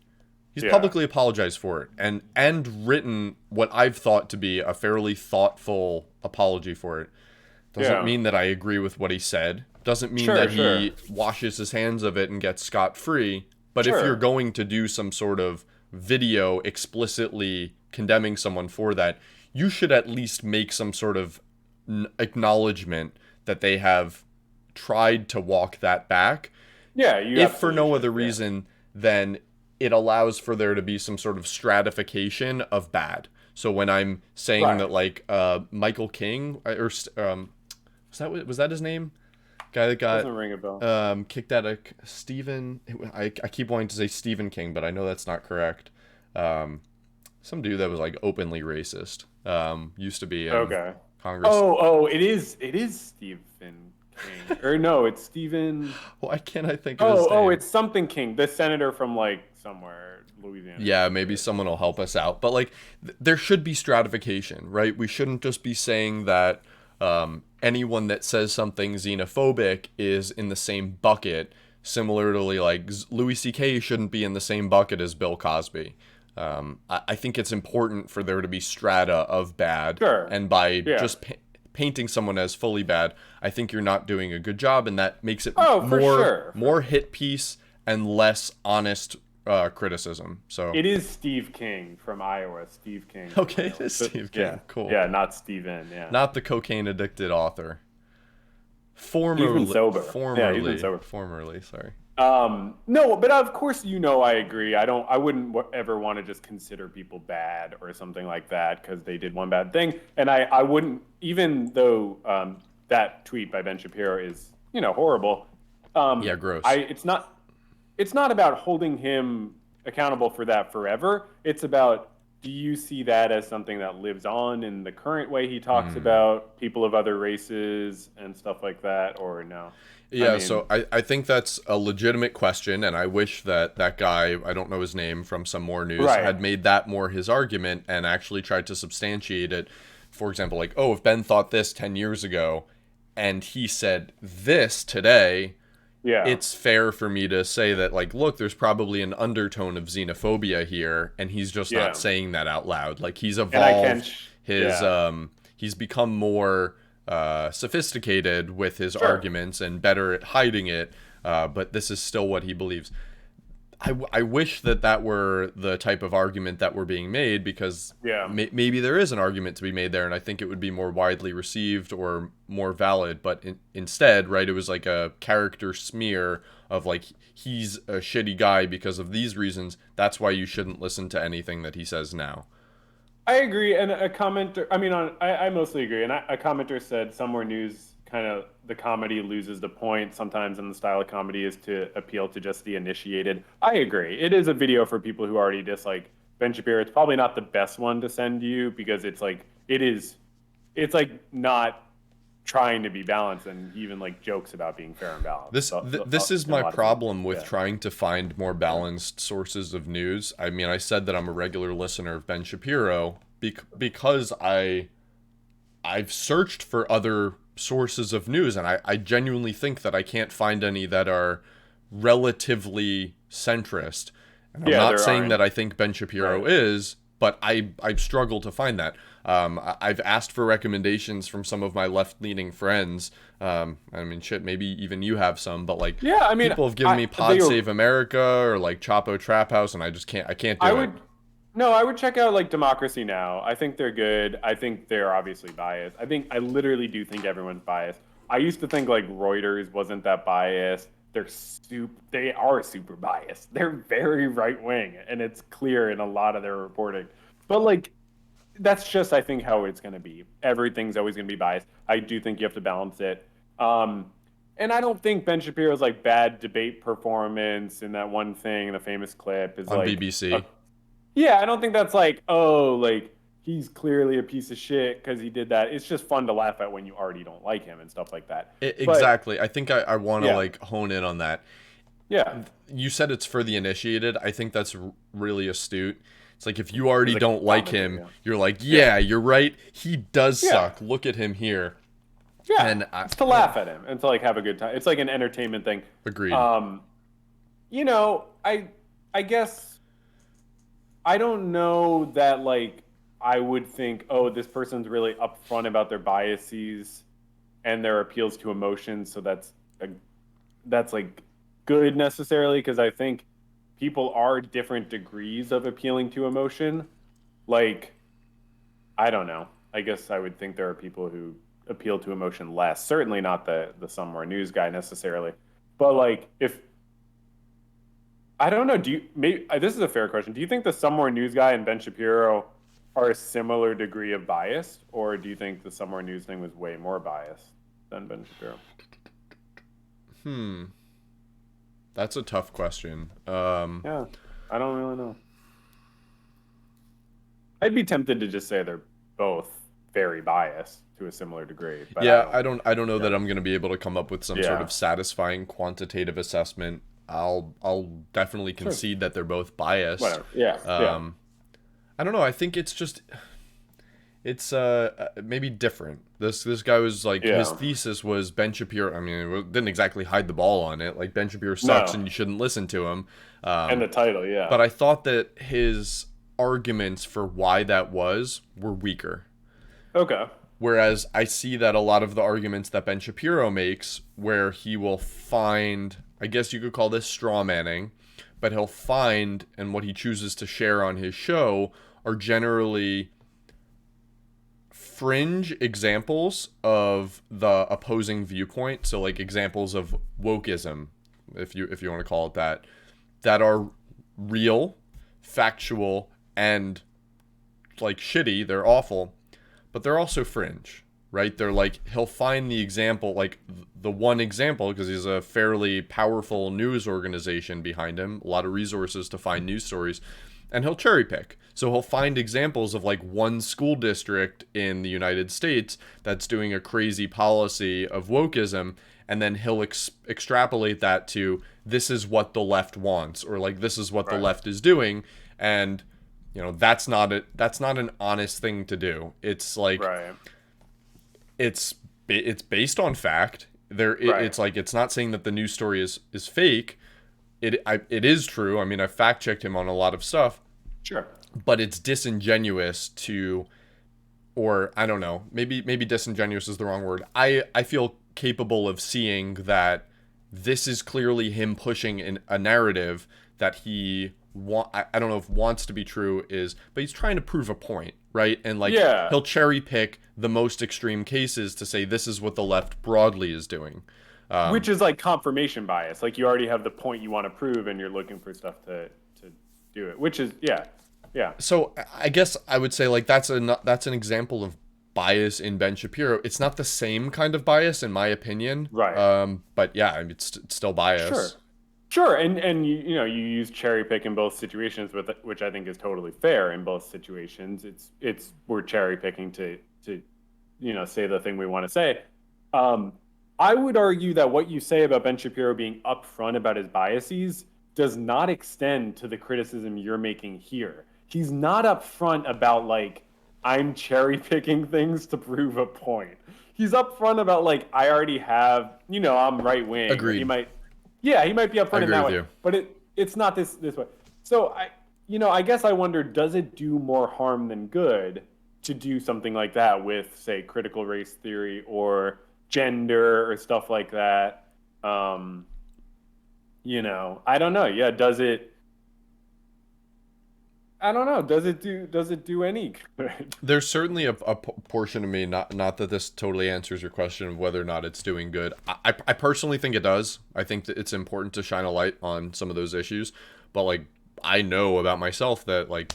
He's Yeah. publicly apologized for it and written what I've thought to be a fairly thoughtful apology for it. Doesn't Yeah. mean that I agree with what he said. Doesn't mean Sure. that Sure. he washes his hands of it and gets scot free. But if you're Sure. going to do some sort of video explicitly condemning someone for that, you should at least make some sort of acknowledgement that they have tried to walk that back. Yeah. You If for absolutely no should. other Yeah. reason, then it allows for there to be some sort of stratification of bad. So when I'm saying Right. that, like, Michael King, or was that his name? Guy that got Doesn't ring a bell. kicked out of Stephen. I keep wanting to say Stephen King, but I know that's not correct. Some dude that was like openly racist. Used to be in Okay. Congress. Oh, it is. It is Stephen King. Or no, it's Stephen. Why can't I think of his name? It's something King, the senator from like somewhere, Louisiana. Yeah, maybe someone will help us out. But like, there should be stratification, right? We shouldn't just be saying that anyone that says something xenophobic is in the same bucket. Similarly, like Louis C.K. shouldn't be in the same bucket as Bill Cosby. I think it's important for there to be strata of bad, Sure. and by Yeah. just painting someone as fully bad, I think you're not doing a good job, and that makes it Oh, for more sure. more hit piece and less honest criticism. So It is Steve King from Iowa. Steve King. from okay, Iowa. it is So- Steve King. Yeah. Cool. Yeah, not Steven. Yeah. Not the cocaine addicted author. He's been sober. Yeah, he's Formerly, been sober. formerly. Sorry. No, but of course, I agree. I wouldn't ever want to just consider people bad or something like that because they did one bad thing. And I wouldn't, even though that tweet by Ben Shapiro is, horrible. Yeah, gross. It's not about holding him accountable for that forever. It's about, do you see that as something that lives on in the current way he talks about people of other races and stuff like that, or no? Yeah, I mean, so I think that's a legitimate question, and I wish that that guy, I don't know his name, from some more news, Right. had made that more his argument and actually tried to substantiate it. For example, like, oh, if Ben thought this 10 years ago and he said this today, yeah, it's fair for me to say that, like, look, there's probably an undertone of xenophobia here, and he's just Yeah. not saying that out loud. Like, he's and I can, evolved his, yeah. he's become more sophisticated with his Sure. arguments and better at hiding it, but this is still what he believes. I wish that that were the type of argument that were being made, because Yeah. maybe there is an argument to be made there, and I think it would be more widely received or more valid. But instead, right, it was like a character smear of, like, he's a shitty guy because of these reasons. That's why you shouldn't listen to anything that he says now. I agree, and a commenter. I mean, I mostly agree. And a commenter said somewhere news kind of the comedy loses the point sometimes, and the style of comedy is to appeal to just the initiated. I agree. It is a video for people who already dislike Ben Shapiro. It's probably not the best one to send you because it's like it's like not trying to be balanced, and he even like jokes about being fair and balanced. This is in a lot my of problem with yeah. trying to find more balanced sources of news. I mean, I said that I'm a regular listener of Ben Shapiro because I've searched for other sources of news, and I genuinely think that I can't find any that are relatively centrist. And I'm Yeah, not there saying aren't. that I think Ben Shapiro Right. is, but I've struggled to find that. I've asked for recommendations from some of my left-leaning friends. I mean, shit, maybe even you have some, but like, Yeah, I mean, people have given me Pod they- Save America or like Chapo Trap House, and I can't do I it. would no, I would check out like Democracy Now. I think they're good. I think they're obviously biased. I literally do think everyone's biased. I used to think like Reuters wasn't that biased. They are super biased. They're very right wing, and it's clear in a lot of their reporting. But like, that's just, I think, how it's going to be. Everything's always going to be biased. I do think you have to balance it. And I don't think Ben Shapiro's like bad debate performance in that one thing, the famous clip is On like BBC. yeah, I don't think that's like, oh, like he's clearly a piece of shit because he did that. It's just fun to laugh at when you already don't like him and stuff like that. But Exactly. I think I want to yeah, like hone in on that. yeah, You said it's for the initiated. I think that's really astute. It's like if you already as a don't like commentary. him, Yeah, you're like, yeah, yeah, you're right. He does yeah, suck. Look at him here. yeah. And It's to laugh at him and to like have a good time. It's like an entertainment thing. agreed. Um, you know, I guess I don't know that like I would think, oh, this person's really upfront about their biases and their appeals to emotions, so that's like good necessarily because I think people are different degrees of appealing to emotion. Like, I don't know. I guess I would think there are people who appeal to emotion less. Certainly not the somewhere news guy necessarily. But like if I don't know, do you maybe this is a fair question. Do you think the somewhere news guy and Ben Shapiro are a similar degree of bias, or do you think the somewhere news thing was way more biased than Ben Shapiro? Hmm. That's a tough question. Yeah, I don't really know. I'd be tempted to just say they're both very biased to a similar degree, but I Yeah, don't. I don't know that Yeah, I'm going to be able to come up with some sort yeah, of satisfying quantitative assessment. I'll definitely sure, concede that they're both biased. whatever. Yeah, yeah, Um, I don't know. I think it's just it's maybe different. This guy was like his yeah. thesis was Ben Shapiro. I mean, it didn't exactly hide the ball on it. Like Ben Shapiro sucks No, and you shouldn't listen to him. and Um, the title, yeah, but I thought that his arguments for why that was were weaker. okay, Whereas I see that a lot of the arguments that Ben Shapiro makes, where he will find, I guess you could call this straw manning, but he'll find, and what he chooses to share on his show are generally fringe examples of the opposing viewpoint. So like examples of wokeism, if you want to call it that, that are real, factual, and like shitty. They're awful, but they're also fringe, right? They're like he'll find the example, like the one example, because he's a fairly powerful news organization behind him, a lot of resources to find news stories, and he'll cherry pick. So he'll find examples of like one school district in the United States that's doing a crazy policy of wokeism, and then he'll extrapolate that to this is what the left wants, or like this is what the right, left is doing, and that's not an honest thing to do. It's like right, it's based on fact. right, It's like it's not saying that the news story is fake. It is true. I mean, I fact checked him on a lot of stuff, sure, but it's disingenuous to, or I don't know, maybe disingenuous is the wrong word. I feel capable of seeing that this is clearly him pushing a narrative that he I don't know if wants to be true is, but he's trying to prove a point, right? And like yeah. he'll cherry pick the most extreme cases to say this is what the left broadly is doing. Which is like confirmation bias. Like you already have the point you want to prove, and you're looking for stuff to do it. Which is yeah, yeah, So I guess I would say like that's an example of bias in Ben Shapiro. It's not the same kind of bias in my opinion. right. But yeah, I mean, it's still Sure. bias. Sure, and you know you use cherry pick in both situations, with which I think is totally fair in both situations. It's we're cherry picking to say the thing we want to say. Um, I would argue that what you say about Ben Shapiro being upfront about his biases does not extend to the criticism you're making here. He's not upfront about like I'm cherry picking things to prove a point. He's upfront about like I already have, I'm right wing, or he Agreed. might yeah, he might be I upfront in agree that with way, you. but it's not this way. So I guess I wonder, does it do more harm than good to do something like that with, say, critical race theory or gender or stuff like that? I don't know. Yeah, does it? I don't know. Does it do any good? There's certainly a portion of me, not that this totally answers your question of whether or not it's doing good. I personally think it does. I think that it's important to shine a light on some of those issues, but like I know about myself that like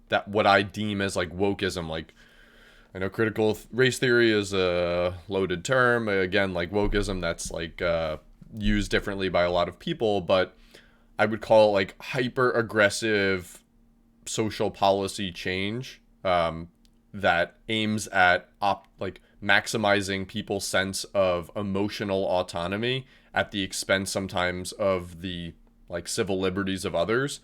that what I deem as like wokeism, like I know critical race theory is a loaded term. Again, like wokeism, that's like used differently by a lot of people, but I would call it like hyper aggressive social policy change, that aims at like maximizing people's sense of emotional autonomy at the expense sometimes of the like civil liberties of others,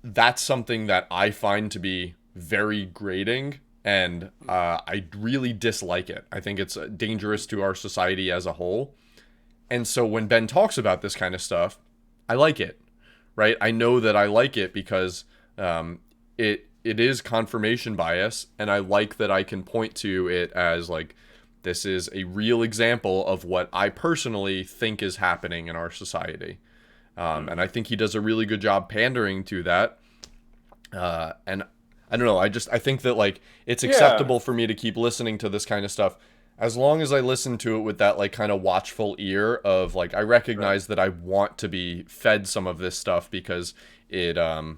that's something that I find to be very grating, and I really dislike it. I think it's dangerous to our society as a whole. And so when Ben talks about this kind of stuff, I like it, right? I know that I like it because it is confirmation bias, and I like that I can point to it as like, this is a real example of what I personally think is happening in our society. And I think he does a really good job pandering to that. And I don't know, I think that like it's acceptable for me to keep listening to this kind of stuff as long as I listen to it with that like kind of watchful ear of like, I recognize that I want to be fed some of this stuff because it I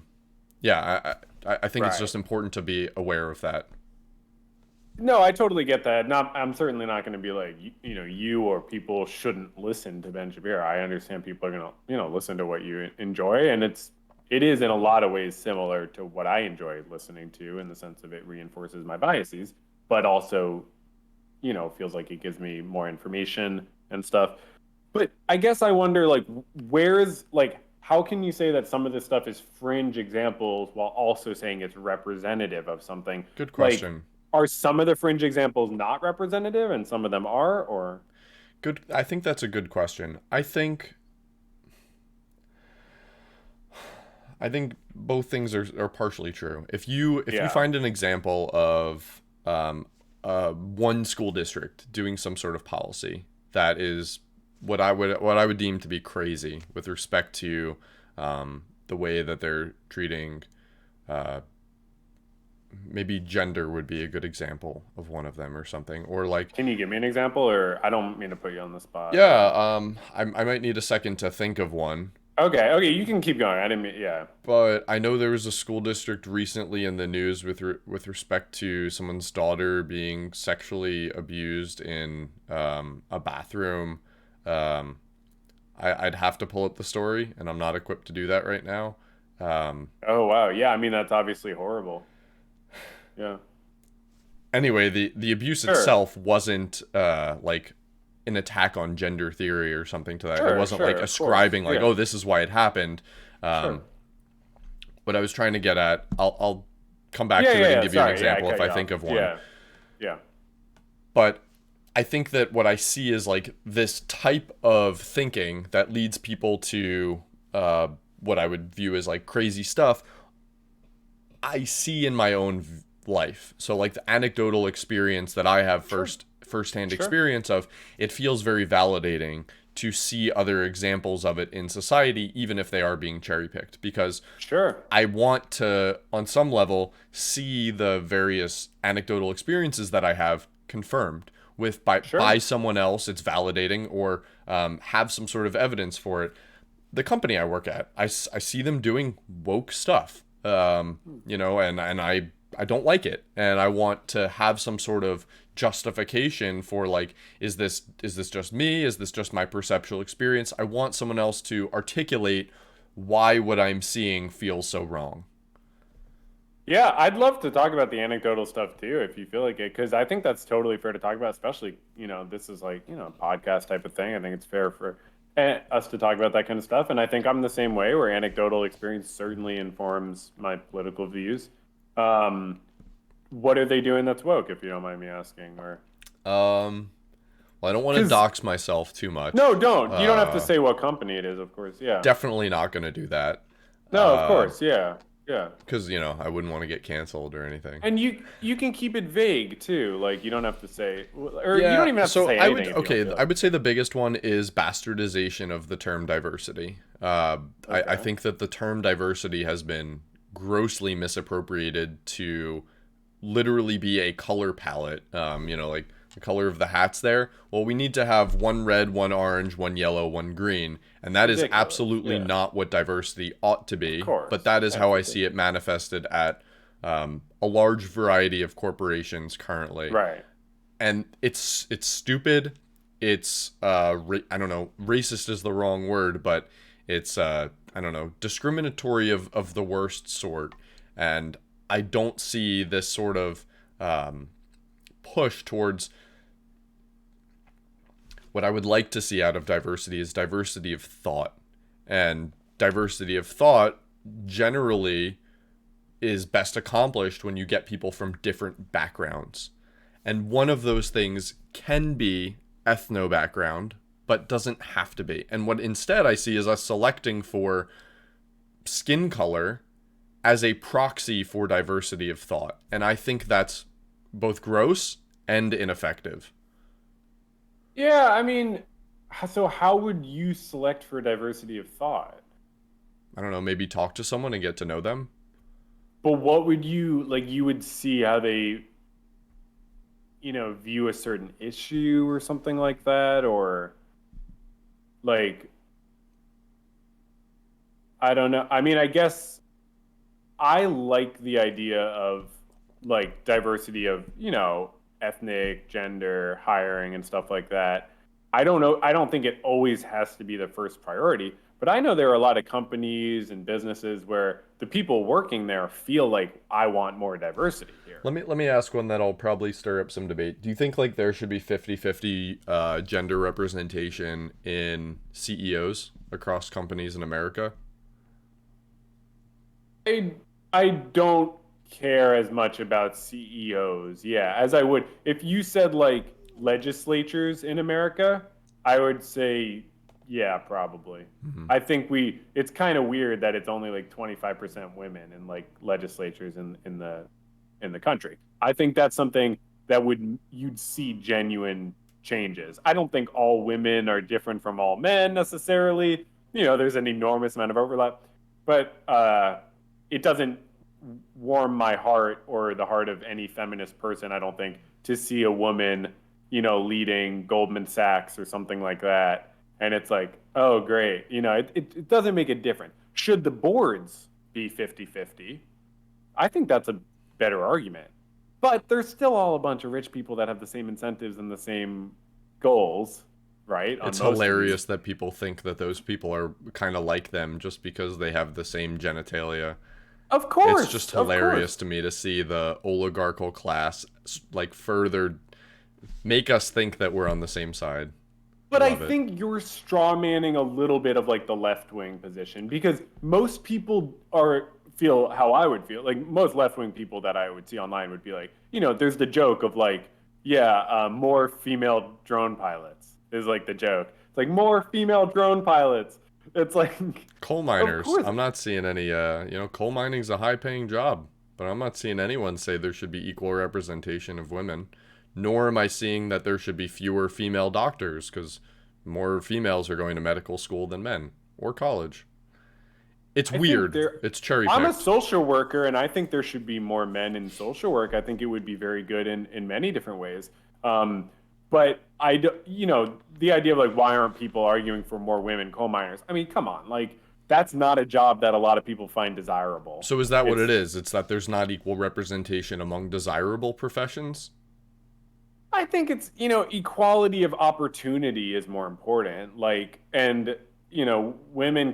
think it's just important to be aware of that. No, I totally get that. Not, I'm certainly not going to be like, you or people shouldn't listen to Ben Shapiro. I understand people are going to, listen to what you enjoy, and it is in a lot of ways similar to what I enjoy listening to in the sense of it reinforces my biases, but also, feels like it gives me more information and stuff. But I guess I wonder, like, how can you say that some of this stuff is fringe examples while also saying it's representative of something? Good question. Like, are some of the fringe examples not representative and some of them are, or? Good. I think that's a good question. I think both things are partially true. If you find an example of one school district doing some sort of policy that is what I would deem to be crazy with respect to the way that they're treating maybe gender would be a good example of one of them or something, or like, can you give me an example? Or I don't mean to put you on the spot. I might need a second to think of one. Okay, you can keep going. I didn't mean, yeah. But I know there was a school district recently in the news with respect to someone's daughter being sexually abused in a bathroom. I'd have to pull up the story, and I'm not equipped to do that right now. Oh wow, yeah. I mean, that's obviously horrible. Yeah. Anyway, the abuse itself wasn't like an attack on gender theory or something to that. It wasn't like ascribing like, oh, this is why it happened. What I was trying to get at, I'll come back to it and give you an example if I think of one. Yeah. But I think that what I see is like this type of thinking that leads people to what I would view as like crazy stuff, I see in my own life. So like the anecdotal experience that I have firsthand experience of, it feels very validating to see other examples of it in society, even if they are being cherry picked, because I want to, on some level, see the various anecdotal experiences that I have confirmed by someone else. It's validating, or have some sort of evidence for it. The company I work at, I see them doing woke stuff, and I don't like it, and I want to have some sort of justification for like, is this just me? Is this just my perceptual experience? I want someone else to articulate why what I'm seeing feels so wrong. Yeah, I'd love to talk about the anecdotal stuff too, if you feel like it, because I think that's totally fair to talk about, especially, this is like, a podcast type of thing. I think it's fair for us to talk about that kind of stuff. And I think I'm the same way, where anecdotal experience certainly informs my political views. What are they doing that's woke, if you don't mind me asking? Or well, I don't want to dox myself too much. No, don't. You don't have to say what company it is, of course. Yeah. Definitely not going to do that. No, of course. Yeah. Yeah. Because, I wouldn't want to get canceled or anything. And you can keep it vague too. Like, you don't have to say, or you don't even have to say anything. I would say the biggest one is bastardization of the term diversity. I think that the term diversity has been grossly misappropriated to literally be a color palette. Like the color of the hats there. Well, we need to have one red, one orange, one yellow, one green. And that is absolutely not what diversity ought to be. But that is how I see it manifested at a large variety of corporations currently. Right. And it's stupid. It's, I don't know, racist is the wrong word, but it's, discriminatory of the worst sort. And I don't see this sort of push towards what I would like to see out of diversity is diversity of thought. And diversity of thought generally is best accomplished when you get people from different backgrounds. And one of those things can be ethno background, but doesn't have to be. And what instead I see is us selecting for skin color as a proxy for diversity of thought. And I think that's both gross and ineffective. Yeah, I mean, so how would you select for diversity of thought? I don't know, maybe talk to someone and get to know them. But what would you like? You would see how they, view a certain issue or something like that, or like, I don't know. I mean, I guess I like the idea of like diversity of, ethnic, gender, hiring, and stuff like that. I don't know. I don't think it always has to be the first priority, but I know there are a lot of companies and businesses where the people working there feel like I want more diversity here. Let me ask one that'll probably stir up some debate. Do you think like there should be 50-50 gender representation in CEOs across companies in America? I don't care as much about CEOs, yeah, as I would if you said like legislatures in America, I would say yeah, probably. I think it's kind of weird that it's only like 25% women in like legislatures in the country. I think that's something that you'd see genuine changes. I don't think all women are different from all men necessarily. There's an enormous amount of overlap, but it doesn't warm my heart or the heart of any feminist person, I don't think, to see a woman, leading Goldman Sachs or something like that. And it's like, oh, great. It doesn't make a difference. Should the boards be 50-50? I think that's a better argument. But there's still all a bunch of rich people that have the same incentives and the same goals, right? It's hilarious that people think that those people are kind of like them just because they have the same genitalia. Of course. It's just hilarious to me to see the oligarchical class like further make us think that we're on the same side. But I think you're strawmanning a little bit of like the left wing position because most people feel how I would feel. Like most left wing people that I would see online would be like, there's the joke of like, yeah, more female drone pilots is like the joke. It's like more female drone pilots. It's like coal miners. I'm not seeing any. Coal mining's a high-paying job, but I'm not seeing anyone say there should be equal representation of women. Nor am I seeing that there should be fewer female doctors, because more females are going to medical school than men or college. It's weird. It's cherry picked. I'm a social worker, and I think there should be more men in social work. I think it would be very good in many different ways. But the idea of like, why aren't people arguing for more women coal miners? I mean, come on, like that's not a job that a lot of people find desirable. So is that what it is? It's that there's not equal representation among desirable professions? I think it's, equality of opportunity is more important. Women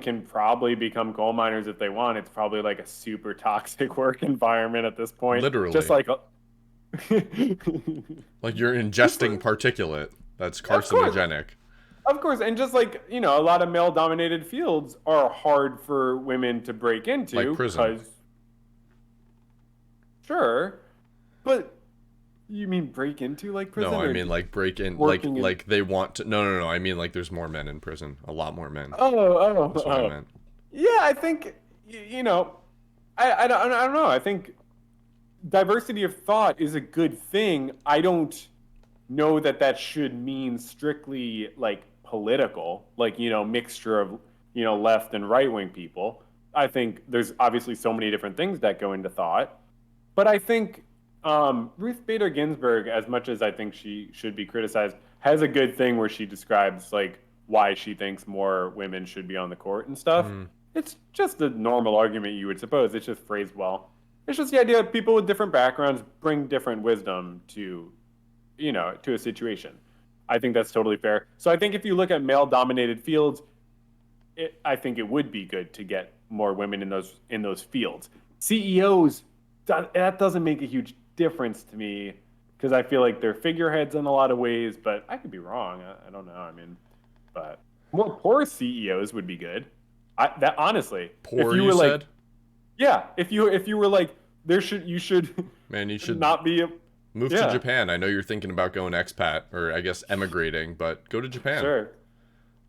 can probably become coal miners if they want. It's probably like a super toxic work environment at this point. Literally. Just like like you're ingesting particulate that's carcinogenic. Of course, and just like, a lot of male-dominated fields are hard for women to break into. Like prison. Sure, but you mean break into like prison? No, I mean like break in, like they want to. No. I mean like there's more men in prison, a lot more men. That's what I meant. Yeah, I think I don't know. I think diversity of thought is a good thing. I don't know that should mean strictly like political, like mixture of left and right wing people. I think there's obviously so many different things that go into thought, but I think Ruth Bader Ginsburg, as much as I think she should be criticized, has a good thing where she describes like why she thinks more women should be on the court and stuff. It's just a normal argument you would suppose. It's just phrased well. It's just the idea that people with different backgrounds bring different wisdom to a situation. I think that's totally fair. So I think if you look at male-dominated fields, I think it would be good to get more women in those fields. CEOs, that doesn't make a huge difference to me because I feel like they're figureheads in a lot of ways, but I could be wrong. I don't know. I mean, but more poor CEOs would be good. That honestly, if Poor, you you were like, said? yeah, if you were like, you should Man, you should not be a, move to yeah, Japan. I know you're thinking about going expat, or I guess emigrating, but go to Japan. sure.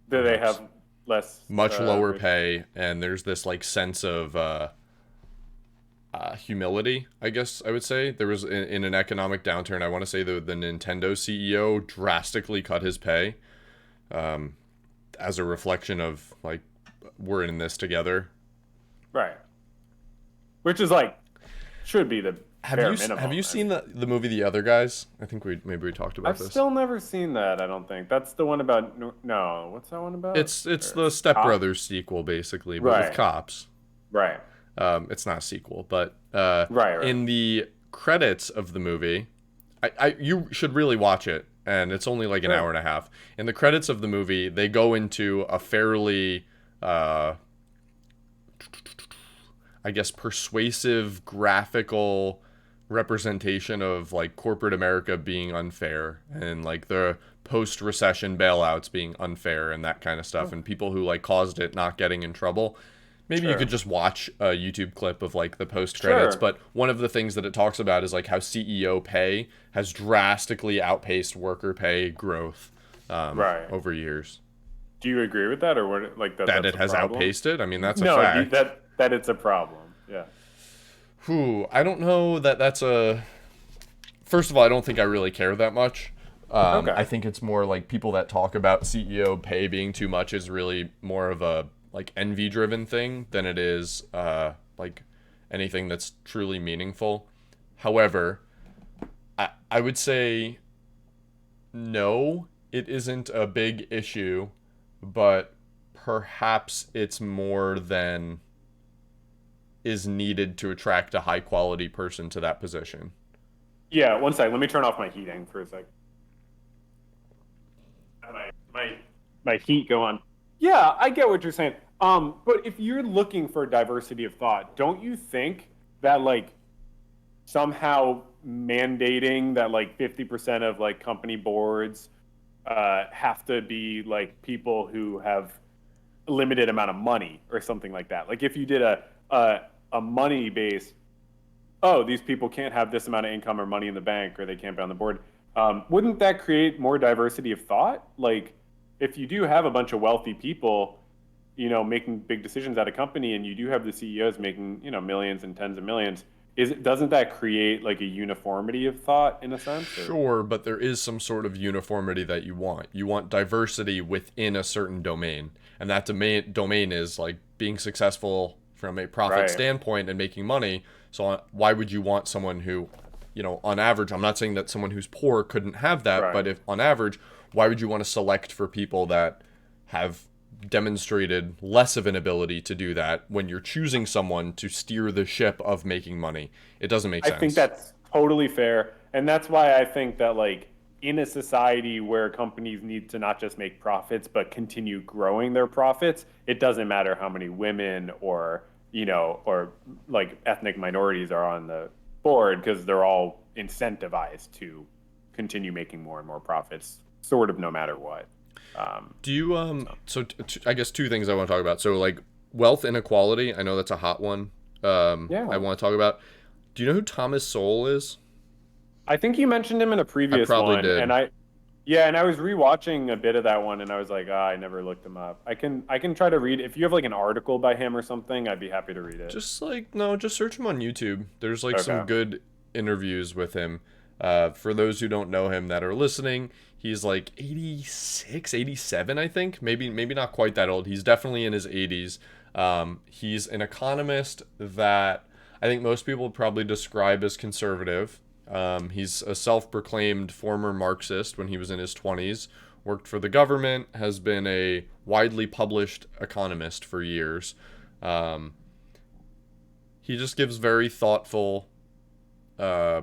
Do they Perhaps. have less Much lower racial? pay, and there's this like sense of humility, I guess I would say. There was in an economic downturn, I want to say the Nintendo CEO drastically cut his pay as a reflection of like, we're in this together. Right. Which is like should be the bare minimum. Have you I seen mean. the movie The Other Guys? I think maybe we talked about I've this. still never seen that. I don't think that's the one about. No, what's that one about? It's Or the Step cop? Brothers sequel basically, but with Right, cops. right, It's not a sequel, but right. in the credits of the movie, you should really watch it, and it's only like an Sure. hour and a half. In the credits of the movie, they go into a fairly, I guess, persuasive graphical representation of like corporate America being unfair and like the post-recession bailouts being unfair and that kind of stuff, and people who like caused it not getting in trouble. Maybe you could Sure. just watch a YouTube clip of like the post credits, Sure. but one of the things that it talks about is like how CEO pay has drastically outpaced worker pay growth Right. over years. Do you agree with that, or what? Like that? That That's it a has problem. outpaced it. I mean, that's a No, fact. that it's a problem. Yeah. Whew, I don't know that that's a. First of all, I don't think I really care that much. I Okay. think it's more like people that talk about CEO pay being too much is really more of a like envy driven thing than it is like anything that's truly meaningful. However, I would say no, it isn't a big issue, but perhaps it's more than is needed to attract a high quality person to that position. Yeah. One sec. Let me turn off my heating for a sec. My heat go on. Yeah, I get what you're saying. But if you're looking for diversity of thought, don't you think that like somehow mandating that like 50% of like company boards have to be like people who have a limited amount of money or something like that? Like if you did a money based, oh, these people can't have this amount of income or money in the bank or they can't be on the board. Wouldn't that create more diversity of thought? Like, if you do have a bunch of wealthy people, making big decisions at a company, and you do have the CEOs making, millions and tens of millions, doesn't that create like a uniformity of thought in a sense? Or Sure, but there is some sort of uniformity that you want. You want diversity within a certain domain, and that domain is like being successful from a profit right, standpoint and making money. So why would you want someone who, on average, I'm not saying that someone who's poor couldn't have that, right. but if on average, why would you want to select for people that have demonstrated less of an ability to do that when you're choosing someone to steer the ship of making money? It doesn't make I think sense. that's totally fair. And that's why I think that like in a society where companies need to not just make profits but continue growing their profits, it doesn't matter how many women or like ethnic minorities are on the board because they're all incentivized to continue making more and more profits, sort of no matter what. Do you I guess two things I want to talk about. So like wealth inequality, I know that's a hot one. I Yeah. want to talk about. Do you know who Thomas Sowell is? I think you mentioned him in a I previous probably one, did. and I was rewatching a bit of that one, and I was like, I never looked him up. I can try to read if you have like an article by him or something. I'd be happy to read it. Just like no, just search him on YouTube. There's like some Okay. good interviews with him. For those who don't know him that are listening, he's like 86, 87, I think. Maybe not quite that old. He's definitely in his 80s. He's an economist that I think most people would probably describe as conservative. He's a self-proclaimed former Marxist when he was in his 20s, worked for the government, has been a widely published economist for years. Um, he just gives very thoughtful, uh,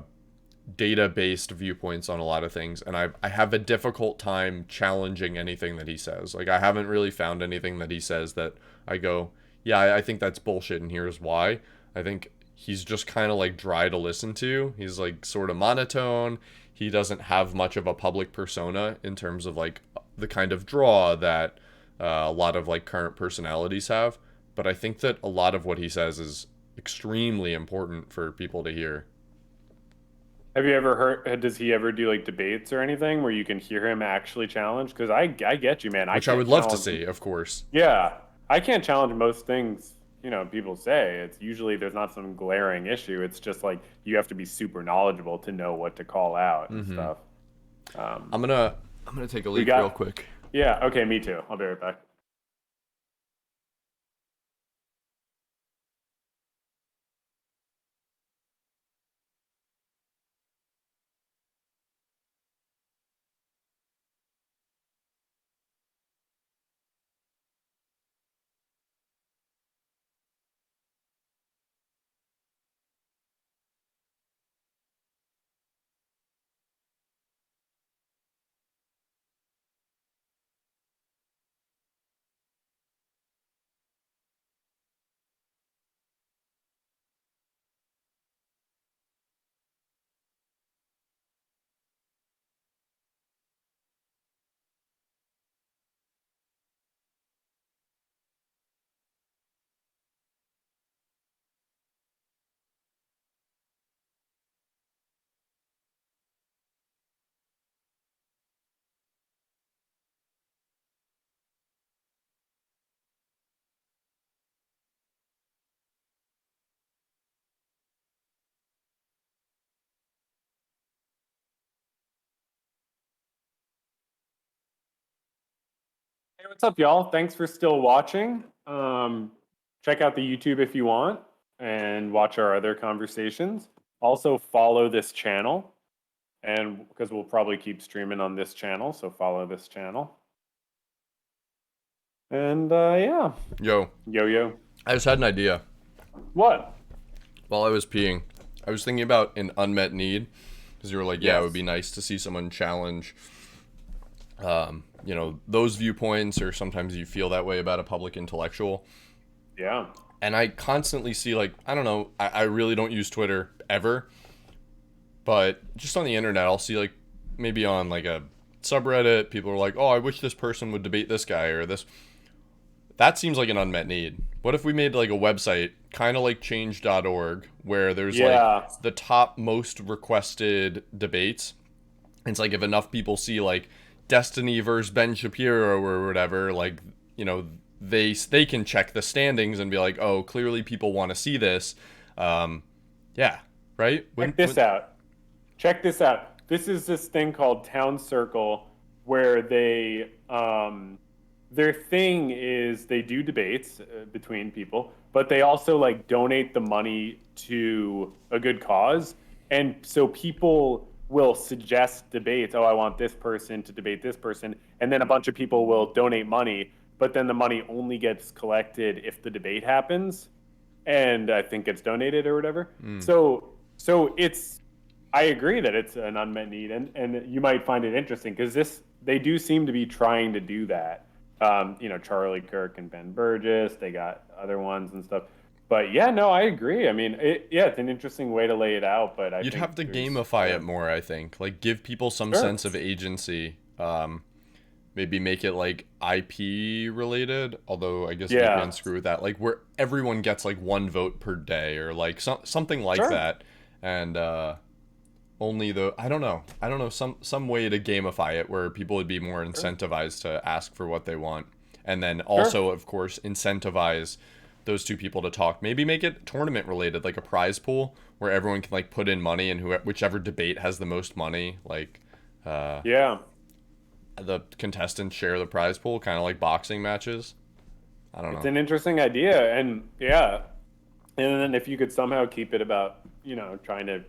data-based viewpoints on a lot of things, and I have a difficult time challenging anything that he says. Like, I haven't really found anything that he says that I go, yeah, I think that's bullshit, and here's why. I think he's just kind of like dry to listen to. He's like sort of monotone. He doesn't have much of a public persona in terms of like the kind of draw that a lot of like current personalities have. But I think that a lot of what he says is extremely important for people to hear. Have you ever heard? Does he ever do like debates or anything where you can hear him actually challenge? Because I get you, man. I Which I can't would love to challenge. see, of course. Yeah, I can't challenge most things. People say it's usually there's not some glaring issue. It's just like you have to be super knowledgeable to know what to call out and stuff. I'm gonna take a leak got- real quick. Yeah. Okay. Me too. I'll be right back. Hey, what's up, y'all? Thanks for still watching. Check out the YouTube if you want and watch our other conversations. Also, follow this channel, and because we'll probably keep streaming on this channel, so follow this channel. And yeah, Yo, yo. I just had an idea. What? While I was peeing, I was thinking about an unmet need, because you were like, yeah, it would be nice to see someone challenge, those viewpoints, or sometimes you feel that way about a public intellectual. Yeah. And I constantly see, like, I don't know, I really don't use Twitter ever, but just on the internet, I'll see, like, maybe on, like, a subreddit, people are like, oh, I wish this person would debate this guy or this. That seems like an unmet need. What if we made like a website, kind of like change.org, where there's like the top most requested debates? It's like if enough people see like Destiny versus Ben Shapiro or whatever, like, they can check the standings and be like, oh, clearly people want to see this. Yeah, right? Check this out. This is this thing called Town Circle, where they their thing is they do debates between people, but they also like donate the money to a good cause. And so people will suggest debates. Oh, I want this person to debate this person. And then a bunch of people will donate money, but then the money only gets collected if the debate happens. And I think it's donated or whatever. So I agree that it's an unmet need, and you might find it interesting because they do seem to be trying to do that. Charlie Kirk and Ben Burgess, they got other ones and stuff. But yeah, no, I agree. I mean, it's an interesting way to lay it out, but you'd have to gamify it more, I think. Like, give people some sense of agency. Maybe make it like IP related, although I guess you can screw with that. Like where everyone gets like one vote per day, or like something like that, and only I don't know, some way to gamify it where people would be more incentivized to ask for what they want, and then also of course incentivize those two people to talk. Maybe make it tournament related, like a prize pool where everyone can like put in money, and whichever debate has the most money, like the contestants share the prize pool, kind of like boxing matches. I don't know. It's an interesting idea, and and then if you could somehow keep it about trying to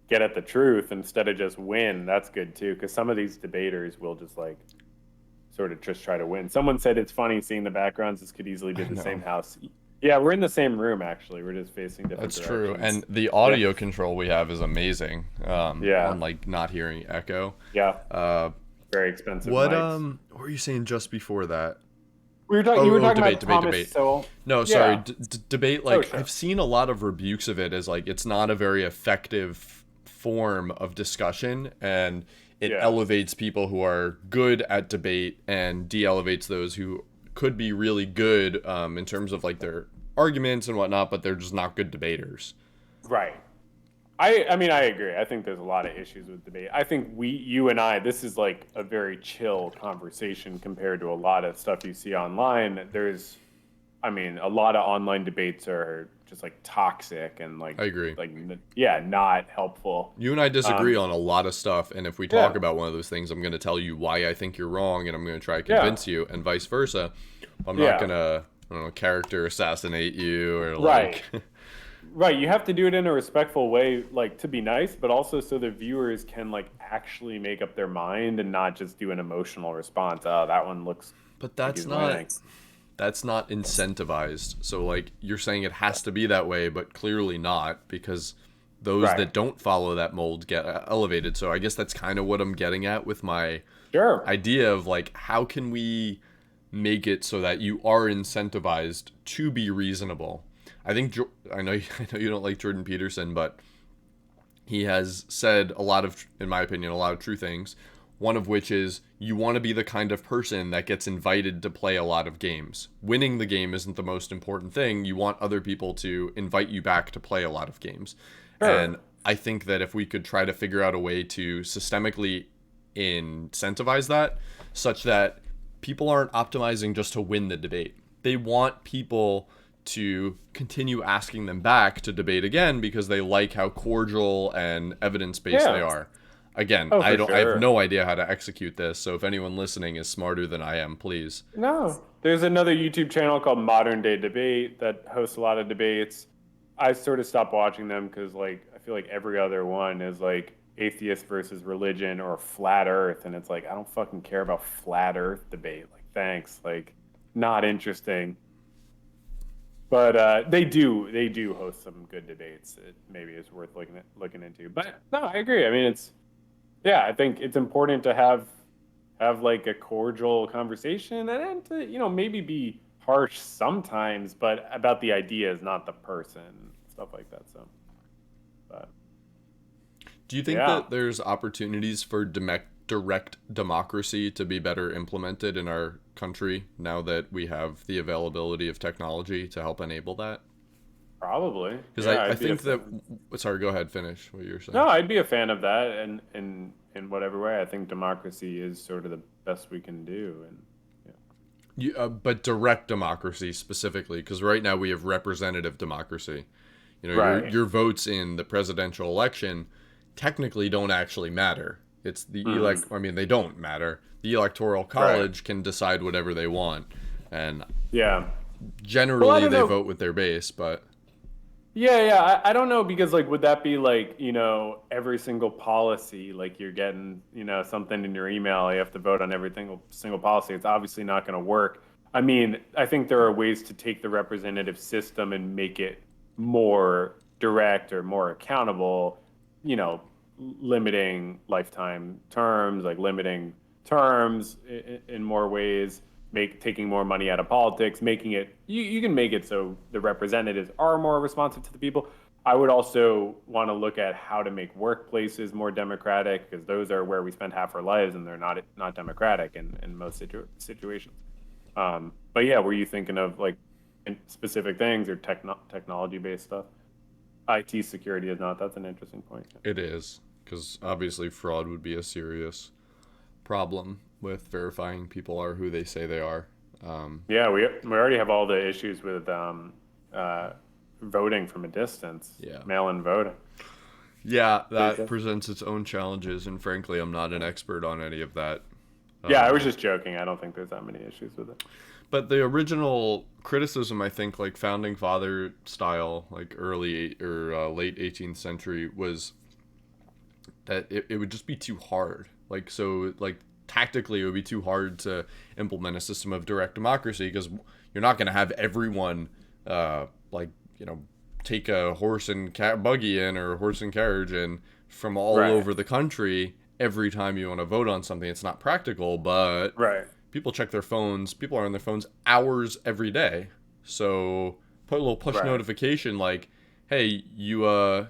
get at the truth instead of just win, that's good too. Because some of these debaters will just like sort of just try to win. Someone said it's funny seeing the backgrounds. This could easily be the same house. Yeah, we're in the same room actually. We're just facing different directions. True, and the audio control we have is amazing. On like not hearing echo. Yeah. Very expensive. What were you saying just before that? You were talking Debate, about debate, Thomas debate. Sowell. No, sorry, Yeah. debate. Oh, Like sure. I've seen a lot of rebukes of it as like it's not a very effective form of discussion, and it Yeah. elevates people who are good at debate and de-elevates those who could be really good in terms of like their arguments and whatnot, but they're just not good debaters. Right. I mean, I agree. I think there's a lot of issues with debate. I think you and I, this is like a very chill conversation compared to a lot of stuff you see online. I mean, a lot of online debates are just like toxic and I agree. yeah, not helpful. You and I disagree Um, on a lot of stuff, and if we talk yeah, about one of those things, I'm going to tell you why I think you're wrong, and I'm going to try to yeah, convince you, and vice versa. I'm not yeah. going to, I don't know, character assassinate you or like. Right. Right. You have to do it in a respectful way, like to be nice, but also so the viewers can like actually make up their mind and not just do an emotional response. Oh, that one looks But like he's winning. that's not incentivized. So like you're saying it has to be that way, but clearly not because those Right. that don't follow that mold get elevated. So I guess that's kind of what I'm getting at with my Sure. idea of like how can we make it so that you are incentivized to be reasonable. I think I know I know you don't like Jordan Peterson, but he has said a lot of, in my opinion, a lot of true things. One of which is you want to be the kind of person that gets invited to play a lot of games. Winning the game isn't the most important thing. You want other people to invite you back to play a lot of games. And Sure. I think that if we could try to figure out a way to systemically incentivize that such that people aren't optimizing just to win the debate. They want people to continue asking them back to debate again because they like how cordial and evidence-based they Yeah. are. Again, Oh, for I have sure. no idea how to execute this, so if anyone listening is smarter than I am, please. No. There's another YouTube channel called Modern Day Debate that hosts a lot of debates. I sort of stopped watching them because like I feel like every other one is like atheist versus religion or flat earth, and it's like I don't fucking care about flat earth debate. Like thanks. Like not interesting. But they do host some good debates that maybe is worth looking into. But no, I agree. I mean, yeah, I think it's important to have like a cordial conversation and to maybe be harsh sometimes, but about the ideas, not the person, stuff like that. So, but Do you think yeah, that there's opportunities for direct democracy to be better implemented in our country now that we have the availability of technology to help enable that? probably. Because Yeah, I I'd be a think that. fan. Sorry, go ahead, finish what you were No, saying. I'd be a fan of that, and in whatever way. I think democracy is sort of the best we can do, and yeah. But direct democracy specifically, because right now we have representative democracy. You know, Right. your votes in the presidential election technically don't actually matter. It's the Mhm. elect. I mean, they don't matter. The electoral Right. college can decide whatever they want, and Yeah. Well, I generally don't they know. vote with their base. But Yeah, yeah. I don't know because like would that be like, every single policy, like you're getting, something in your email, you have to vote on every single policy. It's obviously not going to work. I mean, I think there are ways to take the representative system and make it more direct or more accountable, limiting lifetime terms, like limiting terms in more ways, taking more money out of politics, making it you can make it so the representatives are more responsive to the people. I would also want to look at how to make workplaces more democratic because those are where we spend half our lives and they're not democratic in most situations. But yeah, were you thinking of like specific things or technology based stuff? IT security is not. That's an interesting point. it is because obviously fraud would be a serious problem with verifying people are who they say they are. Yeah, we already have all the issues with uh, voting from a distance, Yeah. mail-in voting. Yeah, that Pretty presents its own challenges, and frankly, I'm not an expert on any of that. Yeah, I was just joking. I don't think there's that many issues with it. But the original criticism, I think, like founding father style, like early or late 18th century, was that it would just be too hard. Like, so, like, tactically, it would be too hard to implement a system of direct democracy because you're not going to have everyone, like, you know, take a horse and buggy in or a horse and carriage in from all Right, over the country every time you want to vote on something. It's not practical, but right. people check their phones. People are on their phones hours every day. So put a little push Right. notification like, hey, you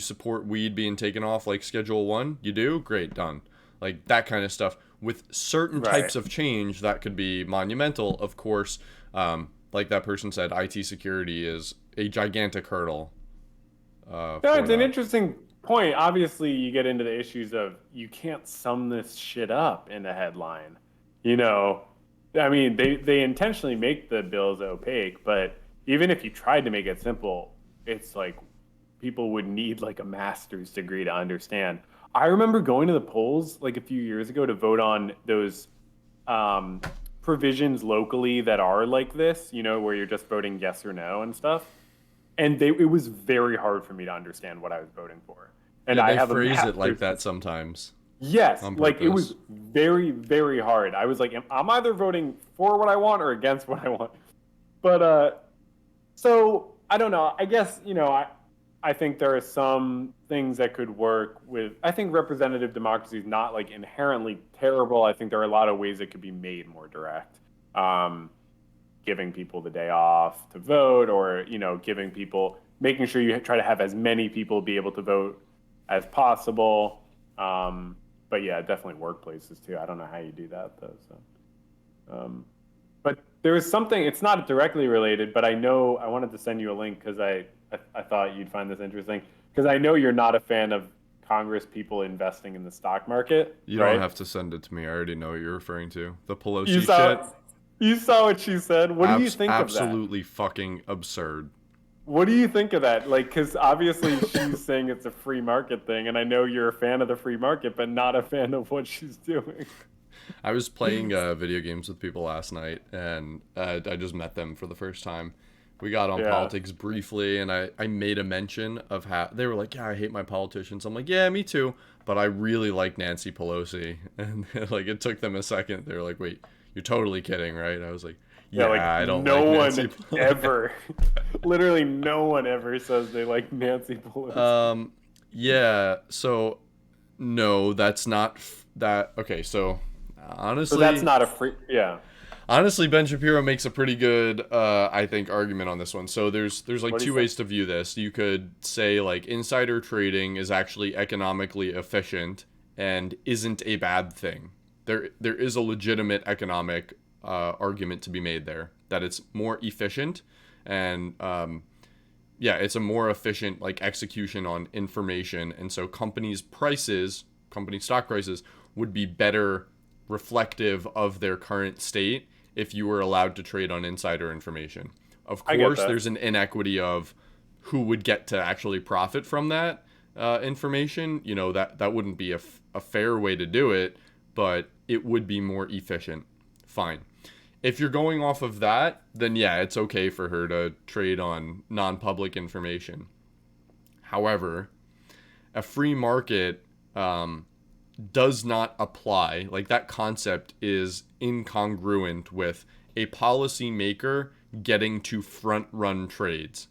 support weed being taken off like Schedule 1? You do? Great, done. Like that kind of stuff. With certain Right. types of change, that could be monumental. Of course, like that person said, IT security is a gigantic hurdle No, for it's an that. interesting point. Obviously, you get into the issues of you can't sum this shit up in a headline. You know, I mean, they intentionally make the bills opaque, but even if you tried to make it simple, it's like people would need like a master's degree to understand. I remember going to the polls like a few years ago to vote on those um, provisions locally that are like this, you know, where you're just voting yes or no and stuff. And it was very hard for me to understand what I was voting for. And Yeah, I they have a phrase it like master's. that sometimes Yes, on like it was purpose. very, very hard. I was like, I'm either voting for what I want or against what I want. But so I don't know. I guess I think there are some things that could work with. I think representative democracy is not like inherently terrible. I think there are a lot of ways it could be made more direct. Um, Giving people the day off to vote, or giving people, making sure you try to have as many people be able to vote as possible. Um, but yeah, definitely workplaces too. I don't know how you do that though. Um, but there was something. It's not directly related, but I know I wanted to send you a link because I thought you'd find this interesting because I know you're not a fan of Congress people investing in the stock market, You don't right? have to send it to me. I already know what you're referring to. The You Pelosi shit. saw you saw what she said. What do you think of that? Absolutely fucking absurd. What do you think of that? Like, because obviously she's saying it's a free market thing, and I know you're a fan of the free market, but not a fan of what she's doing. I was playing video games with people last night, and I just met them for the first time. We got on Yeah. politics briefly, and I made a mention of how they were like, "Yeah, I hate my politicians." I'm like, "Yeah, me too," but I really like Nancy Pelosi, and like it took them a second. They were like, "Wait, you're totally kidding, right?" I was like, Yeah, "Yeah, like I don't no like one Nancy Pelosi." ever, literally no one ever says they like Nancy Pelosi. Yeah, so no, that's not that. Okay, so So that's honestly, not a free. Yeah. honestly, Ben Shapiro makes a pretty good, I think, argument on this one. So there's like What do you two say? ways to view this. You could say like insider trading is actually economically efficient and isn't a bad thing. There is a legitimate economic argument to be made there that it's more efficient and yeah, it's a more efficient like execution on information, and so company stock prices would be better reflective of their current state if you were allowed to trade on insider information. Of I get course, that. there's an inequity of who would get to actually profit from that information. You know, that wouldn't be a fair way to do it, but it would be more efficient. Fine. If you're going off of that, then yeah, it's okay for her to trade on non-public information. However, a free market does not apply. Like that concept is incongruent with a policymaker getting to front run trades.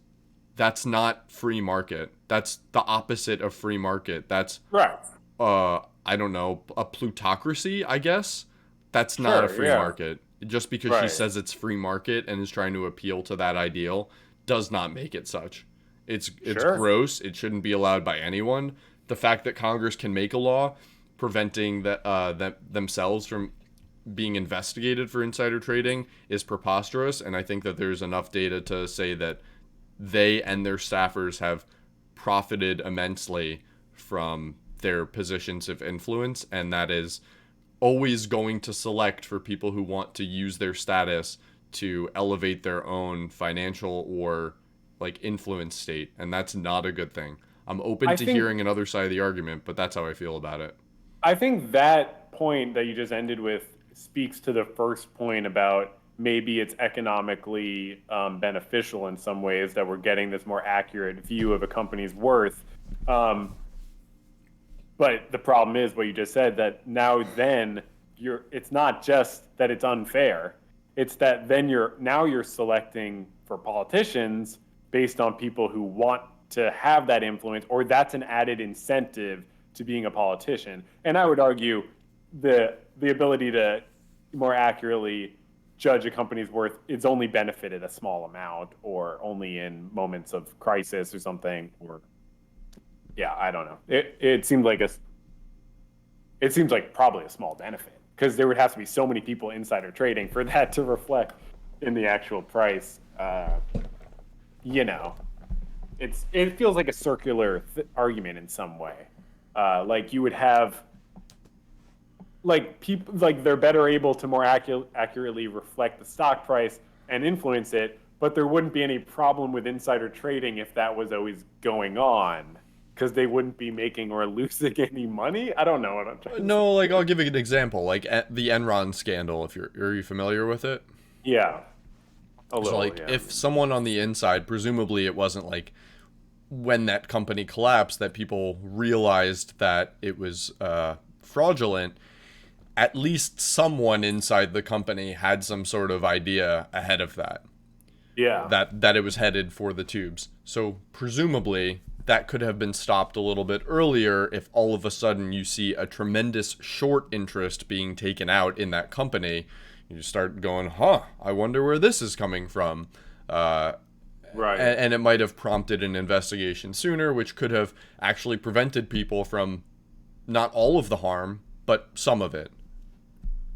That's not free market. That's the opposite of free market. That's Right. I don't know, a plutocracy, I guess. That's not a Sure. free Yeah. market. Just because she Right. says it's free market and is trying to appeal to that ideal does not make it such. It's Sure. gross. It shouldn't be allowed by anyone. The fact that Congress can make a law preventing that themselves from being investigated for insider trading is preposterous, and I think that there's enough data to say that they and their staffers have profited immensely from their positions of influence, and that is always going to select for people who want to use their status to elevate their own financial or like influence state, and that's not a good thing. I'm open I to think hearing another side of the argument, but that's how I feel about it. I think that point that you just ended with speaks to the first point about maybe it's economically beneficial in some ways that we're getting this more accurate view of a company's worth. Um, but the problem is what you just said, that now then it's not just that it's unfair. It's that then you're selecting for politicians based on people who want to have that influence, or that's an added incentive to being a politician. And I would argue the ability to more accurately judge a company's worth, it's only benefited a small amount, or only in moments of crisis or something, or yeah, I don't know. It seems like probably a small benefit, because there would have to be so many people insider trading for that to reflect in the actual price. You know, it feels like a circular argument in some way. Like you would have like people like they're better able to more accurately reflect the stock price and influence it, but there wouldn't be any problem with insider trading if that was always going on, because they wouldn't be making or losing any money. I don't know what I'm trying to say. No, like I'll give you an example, like the Enron scandal. If are you familiar with it? Yeah, a So little. like Yeah. if someone on the inside, presumably it wasn't like when that company collapsed that people realized that it was fraudulent. At least someone inside the company had some sort of idea ahead of that. Yeah. That it was headed for the tubes. So presumably that could have been stopped a little bit earlier if all of a sudden you see a tremendous short interest being taken out in that company. You start going, huh, I wonder where this is coming from. Right. And it might have prompted an investigation sooner, which could have actually prevented people from not all of the harm, but some of it.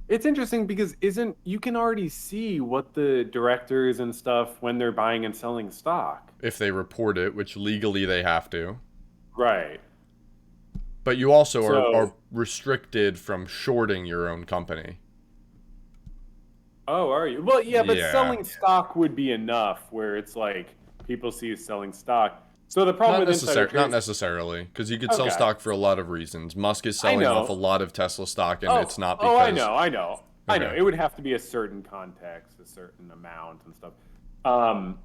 It's interesting because isn't you can already see what the directors and stuff when they're buying and selling stock. If they report it, which legally they have to. Right. But you also are So, restricted from shorting your own company. oh, are you? Well, yeah, but Yeah. selling stock would be enough where it's like people see you selling stock. So the problem with insider Not trading, necessarily, because you could sell okay, stock for a lot of reasons. Musk is I selling off a know. lot of Tesla stock, and it's Oh, not oh, I because. know, I know, I know. Okay. It would have to be a certain context, a certain amount and stuff. Um,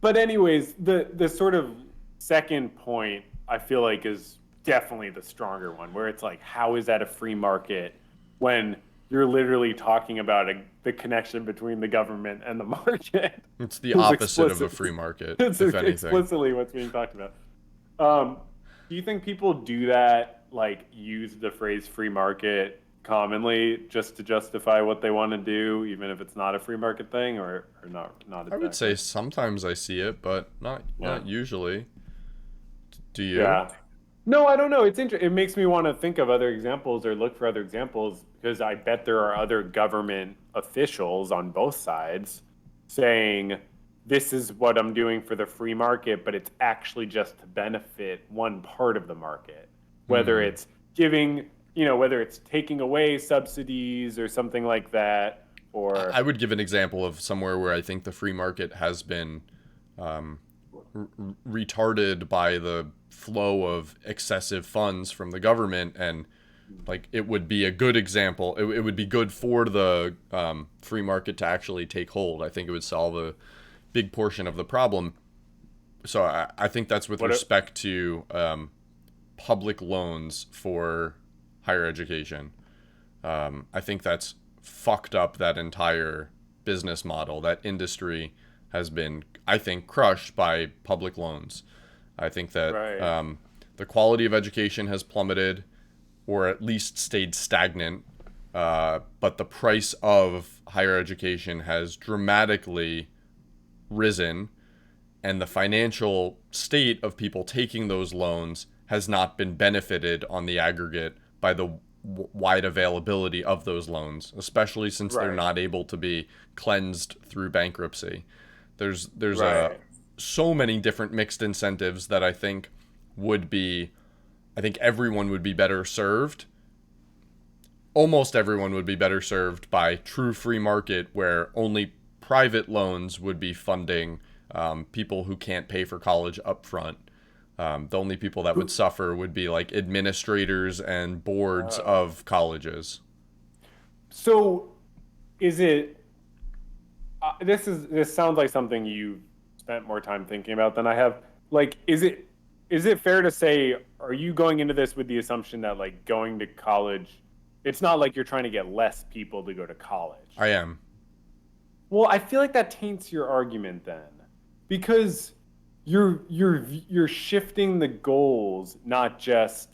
but anyways, the sort of second point I feel like is definitely the stronger one, where it's like, how is that a free market when you're literally talking about the connection between the government and the market? It's the It's opposite of a explicit. free market, It's if anything. explicitly what's being talked about. Um, do you think people do that, like use the phrase free market commonly just to justify what they want to do, even if it's not a free market thing, or not I would say exactly? sometimes I see it, but Yeah. not usually. Do you? Yeah. No, I don't know. It makes me want to think of other examples or look for other examples, because I bet there are other government officials on both sides saying this is what I'm doing for the free market, but it's actually just to benefit one part of the market. Whether Hmm. it's giving, whether it's taking away subsidies or something like that, I or would give an example of somewhere where I think the free market has been retarded by the flow of excessive funds from the government, and like it would be a good example. It would be good for the free market to actually take hold. I think it would solve a big portion of the problem. So I think that's with what respect to public loans for higher education. I think that's fucked up that entire business model. That industry has been, I think, crushed by public loans. I think that right, the quality of education has plummeted, or at least stayed stagnant. But the price of higher education has dramatically risen, and the financial state of people taking those loans has not been benefited on the aggregate by the wide availability of those loans, especially since they're right, not able to be cleansed through bankruptcy. There's right, so many different mixed incentives that would be I think everyone would be better served. Almost everyone would be better served by true free market, where only private loans would be funding people who can't pay for college up front. The only people that would suffer would be like administrators and boards oh. of colleges. So is it this sounds like something you spent more time thinking about than I have. Like, is it fair to say, are you going into this with the assumption that like going to college, it's not like you're trying to get less people to go to college? I am. Well, I feel like that taints your argument then, because you're shifting the goals, not just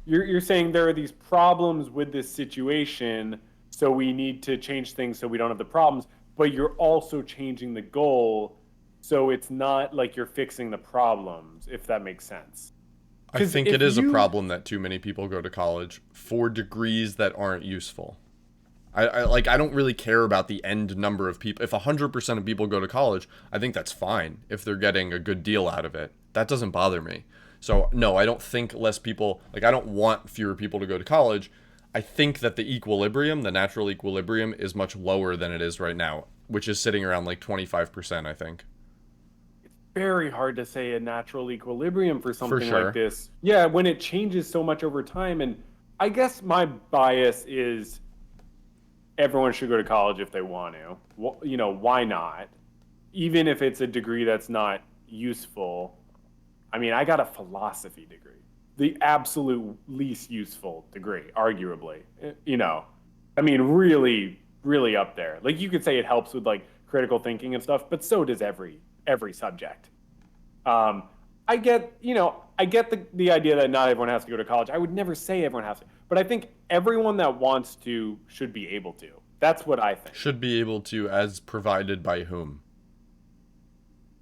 you're saying there are these problems with this situation, so we need to change things so we don't have the problems, but you're also changing the goal so it's not like you're fixing the problems, if that makes sense. I Because think it if is a you, problem that too many people go to college for degrees that aren't useful. I don't really care about the end number of people. If 100% of people go to college, I think that's fine if they're getting a good deal out of it. That doesn't bother me. So, no, I don't think less people, like, I don't want fewer people to go to college. I think that the equilibrium, the natural equilibrium, is much lower than it is right now, which is sitting around like 25%, I think. very hard to say a natural equilibrium for For something like sure. this. Yeah, when it changes so much over time. And I guess my bias is everyone should go to college if they want to. You know, why not? Even if it's a degree that's not useful. I mean, I got a philosophy degree, the absolute least useful degree, arguably. You know, I mean, really, really up there. Like you could say it helps with like critical thinking and stuff, but so does every subject. Um, I get, you know, I get the idea that not everyone has to go to college. I would never say everyone has to, but I think everyone that wants to should be able to. That's what I think. Should be able to, as provided by whom?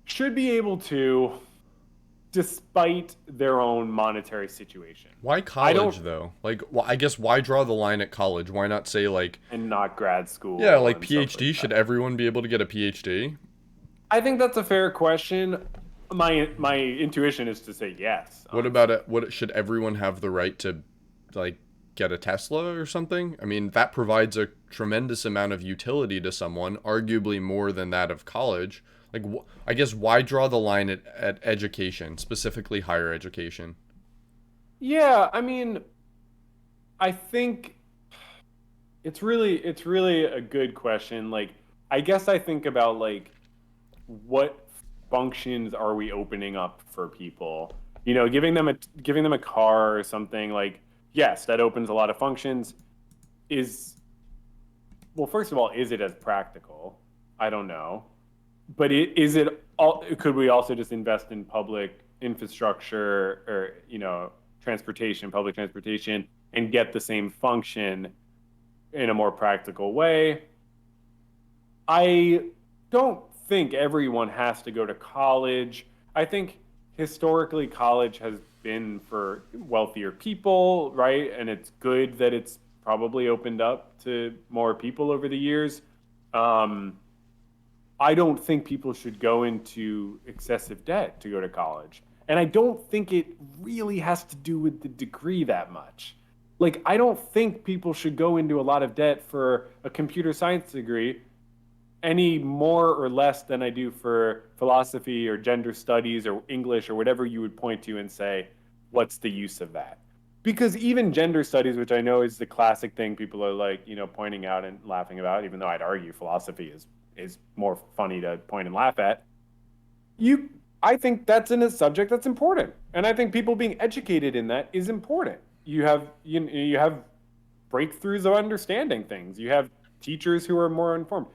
Should be able to, despite their own monetary situation. Why I don't, college, though? Like, I guess why draw the line at college? Why not say, like, and not grad yeah, school like and stuff like PhD? Should that. everyone be able to get a PhD? I think that's a fair question. My intuition is to say yes, What about honestly. it? What should everyone have the right to, like, get a Tesla or something? I mean, that provides a tremendous amount of utility to someone, arguably more than that of college. Like, I guess why draw the line at education, specifically higher education? Yeah, I mean, I think it's really a good question. Like, I guess I think about like what functions are we opening up for people? You know, giving them a car or something like yes, that opens a lot of functions. Is well, first of all, is it as practical? I don't know. But is it all, could we also just invest in public infrastructure or, you know, transportation, public transportation, and get the same function in a more practical way? I don't think everyone has to go to college. I think historically college has been for wealthier people, right? And it's good that it's probably opened up to more people over the years. Um, I don't think people should go into excessive debt to go to college. And I don't think it really has to do with the degree that much. Like, I don't think people should go into a lot of debt for a computer science degree any more or less than I do for philosophy or gender studies or English or whatever you would point to and say, what's the use of that? Because even gender studies, which I know is the classic thing people are like, you know, pointing out and laughing about, even though I'd argue philosophy is more funny to point and laugh at. You, I think that's in a subject that's important, and I think people being educated in that is important. You have breakthroughs of understanding things. You have teachers who are more informed,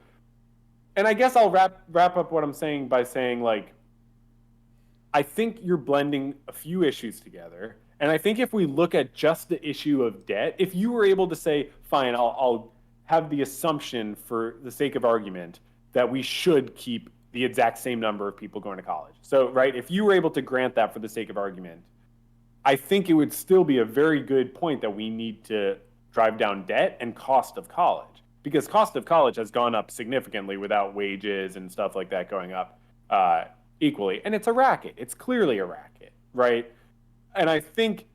and I guess I'll wrap up what I'm saying by saying like I think you're blending a few issues together. And I think if we look at just the issue of debt, if you were able to say, fine, I'll have the assumption for the sake of argument that we should keep the exact same number of people going to college. So, right, if you were able to grant that for the sake of argument, I think it would still be a very good point that we need to drive down debt and cost of college because cost of college has gone up significantly without wages and stuff like that going up equally. And it's a racket. It's clearly a racket, right? And I think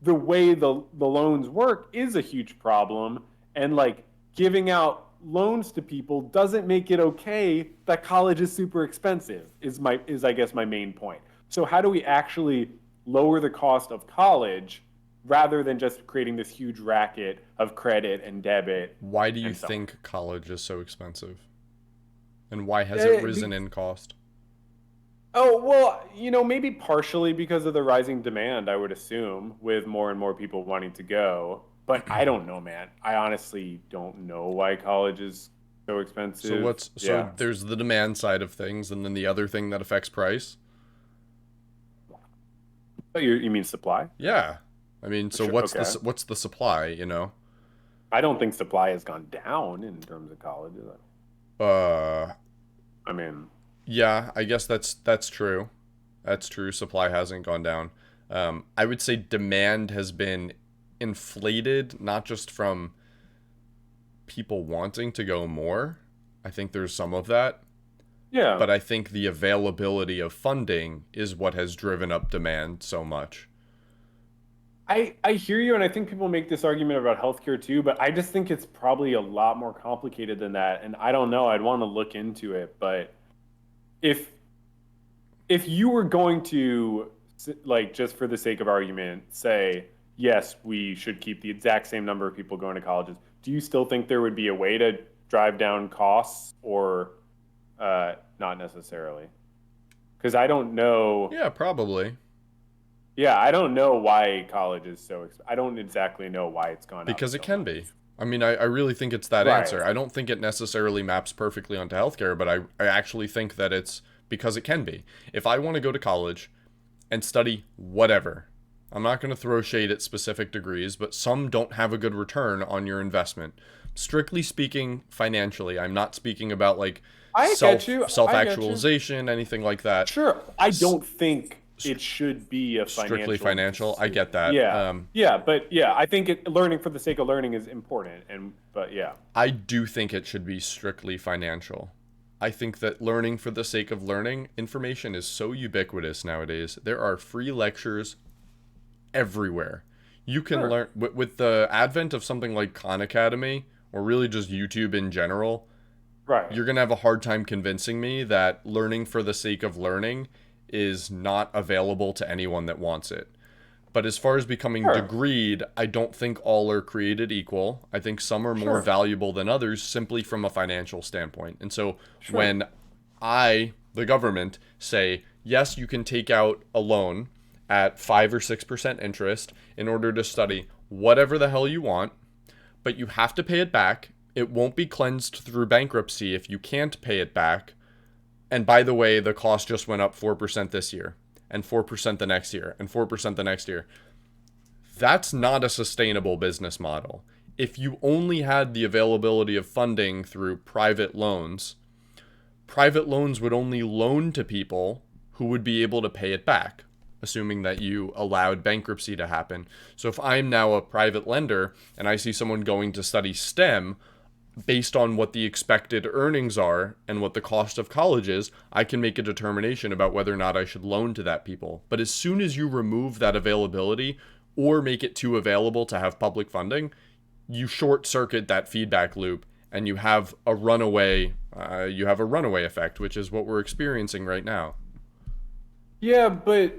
the way the loans work is a huge problem. And like giving out loans to people doesn't make it okay that college is super expensive is I guess my main point. So how do we actually lower the cost of college rather than just creating this huge racket of credit and debit Why do you and so on? think college is so expensive? And why has it Eh, risen be, in cost? oh, well, you know, maybe partially because of the rising demand, I would assume, with more and more people wanting to go. But I don't know, man. I honestly don't know why college is so expensive. So Yeah. there's the demand side of things and then the other thing that affects price? Oh, you mean supply? Yeah. I mean, so Sure. Okay. what's the supply, you know? I don't think supply has gone down in terms of colleges. Uh, I mean, yeah, I guess that's true. That's true. Supply hasn't gone down. I would say demand has been inflated, not just from people wanting to go more. I think there's some of that, yeah. but I think the availability of funding is what has driven up demand so much. I hear you, and I think people make this argument about healthcare too, but I just think it's probably a lot more complicated than that. And I don't know, I'd want to look into it, but if if you were going to like just for the sake of argument say yes, we should keep the exact same number of people going to colleges, do you still think there would be a way to drive down costs or not necessarily? Because I don't know. Yeah, probably. Yeah, I don't know why college is so. I don't exactly know why it's gone up Because it so can much. be. I mean, I really think it's that Right. answer. I don't think it necessarily maps perfectly onto healthcare, but I actually think that it's because it can be. If I want to go to college and study whatever, I'm not going to throw shade at specific degrees, but some don't have a good return on your investment. Strictly speaking, financially, I'm not speaking about like I get you. self I get you. actualization, anything like that. Sure. I S- don't think it should be a Strictly financial financial, I get decision. that. Yeah. Yeah, but yeah, I think learning for the sake of learning is important and but yeah. I do think it should be strictly financial. I think that learning for the sake of learning, information is so ubiquitous nowadays. There are free lectures everywhere. You can Sure. learn with the advent of something like Khan Academy or really just YouTube in general. Right. You're going to have a hard time convincing me that learning for the sake of learning is not available to anyone that wants it. But as far as becoming Sure. degreed, I don't think all are created equal. I think some are more Sure. valuable than others simply from a financial standpoint. And so Sure. when I, the government, say, yes, you can take out a loan at 5 or 6% interest in order to study whatever the hell you want, but you have to pay it back. It won't be cleansed through bankruptcy if you can't pay it back. And by the way, the cost just went up 4% this year, and 4% the next year, and 4% the next year. That's not a sustainable business model. If you only had the availability of funding through private loans would only loan to people who would be able to pay it back, assuming that you allowed bankruptcy to happen. So if I'm now a private lender and I see someone going to study STEM, based on what the expected earnings are and what the cost of college is, I can make a determination about whether or not I should loan to that people. But as soon as you remove that availability or make it too available to have public funding, you short circuit that feedback loop and you have a runaway effect, which is what we're experiencing right now. Yeah, but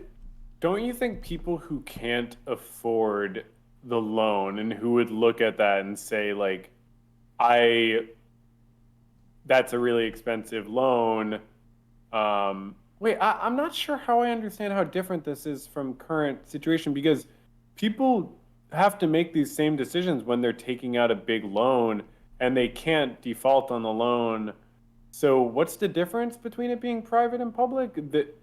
don't you think people who can't afford the loan and who would look at that and say like I that's a really expensive loan. Wait, I'm not sure how I understand how different this is from current situation because people have to make these same decisions when they're taking out a big loan and they can't default on the loan. So what's the difference between it being private and public? That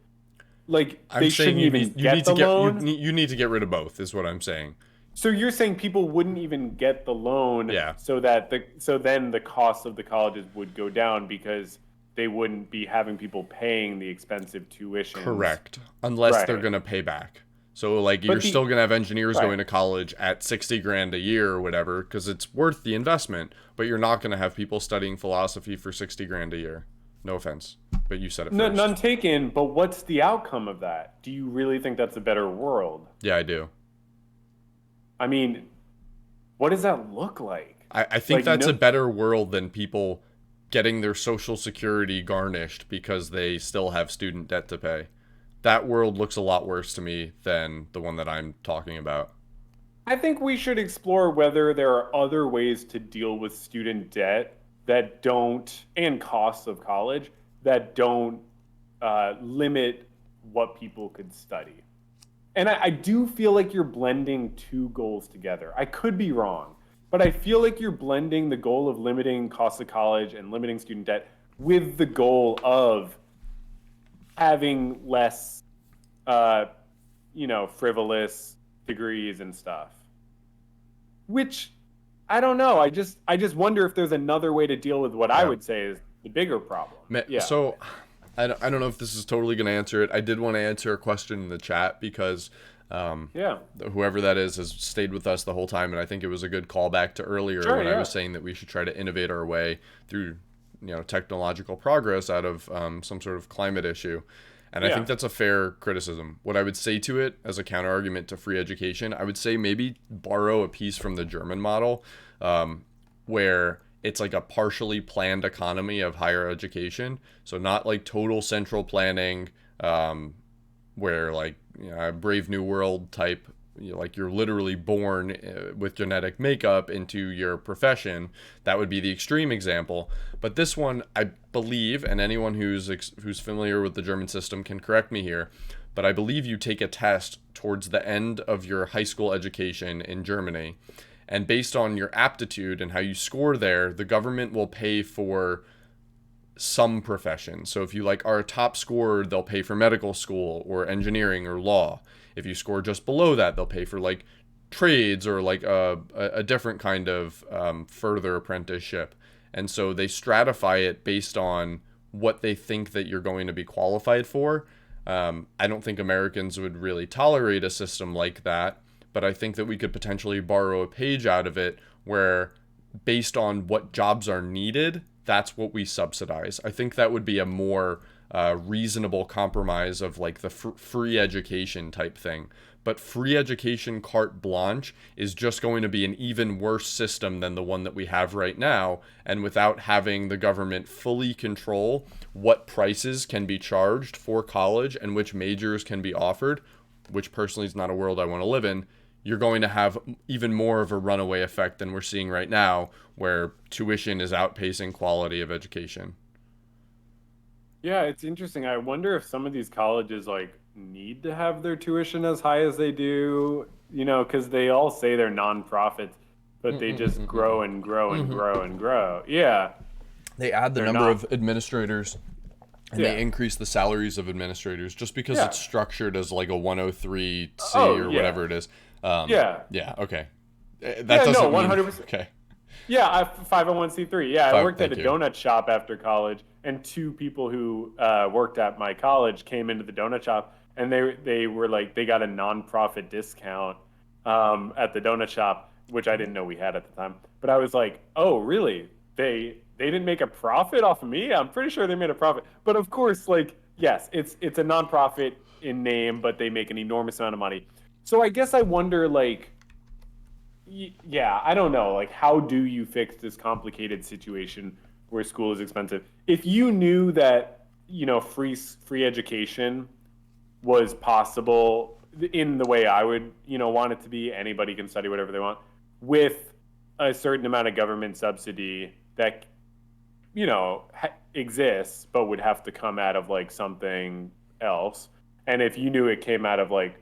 like I'm they saying shouldn't even you need get to the get loan. you need to get rid of both is what I'm saying. So you're saying people wouldn't even get the loan Yeah. so that so then the cost of the colleges would go down because they wouldn't be having people paying the expensive tuitions. Correct. Unless they're Right. going to pay back. So like you're But still the going to have engineers right. going to college at 60 grand a year or whatever cuz it's worth the investment, but you're not going to have people studying philosophy for 60 grand a year. No offense, but you said it No, first. none taken, but what's the outcome of that? Do you really think that's a better world? Yeah, I do. I mean, what does that look like? I think Like that's a no better world than people getting their social security garnished because they still have student debt to pay. That world looks a lot worse to me than the one that I'm talking about. I think we should explore whether there are other ways to deal with student debt that don't, and costs of college that don't limit what people could study. And I do feel like you're blending two goals together. I could be wrong, but I feel like you're blending the goal of limiting costs of college and limiting student debt with the goal of having less, uh, frivolous degrees and stuff. Which I don't know. I just wonder if there's another way to deal with what I Yeah. would say is the bigger problem. Yeah. So I don't know if this is totally going to answer it. I did want to answer a question in the chat because Yeah. whoever that is has stayed with us the whole time, and I think it was a good callback to earlier Sure. when I Yeah. was saying that we should try to innovate our way through technological progress out of some sort of climate issue. And I Yeah. think that's a fair criticism. What I would say to it as a counter argument to free education, I would say maybe borrow a piece from the German model, where it's like a partially planned economy of higher education. So not like total central planning, where like a Brave New World type, like you're literally born with genetic makeup into your profession. That would be the extreme example. But this one, I believe, and anyone who's familiar with the German system can correct me here, but I believe you take a test towards the end of your high school education in Germany, and based on your aptitude and how you score there, the government will pay for some profession. So if you like are a top scorer, they'll pay for medical school or engineering or law. If you score just below that, they'll pay for like trades or like a different kind of further apprenticeship. And so they stratify it based on what they think that you're going to be qualified for. I don't think Americans would really tolerate a system like that, but I think that we could potentially borrow a page out of it where, based on what jobs are needed, that's what we subsidize. I think that would be a more reasonable compromise of like the free education type thing. But free education carte blanche is just going to be an even worse system than the one that we have right now. And without having the government fully control what prices can be charged for college and which majors can be offered, which personally is not a world I want to live in, you're going to have even more of a runaway effect than we're seeing right now, where tuition is outpacing quality of education. Yeah, it's interesting. I wonder if some of these colleges like need to have their tuition as high as they do, because they all say they're nonprofits, but they just grow and grow and grow and grow. Yeah, They add the they're number not. of administrators and Yeah. they increase the salaries of administrators just because Yeah. it's structured as like a 103C Oh, or yeah. whatever it is. Yeah. Yeah, okay. That Yeah, no, doesn't mean 100%. okay. Yeah, I 501c3. Yeah, I worked at Thank a you. donut shop after college, and two people who worked at my college came into the donut shop, and they were like they got a nonprofit discount at the donut shop, which I didn't know we had at the time. But I was like, oh, really? They didn't make a profit off of me? I'm pretty sure they made a profit. But of course, like yes, it's a nonprofit in name, but they make an enormous amount of money. So I guess I wonder like yeah, I don't know. Like, how do you fix this complicated situation where school is expensive? If you knew that, free education was possible in the way I would, want it to be, anybody can study whatever they want, with a certain amount of government subsidy that, exists, but would have to come out of like something else. And if you knew it came out of like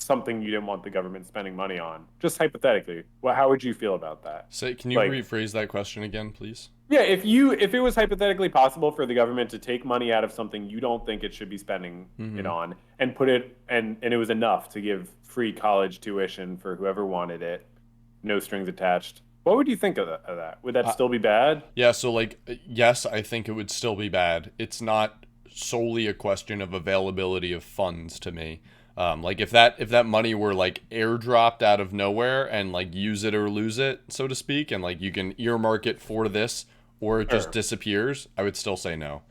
something you didn't want the government spending money on, just hypothetically, well, how would you feel about that? So can you Like, rephrase that question again, please? yeah, if it was hypothetically possible for the government to take money out of something you don't think it should be spending it on and put it and it was enough to give free college tuition for whoever wanted it, no strings attached. What would you think of that? Would that still be bad? Yeah, so like yes, I think it would still be bad. It's not solely a question of availability of funds to me. Like if that money were like airdropped out of nowhere and like use it or lose it, so to speak, and like you can earmark it for this or it just Sure. disappears, I would still say no.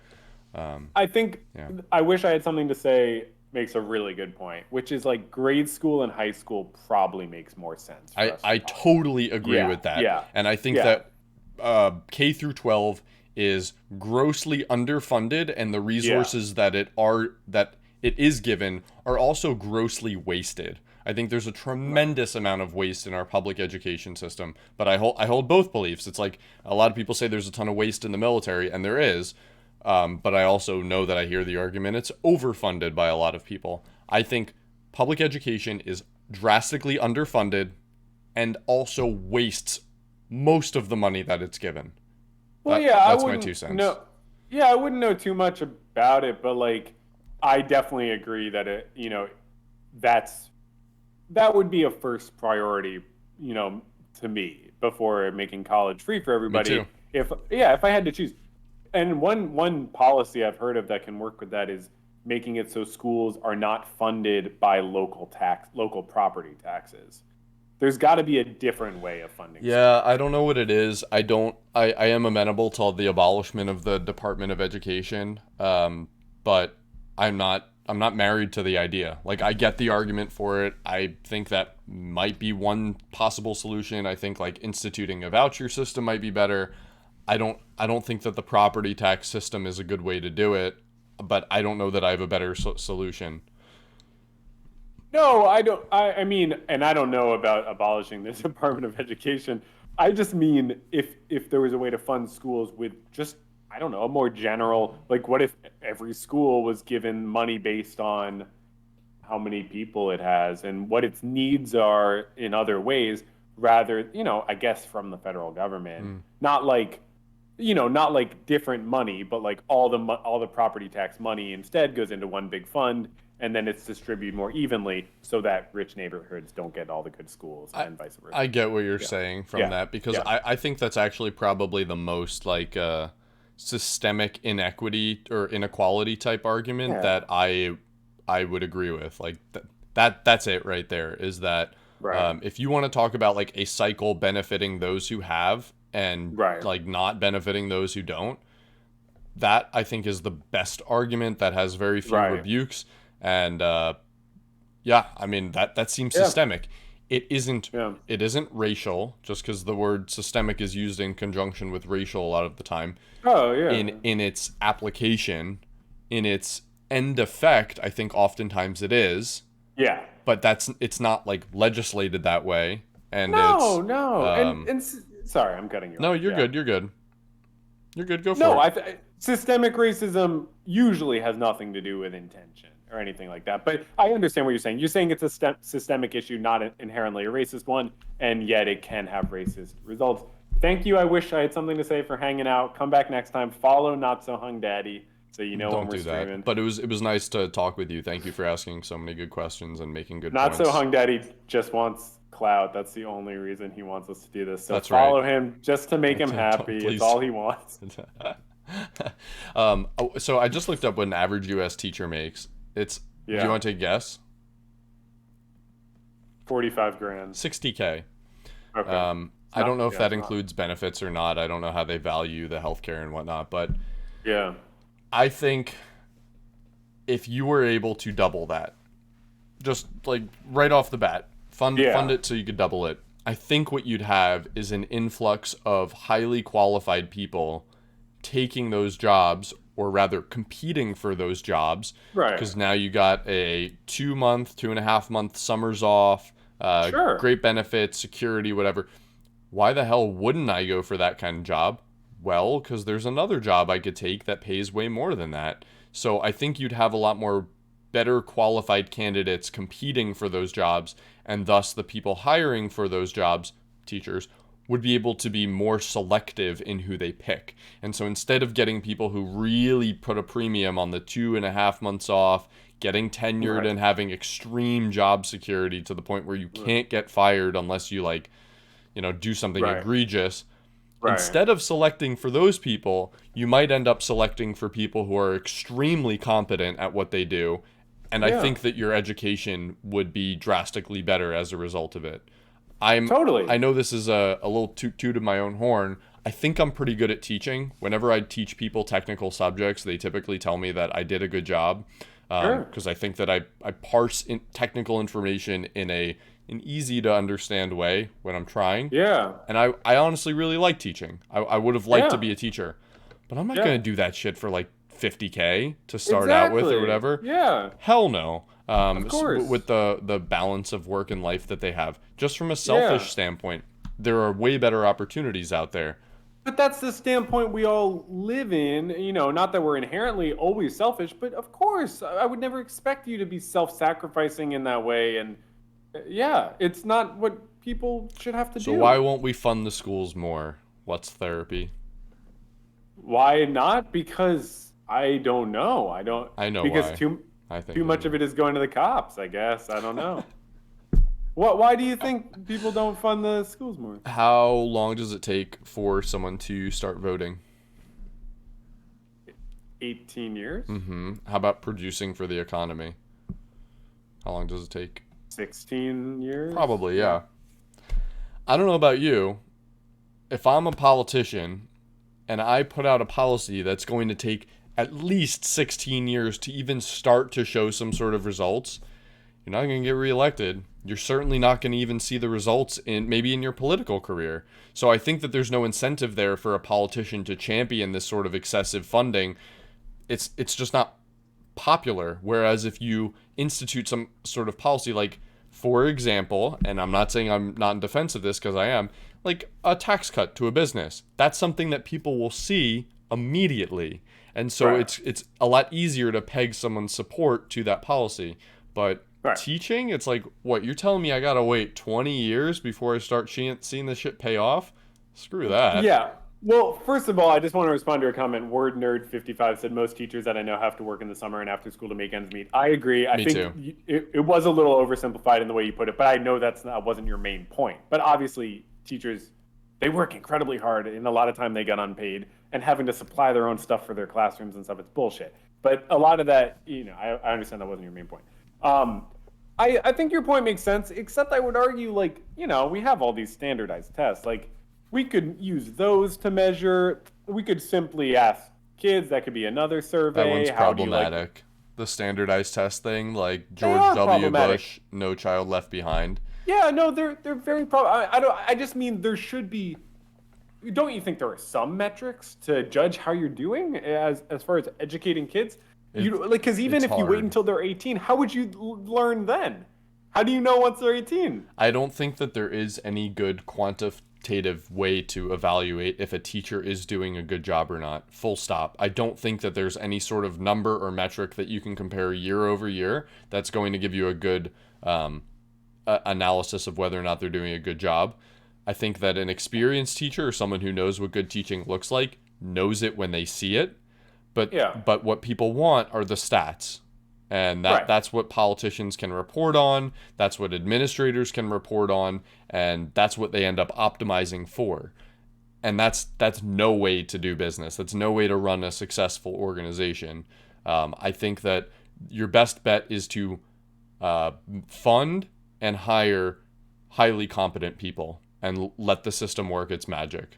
I think Yeah. I wish I had something to say makes a really good point, which is like grade school and high school probably makes more sense for I us to I talk. totally agree Yeah, with that, yeah, and I think yeah, that K through 12 is grossly underfunded, and the yeah. resources that it is given are also grossly wasted. I think there's a tremendous amount of waste in our public education system, but I hold both beliefs. It's like a lot of people say there's a ton of waste in the military, and there is, but I also know that I hear the argument it's overfunded by a lot of people. I think public education is drastically underfunded and also wastes most of the money that it's given. Well, yeah, I That's my wouldn't 2 cents. know. Yeah, I wouldn't know too much about it, but like, I definitely agree that that's that would be a first priority, to me. before making college free for everybody. too. If I had to choose. And one policy I've heard of that can work with that is making it so schools are not funded by local property taxes. There's got to be a different way of funding Yeah, I don't know what it is. I am amenable to the abolishment of the Department of Education, but I'm not married to the idea. Like, I get the argument for it. I think that might be one possible solution. I think like instituting a voucher system might be better. I don't think that the property tax system is a good way to do it, but I don't know that I have a better solution. No, I don't. I mean, and I don't know about abolishing the Department of Education. I just mean if there was a way to fund schools with just, I don't know, a more general, like what if every school was given money based on how many people it has and what its needs are in other ways, rather, I guess from the federal government, not like, not like different money, but like all the property tax money instead goes into one big fund, and then it's distributed more evenly so that rich neighborhoods don't get all the good schools and vice versa. I get what you're saying from that, because I think that's actually probably the most like systemic inequity or inequality type argument that I would agree with. Like that's it right there, is that if you want to talk about like a cycle benefiting those who have and like not benefiting those who don't, that I think is the best argument that has very few rebukes. And I mean that seems systemic. It isn't racial, just because the word systemic is used in conjunction with racial a lot of the time. In its application, in its end effect, I think oftentimes it is. Yeah. But it's not like legislated that way. And sorry, I'm cutting you off. No, you're good. You're good. You're good. Go for it. Systemic racism usually has nothing to do with intention or anything like that. But I understand what you're saying. You're saying it's a systemic issue, not inherently a racist one, and yet it can have racist results. Thank you. I wish I had something to say for hanging out. Come back next time. Follow Not So Hung Daddy so you know when we're streaming. But it was nice to talk with you. Thank you for asking so many good questions and making good points. Not So Hung Daddy just wants clout. That's the only reason he wants us to do this. So follow him just to make him happy. It's all he wants. So I just looked up what an average U.S. teacher makes. Do you want to take a guess? 45 grand. 60K. Okay. I don't know if that includes benefits or not. I don't know how they value the healthcare and whatnot, but I think if you were able to double that, just like right off the bat, fund it so you could double it, I think what you'd have is an influx of highly qualified people taking those jobs, or rather competing for those jobs, because now you got a 2.5 month summers off, great benefits, security, whatever. Why the hell wouldn't I go for that kind of job? Well, because there's another job I could take that pays way more than that. So I think you'd have a lot more better qualified candidates competing for those jobs, and thus the people hiring for those jobs, teachers, would be able to be more selective in who they pick. And so instead of getting people who really put a premium on the 2.5 months off, getting tenured and having extreme job security to the point where you can't get fired unless you do something egregious, instead of selecting for those people, you might end up selecting for people who are extremely competent at what they do. And I think that your education would be drastically better as a result of it. I know this is a little toot of my own horn. I think I'm pretty good at teaching. Whenever I teach people technical subjects, they typically tell me that I did a good job, because I think that I parse technical information in an easy to understand way when I'm trying. And I honestly really like teaching. I would have liked to be a teacher, but I'm not going to do that shit for like $50K to start out with or whatever. Hell no. Of course. With the balance of work and life that they have. Just from a selfish standpoint, there are way better opportunities out there. But that's the standpoint we all live in. Not that we're inherently always selfish, but of course, I would never expect you to be self-sacrificing in that way. And it's not what people should have to do. So why won't we fund the schools more? What's therapy? Why not? Because I don't know. I know because why. Too much of it is going to the cops, I guess. I don't know. Why do you think people don't fund the schools more? How long does it take for someone to start voting? 18 years? How about producing for the economy? How long does it take? 16 years? Probably, yeah. I don't know about you. If I'm a politician and I put out a policy that's going to take at least 16 years to even start to show some sort of results, you're not going to get reelected. You're certainly not going to even see the results in your political career. So I think that there's no incentive there for a politician to champion this sort of excessive funding. It's just not popular. Whereas if you institute some sort of policy, like, for example, and I'm not saying I'm not in defense of this because I am, like a tax cut to a business, that's something that people will see immediately. And so Right. it's a lot easier to peg someone's support to that policy. But Right. teaching, it's like, what, you're telling me I gotta wait 20 years before I start seeing this shit pay off? Screw that. Yeah. Well, first of all, I just want to respond to a comment. Word Nerd 55 said most teachers that I know have to work in the summer and after school to make ends meet. I agree. I Me think too. it was a little oversimplified in the way you put it, but I know that wasn't your main point. But obviously, teachers, they work incredibly hard, and a lot of time they get unpaid, and having to supply their own stuff for their classrooms and stuff, it's bullshit. But a lot of that, I understand that wasn't your main point. I think your point makes sense, except I would argue, like, we have all these standardized tests. Like, we could use those to measure. We could simply ask kids. That could be another survey. That one's How do you like? problematic. The standardized test thing, like They George are W. problematic. Bush, No Child Left Behind. Yeah, no, they're very I don't. I just mean there should be. Don't you think there are some metrics to judge how you're doing as far as educating kids? Because even it's if you wait hard. until they're 18, how would you learn then? How do you know once they're 18? I don't think that there is any good quantitative way to evaluate if a teacher is doing a good job or not. Full stop. I don't think that there's any sort of number or metric that you can compare year over year that's going to give you a good analysis of whether or not they're doing a good job. I think that an experienced teacher or someone who knows what good teaching looks like knows it when they see it. But Yeah. but what people want are the stats. And Right. that's what politicians can report on, that's what administrators can report on, and that's what they end up optimizing for. And that's no way to do business. That's no way to run a successful organization. I think that your best bet is to fund and hire highly competent people and let the system work its magic.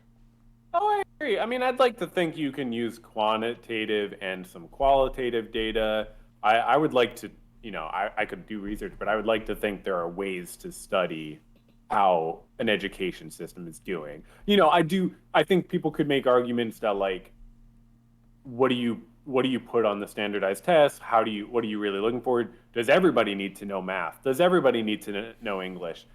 Oh, I agree. I mean, I'd like to think you can use quantitative and some qualitative data. I would like to, I could do research, but I would like to think there are ways to study how an education system is doing. I think people could make arguments that, like, what do you put on the standardized tests? What are you really looking for? Does everybody need to know math? Does everybody need to know English?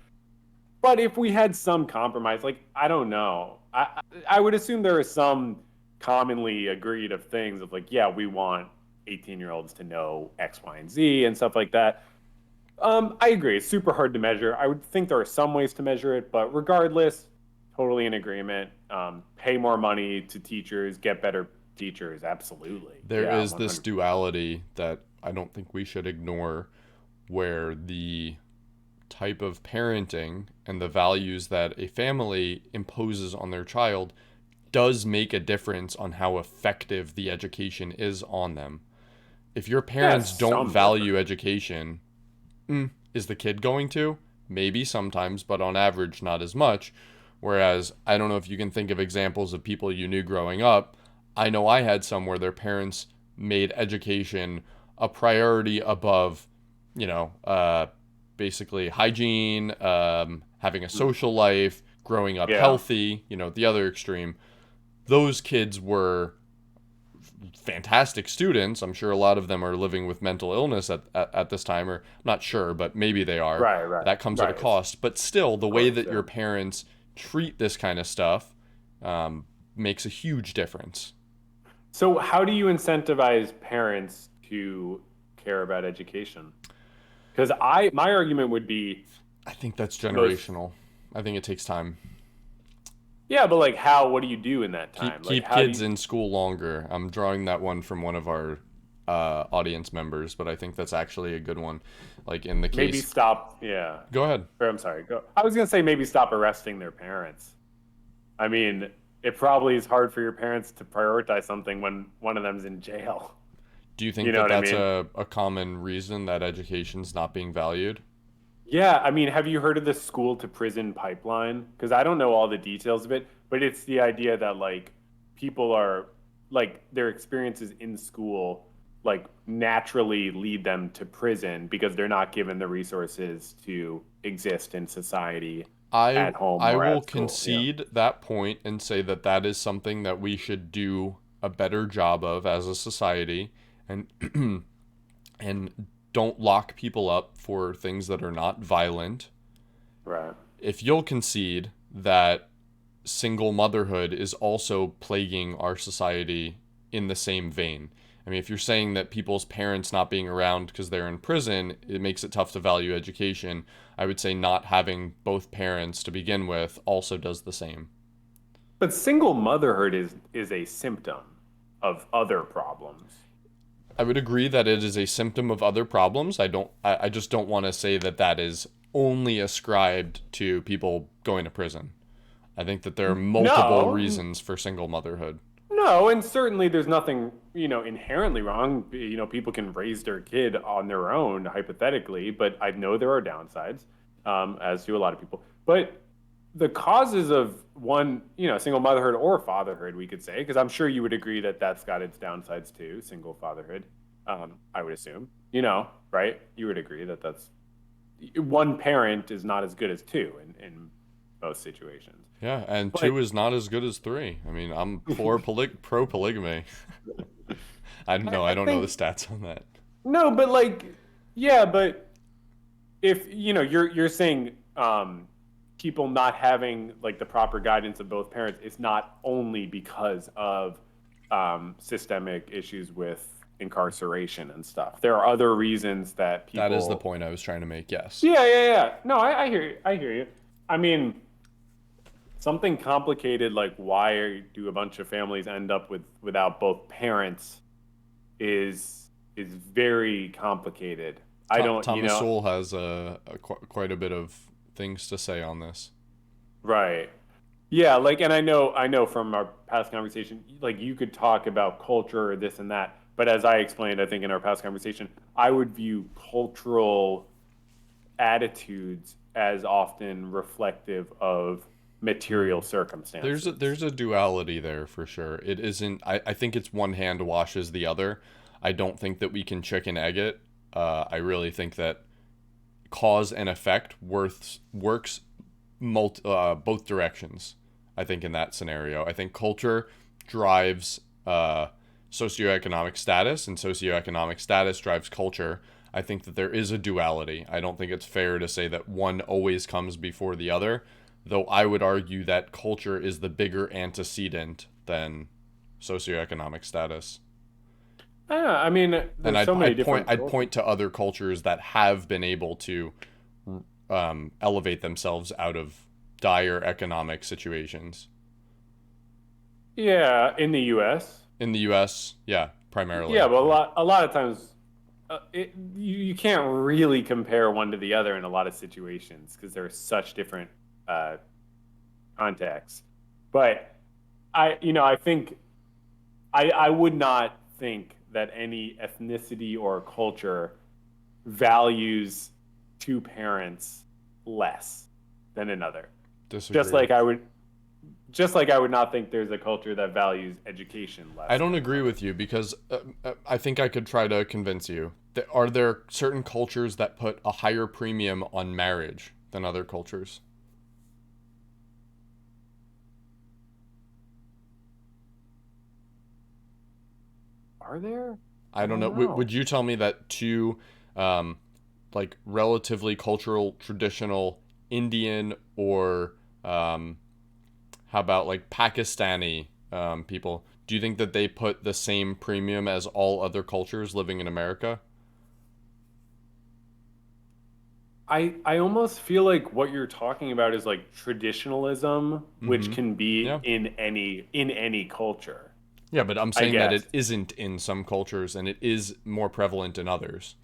But if we had some compromise, like, I don't know, I would assume there are some commonly agreed of things of, like, yeah, we want 18-year-olds to know X, Y, and Z and stuff like that. I agree. It's super hard to measure. I would think there are some ways to measure it, but regardless, totally in agreement. Pay more money to teachers, get better teachers. Absolutely. There Yeah, is this 100%. duality that I don't think we should ignore, where the type of parenting and the values that a family imposes on their child does make a difference on how effective the education is on them. If your parents Yes, don't some value education, is the kid going to? Maybe sometimes, but on average, not as much. Whereas, I don't know if you can think of examples of people you knew growing up. I know I had some where their parents made education a priority above, you know, basically hygiene, having a social life, growing up Yeah. healthy, the other extreme. Those kids were fantastic students. I'm sure a lot of them are living with mental illness at this time, or I'm not sure, but maybe they are. Right. That comes at a Right. cost. But still, the way course, that yeah. your parents treat this kind of stuff makes a huge difference. So, how do you incentivize parents to care about education? Because my argument would be, I think that's generational. I think it takes time. yeah, but, like, how? What do you do in that time? Keep How do kids you? in school longer. I'm drawing that one from one of our audience members, but I think that's actually a good one. Like in the Maybe case, stop. Yeah. go ahead. Or, I'm sorry. Go. I was gonna say maybe stop arresting their parents. I mean, it probably is hard for your parents to prioritize something when one of them's in jail. Do you You think know that what I that's mean? a common reason that education's not being valued? Yeah, I mean, have you heard of the school to prison pipeline? Because I don't know all the details of it, but it's the idea that like people are like their experiences in school like naturally lead them to prison because they're not given the resources to exist in society I at home I or will at school. Yeah. concede that point and say that that is something that we should do a better job of as a society, and and don't lock people up for things that are not violent. Right. If you'll concede that single motherhood is also plaguing our society in the same vein. I mean, if you're saying that people's parents not being around because they're in prison, it makes it tough to value education, I would say not having both parents to begin with also does the same. But single motherhood is a symptom of other problems. I would agree that it is a symptom of other problems. I just don't want to say that that is only ascribed to people going to prison. I think that there are multiple No, reasons for single motherhood. no, and certainly there's nothing, inherently wrong. People can raise their kid on their own, hypothetically, but I know there are downsides, as do a lot of people. But the causes of one, single motherhood or fatherhood, we could say, because I'm sure you would agree that that's got its downsides too, single fatherhood. I would assume, right? You would agree that that's one parent is not as good as two in most situations. Yeah, and But two is not as good as three. I mean, I'm for pro polygamy. I don't know. I I don't know the think stats on that. no, but like, yeah, but if you're saying people not having like the proper guidance of both parents is not only because of systemic issues with incarceration and stuff. There are other reasons that That is the people. point I was trying to make. Yes. Yeah, yeah, yeah. No, I hear you. I hear you. I mean, something complicated like why do a bunch of families end up without both parents is very complicated. I don't, Thomas Sowell has quite a bit of things to say on this. right. Yeah, like, and I know from our past conversation, like you could talk about culture or this and that, but as I explained, I think in our past conversation, I would view cultural attitudes as often reflective of material circumstances. There's a duality there for sure. It isn't. I think it's one hand washes the other. I don't think that we can chicken egg it. I really think that cause and effect works both directions. I think in that scenario, I think culture drives socioeconomic status, and socioeconomic status drives culture. I think that there is a duality. I don't think it's fair to say that one always comes before the other, though I would argue that culture is the bigger antecedent than socioeconomic status. I mean, And there's so many different I'd cultures. point to other cultures that have been able to elevate themselves out of dire economic situations. Yeah, in the U.S. In the U.S., yeah, primarily. Yeah, but a Yeah. lot a lot of times you can't really compare one to the other in a lot of situations because they're such different uh, contexts. But I think I would not think that any ethnicity or culture values two parents less than another. Just Disagree. like I would just like I would not think there's a culture that values education I less don't than agree another. with you because I think I could try to convince you. Are there certain cultures that put a higher premium on marriage than other cultures? Are there? I I don't don't know. know. Would you tell me that two, um, like relatively cultural, traditional Indian or how about like Pakistani people? Do you think that they put the same premium as all other cultures living in America? I almost feel like what you're talking about is like traditionalism, which Mm-hmm. can be Yeah. in any culture. Yeah, but I'm I saying that guess. it isn't in some cultures and it is more prevalent in others.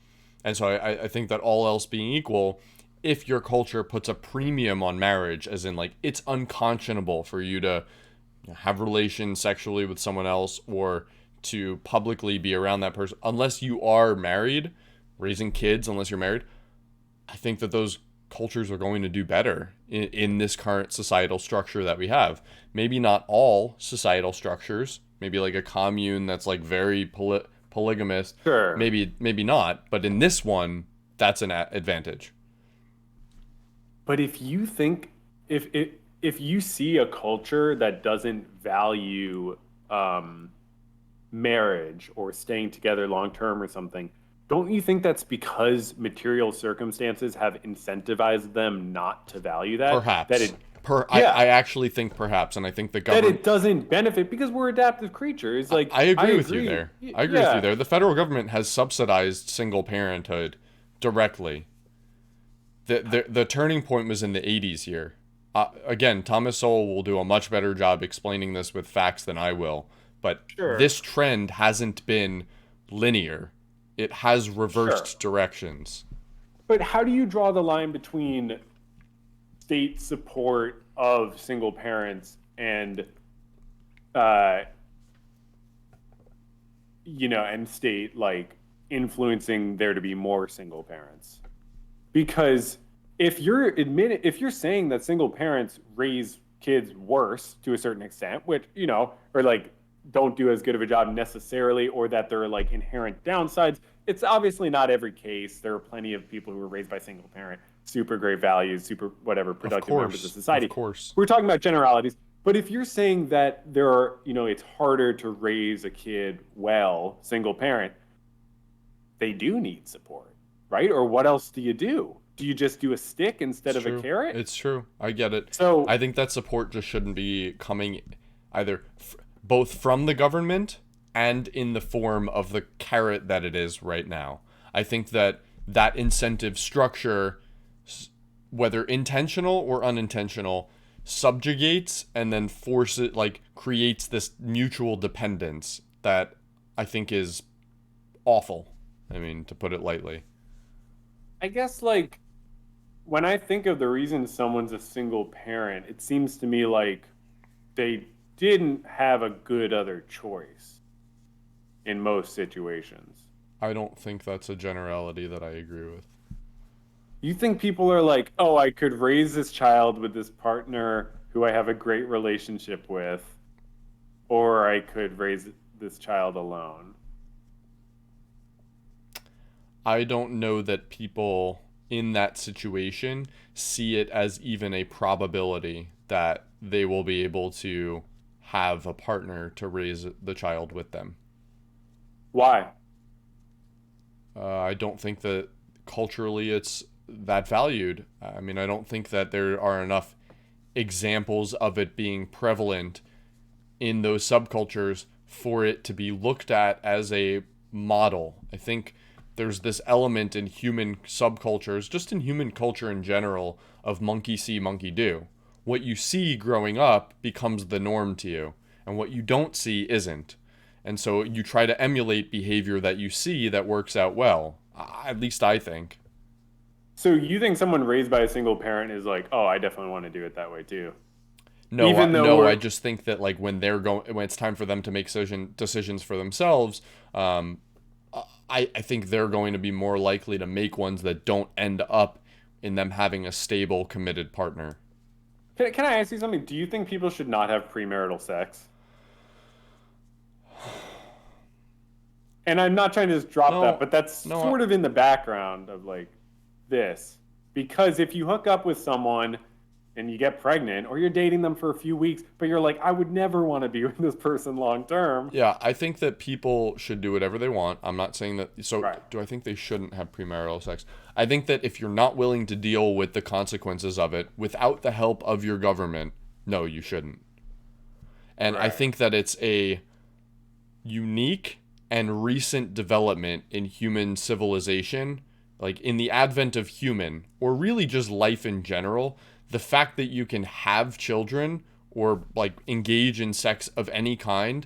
And so I think that all else being equal, if your culture puts a premium on marriage, as in like it's unconscionable for you to have relations sexually with someone else or to publicly be around that person, unless you are married, raising kids, unless you're married, I think that those cultures are going to do better in this current societal structure that we have. Maybe not all societal structures. Maybe like a commune that's like very polygamous. Sure. Maybe not. But in this one, that's an advantage. But if you think if you see a culture that doesn't value um, marriage or staying together long term or something, don't you think that's because material circumstances have incentivized them not to value that? That Perhaps. it, I yeah, actually think perhaps, and I think the that government. it doesn't benefit because we're adaptive creatures. Like I I agree with you agree. there. I agree with you Yeah, there. The federal government has subsidized single parenthood directly. The turning point was in the 80s here. Again, Thomas Sowell will do a much better job explaining this with facts than I will. But sure, this trend hasn't been linear. It has sure. reversed directions. But how do you draw the line between state support of single parents and uh, and state like influencing there to be more single parents? Because if you're saying that single parents raise kids worse to a certain extent, which or like don't do as good of a job necessarily, or that there are like inherent downsides, it's obviously not every case. There are plenty of people who were raised by single parent, super great values, super whatever, productive members of Of society. course. We're talking about generalities. But if you're saying that there are, it's harder to raise a kid well, single parent, they do need support, right? Or what else do you do? Do you just do a stick instead It's of a true. carrot? It's true. I get it. So, I think that support just shouldn't be coming either both from the government and in the form of the carrot that it is right now. I think that that incentive structure, whether intentional or unintentional, subjugates and then forces like creates this mutual dependence that I think is awful. I mean, to put it lightly. I guess like when I think of the reason someone's a single parent, it seems to me like they didn't have a good other choice in most situations. I don't think that's a generality that I agree with. You think people are like, oh, I could raise this child with this partner who I have a great relationship with, or I could raise this child alone. I don't know that people in that situation see it as even a probability that they will be able to have a partner to raise the child with them. Why? I don't think that culturally it's that valued. I mean, I don't think that there are enough examples of it being prevalent in those subcultures for it to be looked at as a model. I think there's this element in human subcultures, just in human culture in general, of monkey see, monkey do. What you see growing up becomes the norm to you, and what you don't see isn't. And so you try to emulate behavior that you see that works out well. At least I think. So you think someone raised by a single parent is like, oh, I definitely want to do it that way too, No, even though no. I we're just think that like when they're going, when it's time for them to make decisions for themselves, I think they're going to be more likely to make ones that don't end up in them having a stable, committed partner. Can I ask you something? Do you think people should not have premarital sex? And I'm not trying to just drop that, No, but that's no. sort of in the background of like this. Because if you hook up with someone and you get pregnant, or you're dating them for a few weeks, but you're like, I would never want to be with this person long term. Yeah, I think that people should do whatever they want. I'm not saying that. So, Right. do I think they shouldn't have premarital sex? I think that if you're not willing to deal with the consequences of it without the help of your government, no, you shouldn't. And I Right. think that it's a unique and recent development in human civilization, like in the advent of human, or really just life in general, the fact that you can have children or like engage in sex of any kind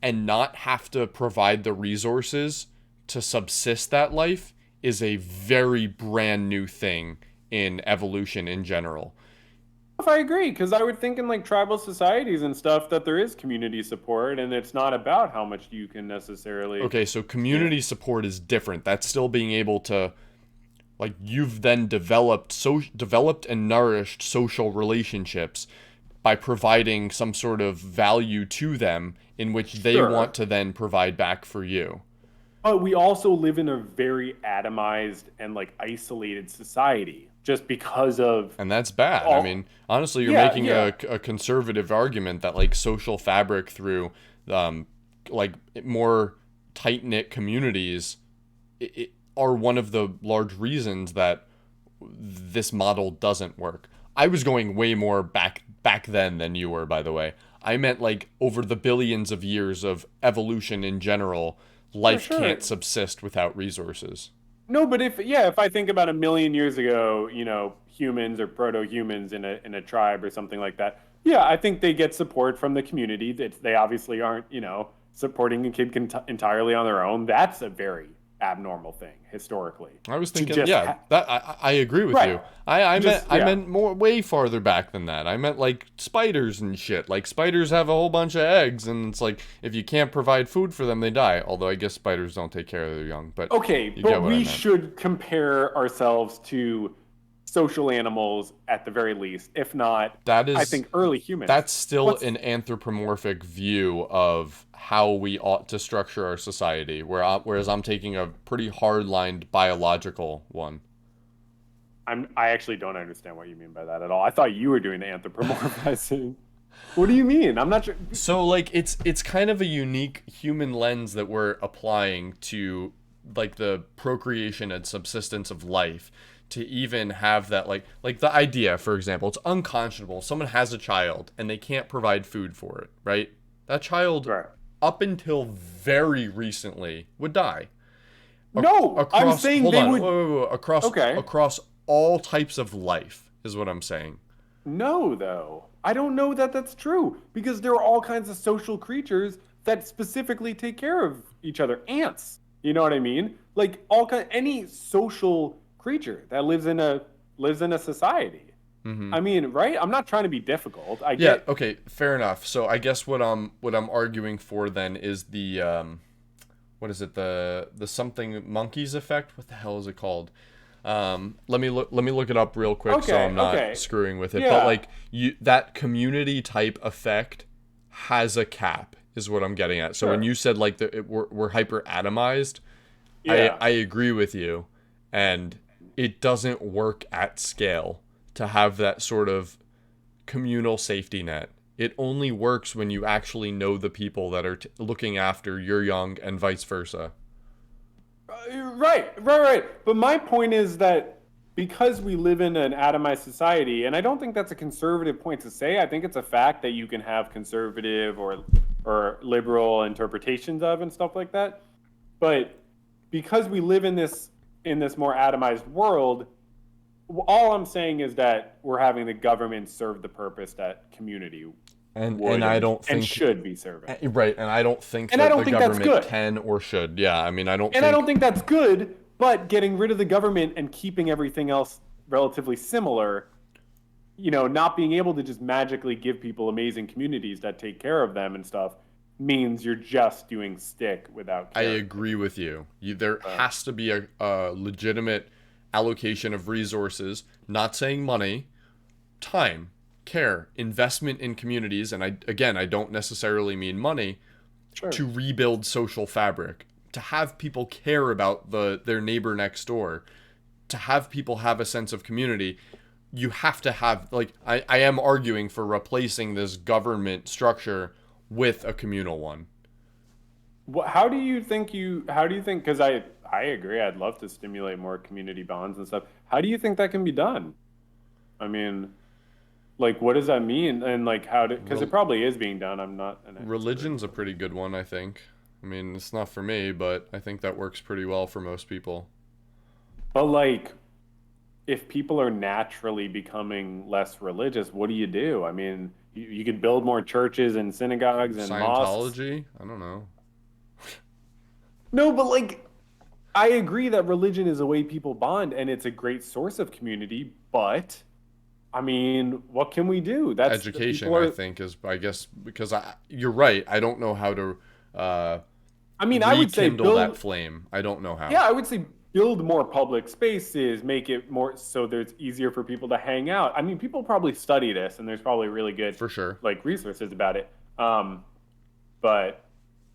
and not have to provide the resources to subsist that life is a very brand new thing in evolution in general. If I agree, because I would think in like tribal societies and stuff that there is community support, and it's not about how much you can necessarily. Okay, so Yeah. community support is different. That's still being able to, like, you've then developed and nourished social relationships by providing some sort of value to them in which they want Sure. to then provide back for you. But we also live in a very atomized and like isolated society just because of And that's bad. I all. mean, honestly, you're Yeah, making yeah. a conservative argument that, like, social fabric through, um, like, more tight knit communities are one of the large reasons that this model doesn't work. I was going way more back then than you were, by the way. I meant, like, over the billions of years of evolution in general, Sure, life sure. can't subsist without resources. No, but if I think about a million years ago, humans or proto-humans in a tribe or something like that, yeah, I think they get support from the community. That they obviously aren't, supporting a kid entirely on their own. That's a very abnormal thing historically. I was To thinking, just yeah, that I agree with right, you. I meant just I yeah. meant more way farther back than that. I meant like spiders and shit. Like spiders have a whole bunch of eggs, and it's like if you can't provide food for them, they die. Although I guess spiders don't take care of their young, but Okay, you get but what I we meant. should compare ourselves to social animals at the very least, if not, That I is think early humans. that's still What's an anthropomorphic view of how we ought to structure our society. Whereas I'm taking a pretty hard-lined biological one. I actually don't understand what you mean by that at all. I thought you were doing the anthropomorphizing. What do you mean? I'm not sure. So like it's kind of a unique human lens that we're applying to like the procreation and subsistence of life to even have that like the idea, for example, it's unconscionable. Someone has a child and they can't provide food for it, right? That child Right. up until very recently would die. No, I'm Across saying hold they on, would. across Okay. all types of life is what I'm saying. No, though. I don't know that that's true because there are all kinds of social creatures that specifically take care of each other. Ants, you know what I mean? Like any social creature that lives in a society. I mean, right? I'm not trying to be difficult. I Yeah, get. okay, fair enough. So I guess what I'm arguing for then is the what is it, the something monkeys effect? What the hell is it called? Let me look it up real quick so Okay, I'm not okay. screwing with it. But Yeah. like that community type effect has a cap is what I'm getting at. So when Sure. you said like we're hyper atomized, I Yeah. I agree with you, and it doesn't work at scale to have that sort of communal safety net. It only works when you actually know the people that are looking after your young and vice versa. Right. But my point is that because we live in an atomized society, and I don't think that's a conservative point to say. I think it's a fact that you can have conservative or liberal interpretations of and stuff like that. But because we live in this more atomized world, all I'm saying is that we're having the government serve the purpose that community And would I and, don't and think should be serving. right, and I don't think And I that don't the think that's government good. can or should. Yeah, I mean, I don't And I don't think think that's good, but getting rid of the government and keeping everything else relatively similar, not being able to just magically give people amazing communities that take care of them and stuff means you're just doing stick without I caring. agree with you. There Uh, has to be a legitimate allocation of resources, not saying money, time, care, investment in communities, and I don't necessarily mean money, sure. to rebuild social fabric, to have people care about their neighbor next door, to have people have a sense of community. You have to have like I am arguing for replacing this government structure with a communal one. How do you think, because I agree, I'd love to stimulate more community bonds and stuff. How do you think that can be done? I mean, like, what does that mean? And like, because it Rel- probably is being done. I'm not an expert. Religion's a pretty good one, I think. I mean, it's not for me, but I think that works pretty well for most people. But like, if people are naturally becoming less religious, what do you do? I mean, You could build more churches and synagogues and mosques. Scientology? I don't know. No, but like I agree that religion is a way people bond and it's a great source of community, but I mean, what can we do? That's the Education, people I are think, is, I guess, because you're right. I don't know how to I mean, I would say rekindle that build flame. I don't know how. yeah, I would say build more public spaces, make it more so that it's easier for people to hang out. I mean, people probably study this and there's probably really good For sure. like resources about it. But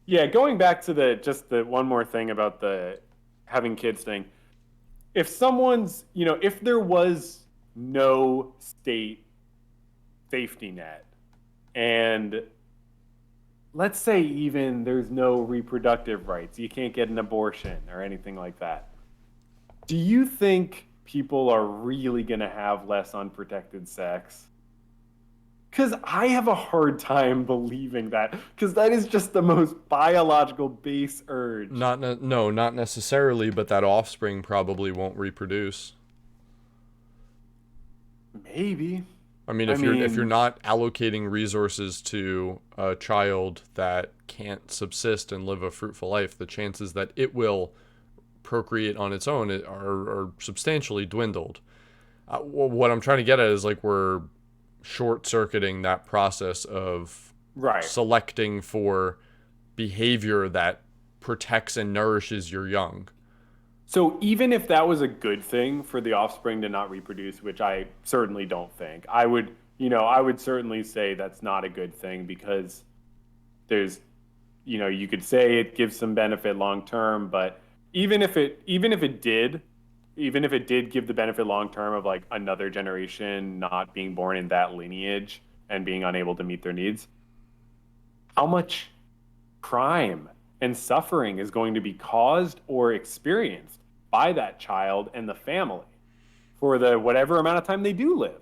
yeah, going back to the one more thing about the having kids thing. If someone's, if there was no state safety net and let's say even there's no reproductive rights, you can't get an abortion or anything like that. Do you think people are really going to have less unprotected sex? Because I have a hard time believing that, because that is just the most biological base urge. No, not necessarily, but that offspring probably won't reproduce. Maybe. I mean, if you're not allocating resources to a child that can't subsist and live a fruitful life, the chances that it will procreate on its own are substantially dwindled. What I'm trying to get at is like we're short-circuiting that process of Right. selecting for behavior that protects and nourishes your young. So even if that was a good thing for the offspring to not reproduce, which I certainly don't think, I would certainly say that's not a good thing because there's, you could say it gives some benefit long term, but even if it did give the benefit long term of like another generation not being born in that lineage and being unable to meet their needs, how much crime and suffering is going to be caused or experienced by that child and the family for the whatever amount of time they do live?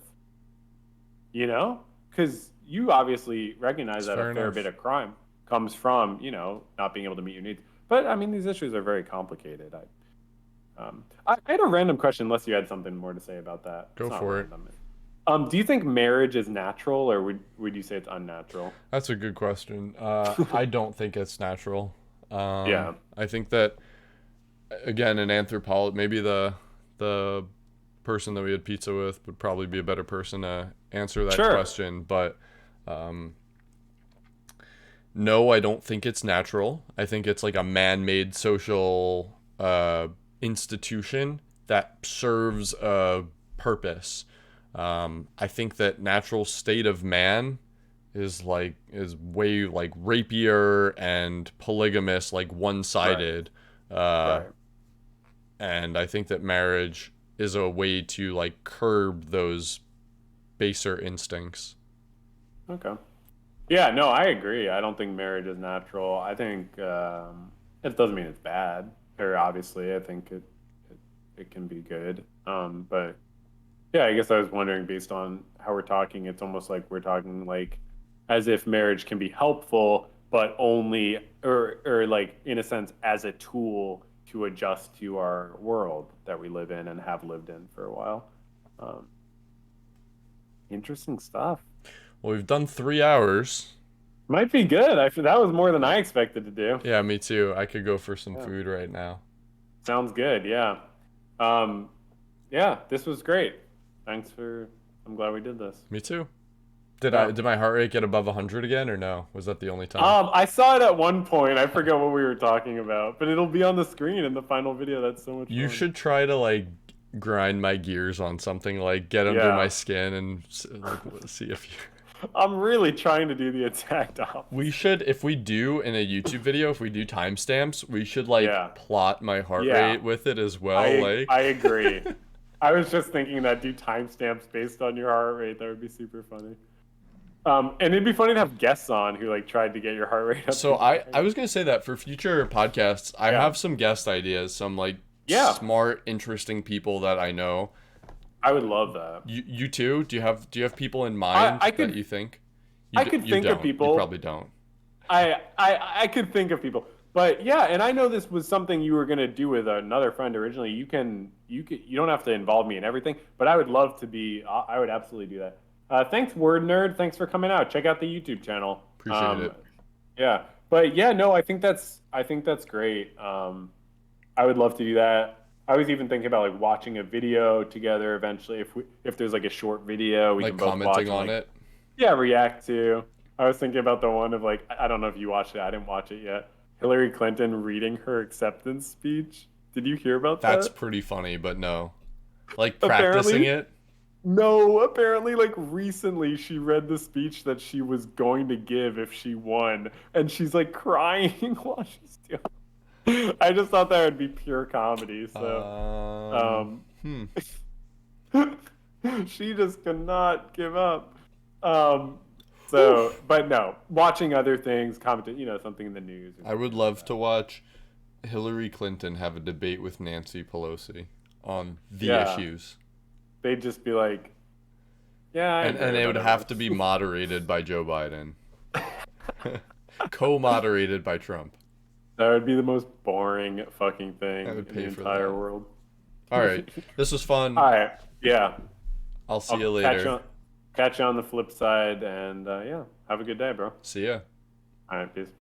Because you obviously recognize that a fair bit of crime comes from, not being able to meet your needs. But I mean, these issues are very complicated. I had a random question, unless you had something more to say about that. Go for it. Do you think marriage is natural, or would you say it's unnatural? That's a good question. I don't think it's natural. Yeah. I think that, again, an anthropologist, maybe the person that we had pizza with would probably be a better person to answer that question. But no, I don't think it's natural. I think it's like a man-made social institution that serves a purpose. I think that natural state of man is way like rapier and polygamous, like one-sided. Right. And I think that marriage is a way to like curb those baser instincts. Okay. Yeah, no, I agree. I don't think marriage is natural. I think it doesn't mean it's bad. Or obviously, I think it can be good. But yeah, I guess I was wondering, based on how we're talking, it's almost like we're talking like as if marriage can be helpful, but only or like in a sense as a tool to adjust to our world that we live in and have lived in for a while. Interesting stuff. Well, we've done 3 hours. Might be good. That was more than I expected to do. Yeah, me too. I could go for some food right now. Sounds good. Yeah. Yeah, this was great. I'm glad we did this. Me too. Did my heart rate get above 100 again, or no? Was that the only time? I saw it at one point. I forgot what we were talking about, but it'll be on the screen in the final video. That's so much fun. You should try to like grind my gears on something, like get under my skin and like, see if you... I'm really trying to do the exact opposite. We should, if we do in a YouTube video, if we do timestamps, we should like plot my heart rate with it as well. I agree. I was just thinking that do timestamps based on your heart rate. That would be super funny. And it'd be funny to have guests on who like tried to get your heart rate up. So I was gonna say that for future podcasts, I have some guest ideas, some like smart, interesting people that I know. I would love that. You too? Do you have people in mind that you think? I could think of people. You probably don't. I could think of people. But yeah, and I know this was something you were gonna do with another friend originally. You don't have to involve me in everything, but I would love to be. I would absolutely do that. Thanks, Word Nerd. Thanks for coming out. Check out the YouTube channel. Appreciate it. Yeah, but yeah, no, I think that's great. I would love to do that. I was even thinking about like watching a video together eventually. If there's like a short video we Like can both watch commenting and on like it. yeah react to. I was thinking about the one of like I don't know if you watched it. I didn't watch it yet. Hillary Clinton reading her acceptance speech. Did you hear about That's that? pretty funny, but no. Like practicing Apparently, it. no, apparently, like recently, she read the speech that she was going to give if she won, and she's like crying while she's doing. I just thought that would be pure comedy. So, Um, um, hmm. she just cannot give up. Um, so, but no, watching other things, commenting, something in the news or I would something like love that. to watch Hillary Clinton have a debate with Nancy Pelosi on the Yeah, issues. they'd just be like, "Yeah, I And agree it about would have everything." to be moderated by Joe Biden. Co-moderated by Trump. That would be the most boring fucking I thing would in the pay for entire that. world. All right. This was All fun. right. Yeah. I'll see you I'll catch you later. on, catch you on the flip side, and yeah, have a good day, bro. See ya. All right, peace.